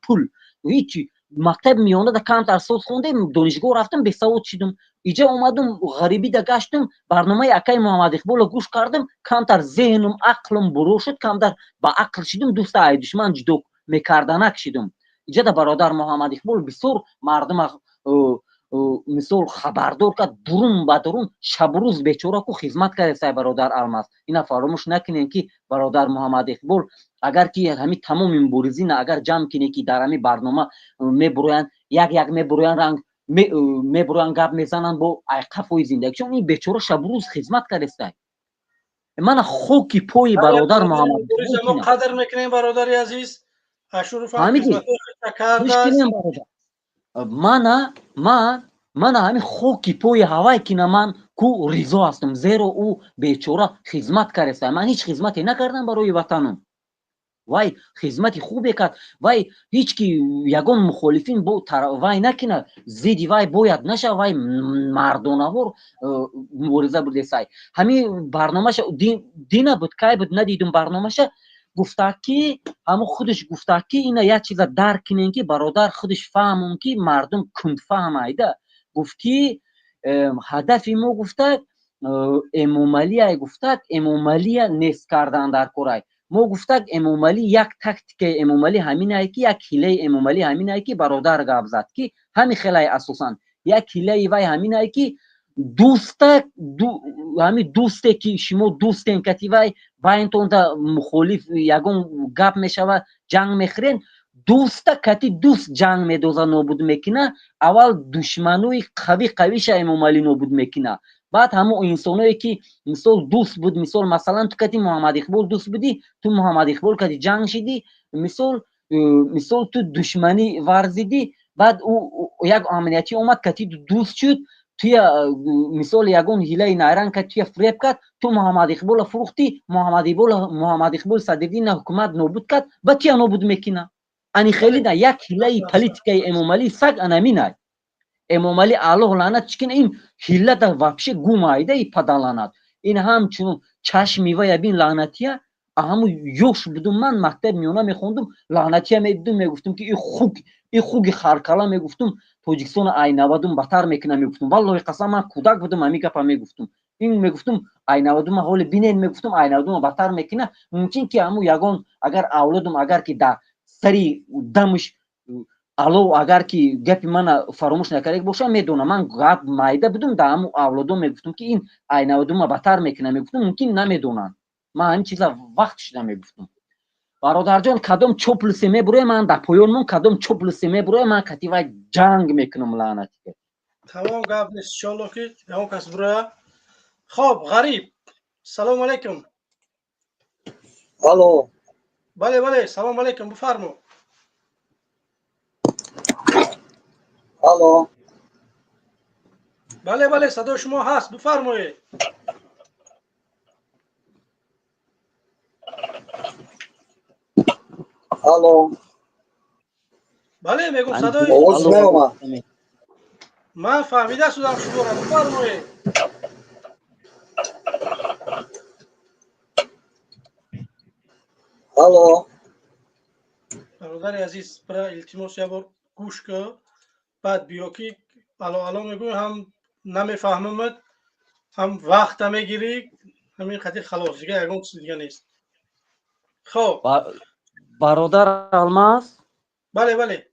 پول هیچی مکتب میانه دا کم درس خوندم دانشگاه رفتم بی سواد شدم اینجا اومدم غریبی دا گشتم برنامه اکای محمد اقبال گوش کردم کمتر ذهنم عقلم برو شد کمتر با عقل شدم دوست ای دشمن جدا میکردنک شدم اینجا دا برادر محمد اقبال بسیار مردم مثال خبردار کرد درون با درون شب روز بیچاره کو خدمت کرد سای برادر الماس اینا فراموش نکنین که برادر محمد اقبال اگر که همین تمام مبارزین اگر جمع کنی که در همین برنامه میبروین یک میبروین رنگ میبروین گپ میزنن با قفوی زندگی چون این بیچاره شب روز خدمت کرد سای من خوکی پای برادر محمد اقبال قدر میکنین برادر عزیز اشور فهم خدمت کرده من همین خوکی پای هوای کنه من کو رضا هستم زیرا او بیچاره خدمت کرده من هیچ خدمتی نکردم برای وطنم وای خدمتی خوبی کرد وای هیچ کی یگان مخالفین با وای نکنه زیدی وای باید نشه وای مردانوار مبارزه بوده سای همین برنامهش دینا بود که بود ندیدم برنامهش گفته که همون خودش گفته که اینا یک چیز درک کنین که برادر خودش فهمون که مردم کند فهمیده گفت که هدفی ما گفته امامعلی گفته امامعلی نیست کردن در کره ما گفته امامعلی یک تکتیک امامعلی همین است که یک حیله امامعلی همین است که برادر گپ زد که همین خیلی اساسا یک حیله وای همین است که همین دوسته که شما دوستین کتی وای باینتون دا مخالف یگون گپ میشود جنگ میخرین دوسته کتی دوست جنگ میدوزه نابود میکنه اول دشمنوی قویش امامعلی نابود میکنه بعد همون انسانایی که مثال دوست بود مثلا تو کتی محمد اقبال دوست بودی تو محمد اقبال کتی جنگ شدی مثال تو دشمنی ورزیدی بعد او یک امنیتی اومد کتی دوست شد توی مثال یگون هیله نیرنگ که توی فریب کرد تو محمد اقبال فروختی محمد اقبال صدرالدین حکومت نابود کرد و توی نابود میکنه انی خیلی نه یک هیله پلیتیکای امامعلی سگ انمی نه امامعلی الله لعنت چکن این هیله در واپشه گومایده ای پدالانات این همچنون چشمی و یبین لعنتیه همو یوش بودم من مکتب میونه میخوندم لعنتیه میدیدم میگفتم که این خوگ خرکلا میگفتم توجیکسون ای 90 بهتر میکنه میگفتم والله قسم من کودک بودم همین گپا میگفتم این میگفتم ای 90 حال بینین میگفتم ای 90 بهتر میکنه ممکن که همو یگان اگر اولادم اگر که در سری دمش الو اگر که گپی من فراموش نکرده باشه میدونم من گپ مایده بودم در همو اولادم میگفتم که این ای 90 بهتر میکنه میگفتم ممکن نمیدونن من این چیزا وقتش نمیگفتم برادر جان کدام چوپلسی میبره من در پایانمون کدام چوپلسی میبره من کتیوه جنگ میکنم لعنتی که تمام گپ نیست ان که همون کس برای خب غریب سلام علیکم الو بله بله سلام علیکم بفرمو الو بله بله صدا شما هست بفرمایید الو بله میگم صدای آواز نیومد من فهمیده شدم شما را بفرمایید الو برادر عزیز برای التماس یه بار گوش که بعد بیا که الان میگوی هم نمیفهممت هم وقت میگیری همین خاطر خلاص دیگه یگان چیز دیگه نیست خب برادر الماس بله بله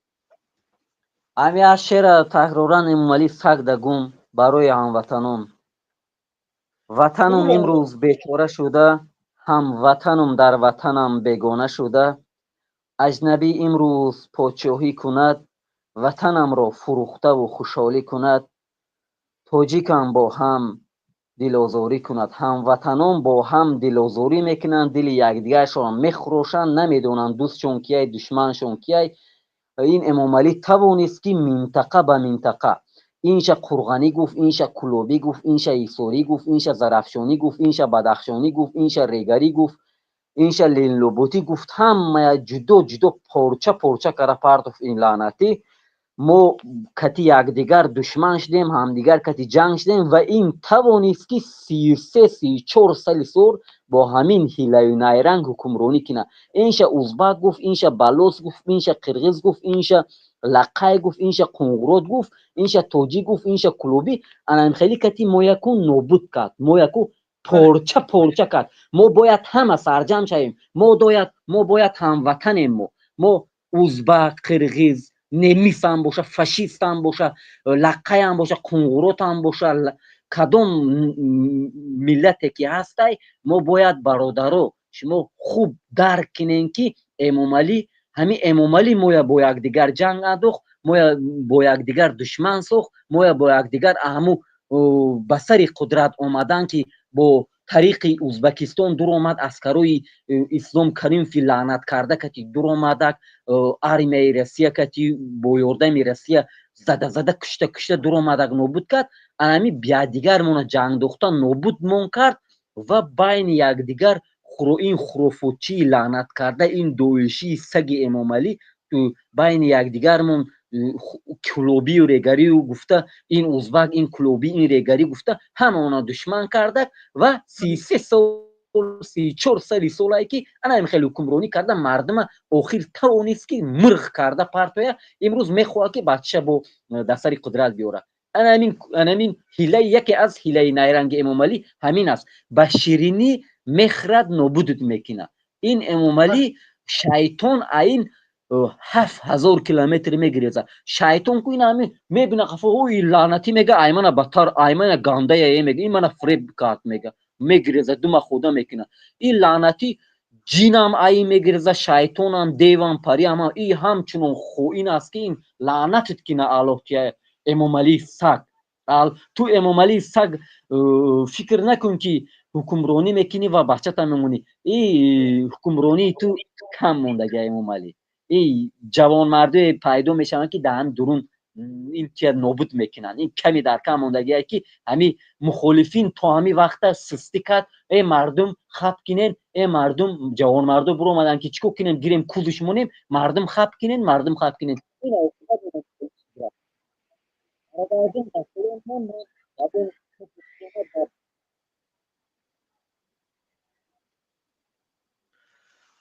امی از شعر تکرارا امامعلی سگ دگم برای هموطنان وطنم امروز بیچاره شده هموطنم در وطنم بیگانه شده اجنبی امروز پادشاهی کند وطنم را فروخته و خوشحالی کند تاجیکم با هم دلازاری کند هموطنان با هم دلازاری میکنند دل یکدیگرشان میخروشند نمیدونند دوستشون کیه دشمنشون کیه این امامعلی توانست که منطقه به منطقه اینش قرغنی گفت اینش کلوبی گفت اینش ایسوری گفت اینش زرافشانی گفت اینش بدخشانی گفت اینش ریگری گفت اینش لینلوبوتی گفت همه جدا جدا پارچه پارچه کرده پرتوف این لعنتی ما کتی یکدیگر دشمن شدیم همدیگر کتی جنگ شدیم و این توانست که 33-34 سال سور با همین هیله و نیرنگ حکمرانی کنه اینش ازبک گفت اینش بلوچ گفت اینش قرغیز گفت اینش لقای گفت اینش قنقرود گفت اینش توجی گفت اینش کلوبی انا خیلی کتی ما یکون نابود کرد ما یکو پارچه پارچه کرد ما باید همه سرجم شویم ما باید هموطنیم ما ازبک قرغیز نمیف هم باشه فاشیست هم باشه لقای هم باشه قنقروت هم باشه کدام ملتی که هسته ما باید برادرو شما خوب درک کنین که امامعلی همین امامعلی ما با یکدیگر جنگ انداخت ما با یکدیگر دشمن ساخت ما با یکدیگر همو به سر قدرت آمدن که با طریق ازبکستان دور آمد اسکروی اسلام کریم فی لعنت کرده که دور آمده армияи Россия кати бо ёрдами Россия зада кушта дуру омадаг нобуд кард анами биядигармона ҷанг дохта нобудмон кард ва байни якдигар ин хурофотчии лаънат карда ин доишии саги эмомалӣ байни якдигармон кулобию регарию гуфта ин узбак ин кулоби ин регарӣ гуфта ҳамаона душман кардак ва 33 сол 34 سالی سولایی که انا خیلی حکمرانی کرده مردم آخر توانست که مرغ کرده پرتویا امروز میخواد که بچه با دستر قدرت بیاره همین هیله یکی از هیله نیرنگ امامعلی همین است به شیرینی مخرد نابود میکنه این امامعلی شیطان این 7000 کیلومتر میگریزه شیطان کو این همین میبینه خفه اوی لعنتی میگه ایمن بدتر ایمن گنده میگه این من فریب کات میگه میگریزه دوم خدا میکنه این لعنتی جینم ای میگریزه شیطانم دیوان پری اما این همچنان خو این است که این لعنتت کنه الله که امامعلی سگ تو امامعلی سگ فکر نکن که حکمرانی میکنی و بچت میمونی این حکمرانی تو کم مونده امامعلی این جوان مرده پیدا میشن که دهن درون این که نابود میکنن. این کمی در کم موندگیه که همین مخالفین تا همین وقت سستی کرد. ای مردم خپ کنین، ای مردم جوان مردم برو اومدن که چیکو کنیم گیریم کودش مونیم، مردم خپ کنین، مردم خپ کنین. این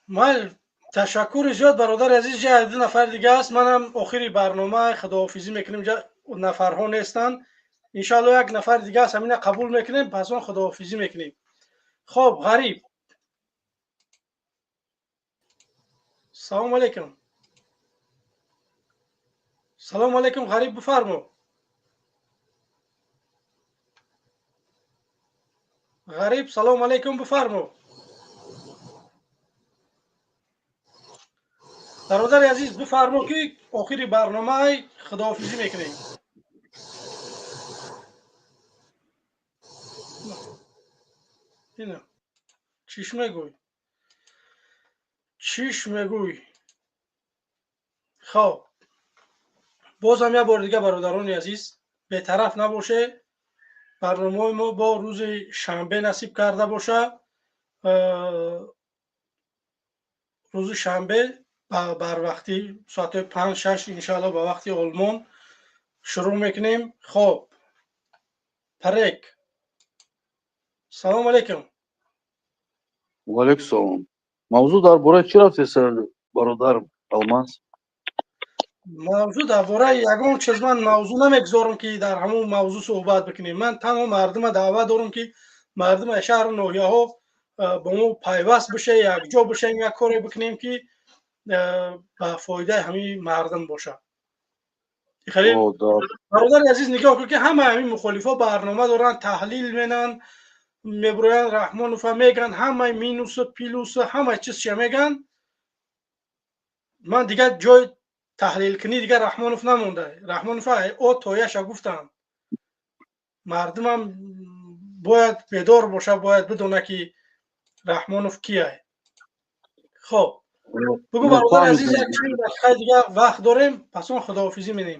مال تشکر زیاد برادر عزیز. جا دو نفر دیگه است. منم آخری برنامه خداحافظی میکنیم. جا نفرها نیستن. انشالله یک نفر دیگه است همین قبول میکنیم، پس اون خداحافظی میکنیم. خب غریب، سلام علیکم. سلام علیکم غریب، بفرمو. غریب سلام علیکم بفرمو. برادر عزیز بفرمو که آخری برنامه خداحافظی میکنیم. اینا چیش میگوی؟ چیش میگوی؟ خب باز هم یه بار دیگه برادران عزیز به طرف نباشه. برنامه ما با روز شنبه نصیب کرده باشه. روز شنبه بر وقتی ساعت 5-6 انشاءالله به وقتی آلمان شروع میکنیم. خب پرک سلام علیکم. و علیکم سلام. موضوع درباره چی رفت سر برادر الماس؟ موضوع درباره یگان چیز من موضوع نمیگذارم که در همون موضوع صحبت بکنیم. من تمام مردم دعوت دارم که مردم شهر نوحیه ها با ما پیوست بشه، یک جا بشیم، یک کاری بکنیم که به فایده همین مردم باشه. خیلی برادر عزیز نگاه کن که همه همین مخالفا برنامه دارن، تحلیل مینن، میبروین رحمانوف میگن، همه مینوس و پیلوس همه چیز چه میگن. من دیگه جای تحلیل کنی دیگه رحمانوف نمونده. رحمانوف او تویش گفتم مردمم باید بیدار باشه، باید بدونه که رحمانوف کیه. خب بگو برادر عزیز، یک 40 دقیقه دیگه وقت داریم، پس اون خداحافظی می‌کنیم.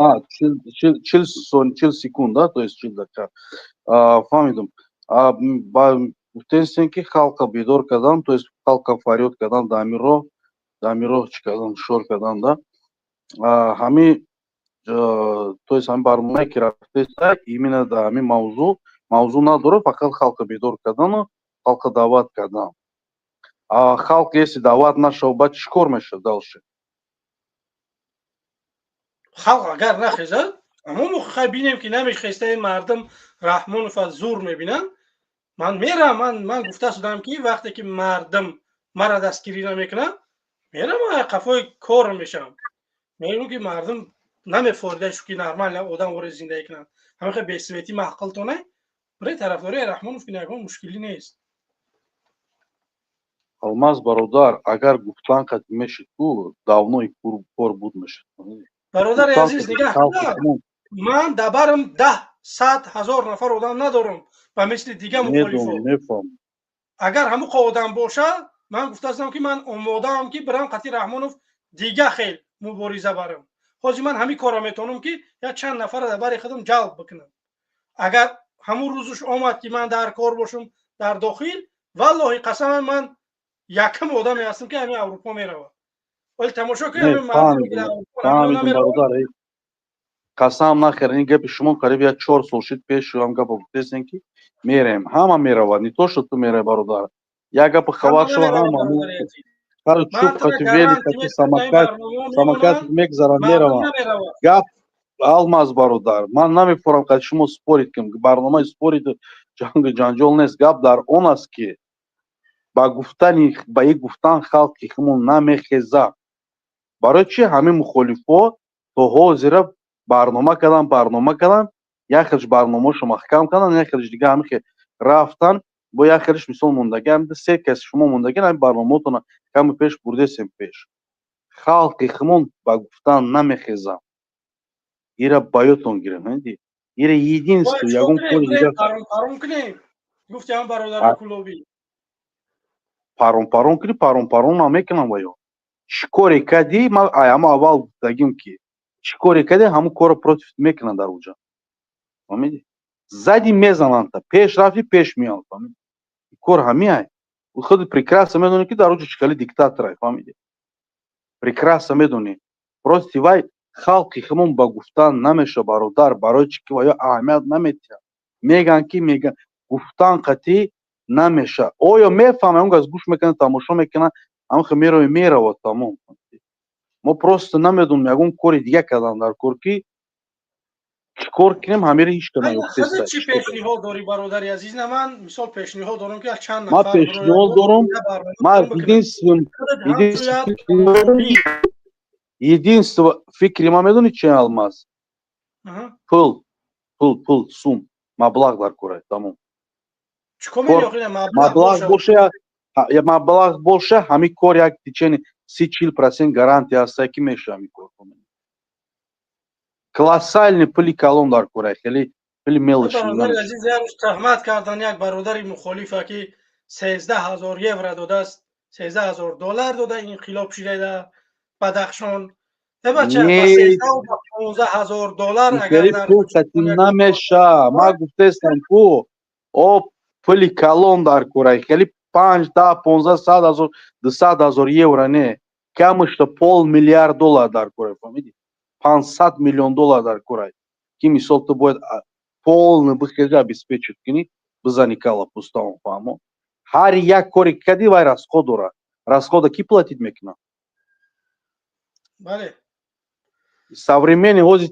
40 секунд, да, то есть 40 dakika. Фамидум. Гуфтен ки халка бедор кардан, то есть халка фарёд кардан, дамиро чӣ кардан, шор кардан, да. Ҳамин, то есть ҳамин барномае ки рафтеста именно да ҳамин мавзӯъ надорад, фақат халка бедор кардану халка даъват кардан. Халк если даъват нашав, баъд чӣ кор мешавад далше? خلق اگر نخیزد، اما موقع بینیم که نمیخیسته مردم رحمانوف از زور میبینن، من میرم. من گفته شدم که وقتی که مردم مرا دستگیری نمیکنن میرم قفای کار میشم. میگم که مردم نمیفورده شو که نرمال آدم وارد زندگی کنن. همه خیلی بی‌سویتی محقلتونه برای طرفداری رحمانوف که نگاه مشکلی نیست. Алмаз бародар, агар гуфтан ки мешид ку давно и кор буд мешид. برادر عزیز نگاه کن، من دبرم 100,000 نفر آدم ندارم و مثل دیگه مخالفا. اگر همون آدم باشه من گفته هستم که من آماده ام که برم قطعی رحمانوف دیگه خیلی مبارزه برم. حاجی من همین کارا میتونم که یا چند نفر در برای خودم جلب بکنم. اگر همون روزش آمد که من در کار باشم در داخل، والله قسم من یکم آدمی هستم که همین اروپا میروم. ولی تماشا کنید همین مردمی که در اروپا نمیروم. قسم نخیر، این گپ شما قریب یا 4 سال شد پیش هم گپ گفتین که میریم، همه میروند، نه تو شد تو میره برادر. یا گپ خبر شو همه کار چوب خاطی ویلی کتی سماکت میگذارن میروند. گپ алмаз برادر، من نمیفهمم که شما спорить کنم، برنامه спорить جنجال نیست. گپ در اون است که با گفتن با یک گفتن خلق خمون نمیخیزه. برای چی همین مخالفا تو حاضر برنامه کردن، یکیش برنامه‌شو محکم کردن، یکیش دیگه همین که رفتن با یکیش مثال موندگی، هم 3 کس شما موندگی همین برنامه‌تون کم پیش برده سیم پیش. خلق خمون با گفتن نمیخیزه. ایرا بایوتون گیرن هندی. ایرا единство ягон коли дига паром کنیم. گفتم برادر کلوبی паром نمیکنم وایو. شکاری کدی ما ایام اول گفتیم که чӣ коре кардӣ ҳамун корро против мекунанд дар онҷо. фаҳмидӣ? Зади мезананд, пеш рафтӣ пеш меянд. фаҳмидӣ? Кор ҳамин худ прекрасно медонӣ ки дар онҷо чӣ кали диктатор аст. фаҳмидӣ? Прекрасно медонӣ. Просто вай халқи худмон ба гуфтан намеша бародар, барои чӣ ки вай аҳамият намедиҳад. Мегӯянд ки мегӯянд гуфтан қатъӣ намеша. Оё мефаҳмад он гас гӯш мекунад, тамошо мекунад, ҳамин мерови меравад тамом. Мо просто намедонем ягон кори дига кардам дар кор ки чӣ кор кунем ҳамеро ҳеҷ кам наёфта خودت истад. چی پیشنهاد داری برادر عزیز؟ نه من مثال پیشنهاد دارم که از چند Ман نفر пешниҳод дорам, ман единствен фикри ман медонӣ чи алмаз? Пул, сум, маблағ дар кор, тамом. Маблағ боша, ҳамин кор як течени 30-40% гарантия ҳаст ки меша ҳамин кор. Колоссальный пули калон дар кор, хеле пули мелочи برادر عزیز روز تهمت کردن یک برادر مخالف که 13000 یورو داده است، 13000 دلار داده انقلاب شده در بدخشان. بچه با 13 و 15000 دلار اگر در پول قطعی نمیشه. ما گفتستم کو او پولی کلون در کره خیلی 5 10 15 100,000 200,000 یورو نه کمش تا $500 million در کره. فهمیدی؟ 500 million доллар در کره که مثال تو باید полный выход обеспечить کنی بزنی کالا پوستان. فهمو هر یک کاری کردی وای расход داره. расход کی платить میکنه؟ بله современный ҳозир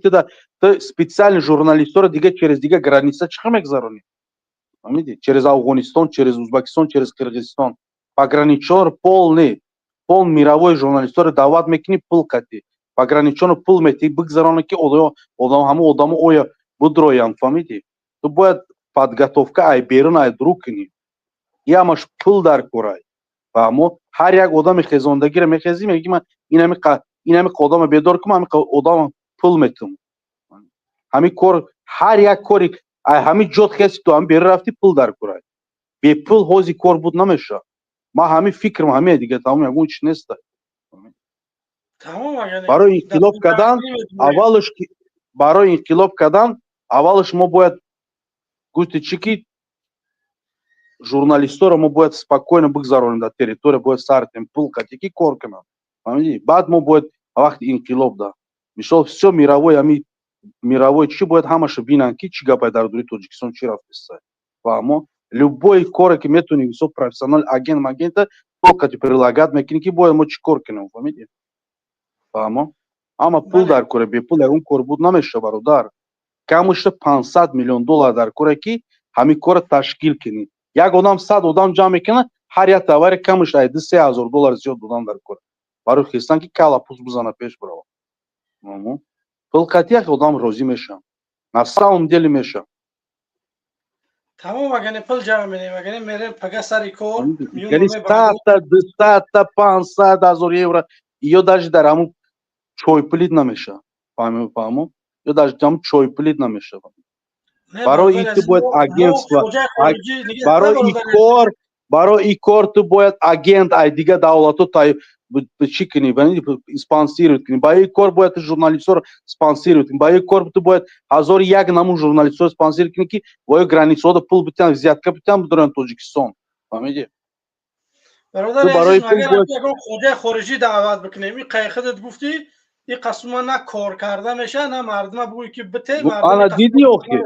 ты специальный журналистро дига через дига граница чиқа мегзаронӣ? фаҳмидӣ? Через Афғонистон, через Узбекистон, через Қирғизистон пограничёр полный мировой журналистро даъват мекунӣ, пул қатӣ пограничёрно пул метиҳӣ бигзаронӣ ки ҳамон одамо оя будроянд. фаҳмидӣ? Ту бояд подготовка ай берун ай дуруг кунӣ. И ҳамаш пул дар кор. фаҳмо ҳар як одами хезондагиро мехезӣ, меги ман инами одама бедор кум, ҳамин одама пул метум. ҳамин кор ҳар як кори ҳамин ҷот хеси ту ҳамин берун рафти пул дар кор. Бепул ҳозир кор буд намеша. Ман ҳамин фикрам ҳамин дига тамом ягон чиз нест. барои инқилоб кардан аввалаш барои инқилоб кардан аввалаш мо бояд гӯшти чӣ ки журналистро мо бояд спокойно бигзаронем дар территория, бояд сартем пул қатӣ ки кор кунанд. фаҳмидӣ? Баъд мо бояд вақти инқилоб да мисол всё мировой ҳамин мировой чӣ бояд ҳамаша бинанд ки чӣ гапай дар дуни Тоҷикистон чӣ рафтаста. фаҳмо любой коре ки метавонӣ мисол профессионал агент магента толкати прилагат мекунӣ ки бояд мо чӣ кор кунем. фаҳмидӣ? фаҳмо ама пул дар коре бепул ягон кор буд намеша бародар. камушта $500 million дар коре ки ҳамин корро ташкил кунӣ. Як одам 100 одам ҷамъ мекунад, ҳар як тавари камушта $2,000 зиёд додан дар кор. барои хистан ки кала пус бизана пеш барава. пул қатӣ як одам розӣ меша. На самом деле меша. تمام اگه پول جمع می‌کنیم اگه میریم پگه سر کار یعنی 100 200 500,000 евро ё даже дар ҳамун чойпулит намеша. фаҳмо ё даже ҳамун чойпулит намеша. барои ин ту бояд агентство барои ин кор ту бояд агент ай дига давлато чӣ кунӣ, спонсировать кунӣ. ба ин кор бояд ту журналистро спонсировать кунӣ. ба ин кор ту бояд 1001 намун журналистро спонсировать кунӣ ки воё границаҳода пул битан взятка битан бидоранд Тоҷикистон. фаҳмидӣ? برادر عزیز اگر ягон хоҷаи хориҷӣ даъват бикунем ин қай худат гуфтӣ ин қасма на кор карда меша на мардума бугӯи ки бите ана дидӣ охир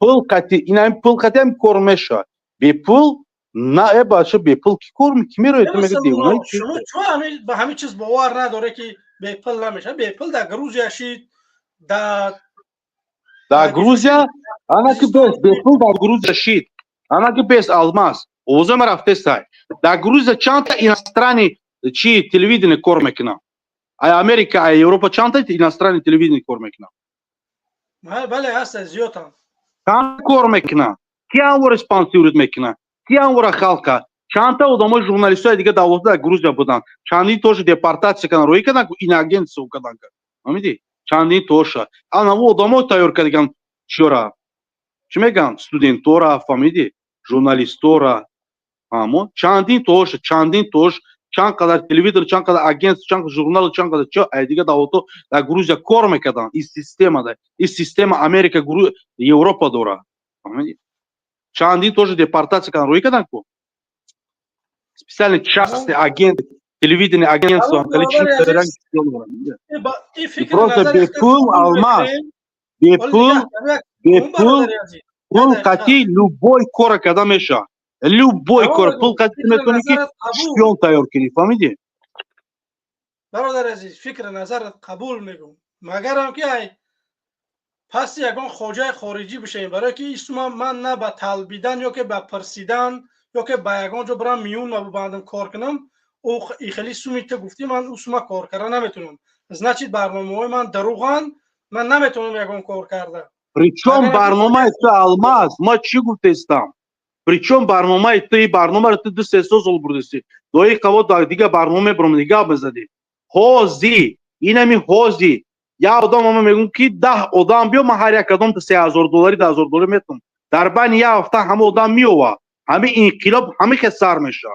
пул қатӣ ин ҳамин пул қатӣ ҳамин кор меша. бепул на бача бепул ки кор ки мерояд ту мега девонаи шумо чӯ ба ҳамин чиз бовар надоре ки бепул намеша? бепул дар Грузия шид дар Грузия ана ки бес бепул дар Грузия шид ана ки бес алмаз овозама рафтестай дар Грузия чанда иностранный чи телевидение кор мекунад. ай Америка ай Европа чанда иностранный телевидение кор мекунад. бале ҳаста зиёдам чанда кор мекунад. ки ҳамвора спонсирует мекунад, ки ҳамвора халка чанда одамои журналистҳои дига давлати дар Грузия буданд. чандин тоша депортация карданд, роҳӣ карданд инагентство карданд. фаҳмидӣ? чандин тоша анаво одамои тайёр кардаган чиёра чӣ мегӯянд студентора фаҳмидӣ журналистора ҳамо чандин тош چند قدر تلویزیون، چند قدر اجنس، چند قدر ژورنال، چند قدر چه دیگه داوتو در گروزیا کار میکردن. این سیستم ده، این سیستم امریکا گروه اروپا داره. فهمیدی؟ چندی توش دیپارتاسی کردن روی کردن کو. специальный частный агент, телевидение агентство, количество регионов. این فکر Просто نظر бепул алмаз, бепул пул кати любой кор когда меша. Любой кор пул кати метони ки шпион тайёр кини, фамиди? برادر عزیز فکر نظرت قبول میگم مگر هم که ای پس یگان خواجه خارجی بشه برای که ایسما من نه به طلبیدن یا که به پرسیدن یا که به یگان جو برام میون و ببندم کار کنم او خیلی سومیت گفتی من اوسما کار کردن نمیتونم значит برنامه من دروغن من نمیتونم یگان کار کردن Причем барнома это алмаз, ма чи гуфтестам. Причем барнома это и барнома это ты сесозол бурдеси. До их кого дига барноме бромдига безади. Хози, инами хози. Я одам мегум ки 10 одам био ма ҳар як одам $3000 $10000 метум. Дар байни я ҳафта ҳама одам миёва. Ҳами инқилоб ҳами ке сар меша.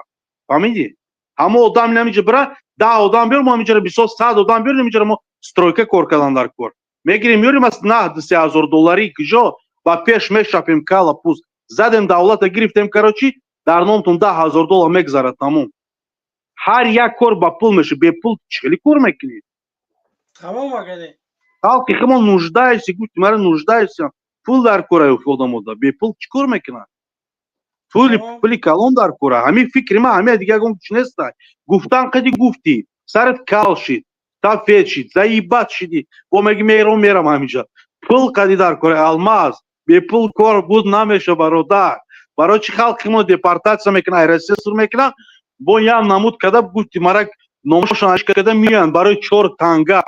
Фаҳмиди? Ҳама одам намиҷа бира 10 одам биор мо миҷара 200 одам биор намиҷара мо стройка кор кардан дар кор. Мегирем миёрем аз на $3000 киҷо ба пеш мешапем кала пус. Задем давлата гирифтем карочи дар номтун $10,000 мегзарад тамом. ҳар як кор ба пул меша, бе пул чили кор мекунӣ? тамом агани халқи химо нуждаешься, гуфти мара нуждаешься. Пул дар кора одамода, бе пул чӣ кор мекунад? Пули калон дар кора. Ҳамин фикри ман, ҳамин дига гум чӣ нестай. Гуфтан қади гуфтӣ, сарат кал шид, тафет шид, заибат шиди. Бо меги мером мерам ҳаминҷа. Пул қади дар кора алмаз, бе пул кор буд намеша бародар. Барои чӣ халқи мо депортатсия мекунад, ресессор мекунад? Бо ям намуд када гуфти мара номашон ашка када миёянд барои 4 танга.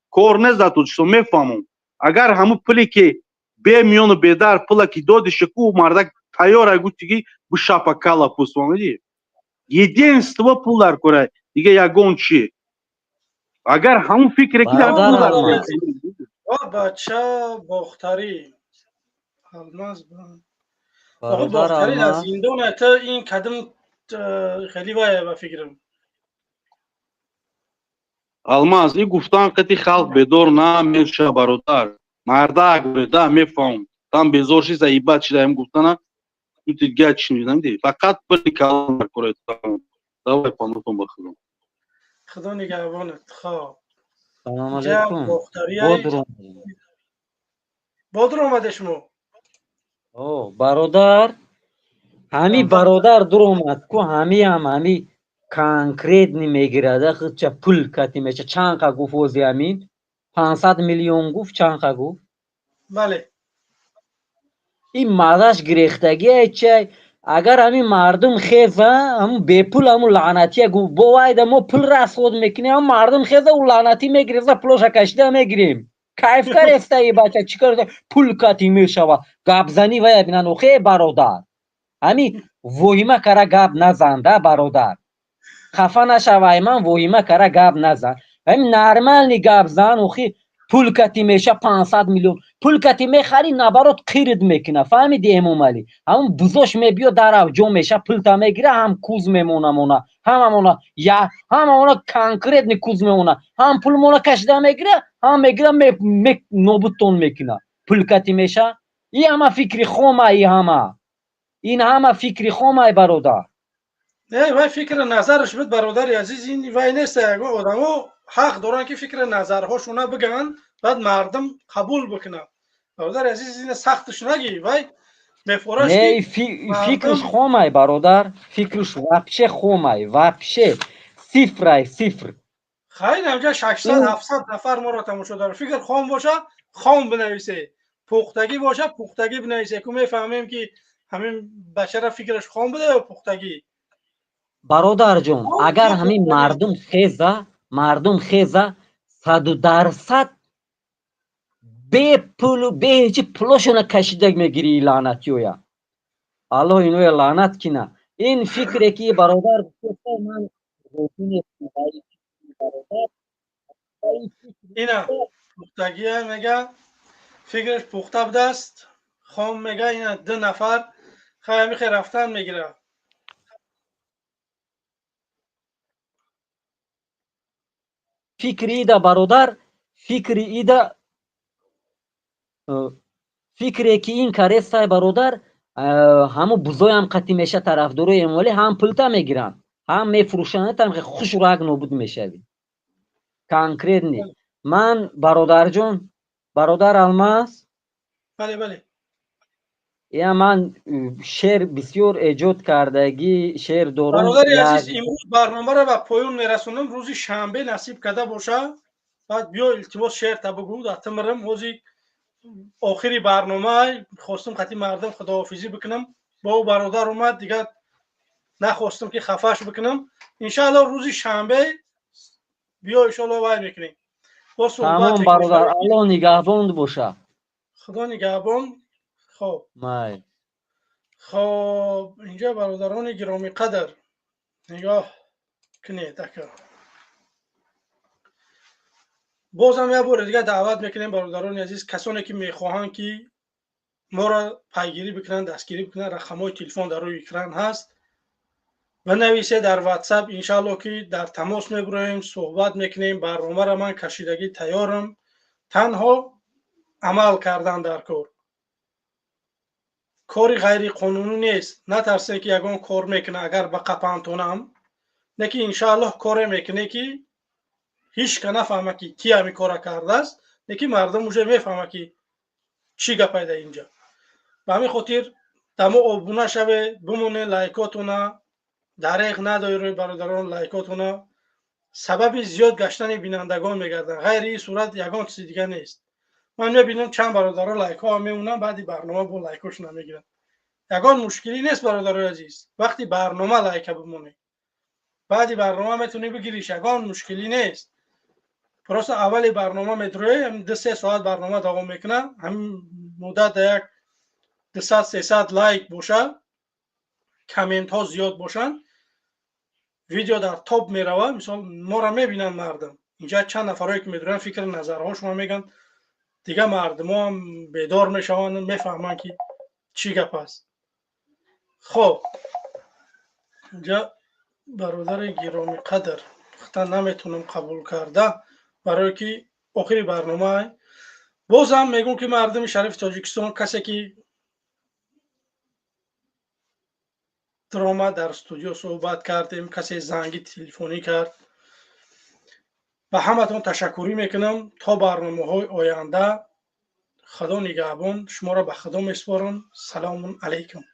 Кор незад чисо мефаҳмам. Агар ҳамун пули ки бе миёну бедар пула ки доди шуку мардак тайёра гуфти ки бушапа кала пус фаҳмидӣ? Единство пул дар кора дига ягон чӣ? Агар ҳамун фикре ки дар пул дар кора бача бохтарӣ алмаз آقا باختری در زندان تا این کدم خیلی وای با فکرم алмаз и гуфтан қати халқ бедор намеша бародар. Мардак беда мефаҳм. Там безор ши заибат шида ям гуфтана. Ин дига чӣ намедӣ? Фақат пули калон дар кора тамом. Давай панотон ба худо. خدا نگهبانت. خب سلام علیکم. بادر آمده شما. برادر همی برادر در اومد کو همی کانکریت نمیگیرده خود چه پول کتی میشه چند کا گفت وزی همین 500 میلیون گفت چند کا گفت بله این مردش گریختگی چه اگر همین مردم خیزه هم به پول هم لعنتی گفت باید ما پول را اسود میکنیم هم مردم خیزه و لعنتی میگیره پولش کشیده میگیریم کیف کرسته ای بچه چیکار پول کتی میشوه گابزنی و ببینن اوخه برادر همین وهیمه کرا گاب نزنده برادر خفه نشوه من وهیمه کرا گاب نزن همین نرمال نی گاب زن اوخی پول کتی میشه 500 میلیون پول کتی میخری نبرات قیرد میکنه فهمیدی امام علی همون بزوش میبیو در جو میشه پول تا میگیره هم کوز میمونه هممونه یا هممونه کانکریت نی کوز میمونه هم پول مونه کشیده میگیره هم میگیره نوبتون میکنه پول کتی میشه این همه فکری خومه این همه فکری خومه برادر نه وای فکر نظرش بود برادر عزیز این وای نیست آدمو حق دارن که فکر نظرهاشون بگن بعد مردم قبول بکنن برادر عزیز این سختش نگی وای مفورش نه فکرش خومه برادر فکرش وابشه خومه وابشه صفر خیلی همجا 600 700 نفر ما را تماشا داره فکر خام باشه خام بنویسه پختگی باشه پختگی بنویسه که میفهمیم که همین بشر فکرش خام بده یا پختگی برادر جون اگر همین مردم خیزه 100% به پول به هیچ پولشون کشیده میگیری لعنتیویا الله اینو لعنت کنه این فکره که برادر من اینا پختگی میگه فکرش پخته بوده است خام میگه اینا 2 نفر خیلی رفتن میگیره фикри ида бародар, фикри ида фикре ки ин карестай бародар, ҳаму бузоям қатӣ меша тарафдорои эмомалӣ ҳам пулта мегиранд, ҳам мефурӯшанд, там хушрак нобуд мешавӣ. конкретни ман бародарҷон, бародар Алмаз, бале бале я ман шеър бисёр эҷод кардагӣ шеър дорам. бародари азиз, имрӯз барномаро ба поён мерасонам. рӯзи шанбе насиб карда боша, баъд биё илтимос шеърта бугӯ. датамарам ҳози охири барнома хостам қатӣ мардам худоҳофизӣ бикунам. бо бародар омад дигар нахостам ки хафаш бикунам. иншааллоҳ рӯзи шанбе биё иншааллоҳ вай мекунем. тамом бародар, аллоҳ нигаҳбон боша. худо нигаҳбон. хоб май хоб инҷа бародарони гироми қадр нигоҳ кунед ака. бозам як бори дигар даъват мекунем бародарони азиз, касоне ки мехоҳанд ки моро пайгирӣ бикунанд, дастгирӣ бикунанд, рақамҳои телефон дар рӯи экран ҳаст. бинависед дар ватсап, иншааллоҳ ки дар тамос мебураем, суҳбат мекунем. барномаро ман кашидагӣ тайёрам. танҳо амал кардан дар кор. кори ғайриқонунӣ нест. натарсед ки ягон кор мекунӣ агар ба қапантонам, неки иншааллоҳ коре мекунӣ ки ҳеҷ ка нафаҳма ки ки ҳамин кора кардааст, неки мардум уже мефаҳма ки чӣ гапай дар инҷа. ба ҳамин хотир дамо обуна шавед, бимонед лайкотона дареғ надоред. бародарон лайкотона сабаби зиёд гаштани бинандагон мегарданд. ғайри ин сурат ягон чизи дигар нест. ман мебинам чанд бародарон лайкҳоа мемонанд, баъди барнома бо лайкҳошона мегиранд. ягон мушкилӣ нест бародарои азиз. вақти барнома лайка бимонед, баъди барнома метавонӣ бигириш, ягон мушкилӣ нест. просто аввали барнома медурӯем, 2-3 соат барнома давом мекунад. ҳамин муддат як 200-300 лайк боша, комментҳо зиёд бошанд, видео дар топ меравад. мисол моро мебинанд мардум, инҷа чанд нафарое ки медуранд фикр назарҳошон мегӯянд, дига мардумоам бедор мешаванд, мефаҳманд ки чӣ гап аст. хоб инҷа бародари гироми қадр вақта наметавонам қабул карда, барое ки охири барнома бозам мегӯям ки мардуми шарифи Тоҷикистон, касе ки омад дар студио суҳбат кардем, касе занги телефонӣ кард, ба ҳаматон ташаккурӣ мекунам. то барномаҳои оянда худо нигаҳбон. шуморо ба худо месупорам. салому алайкум.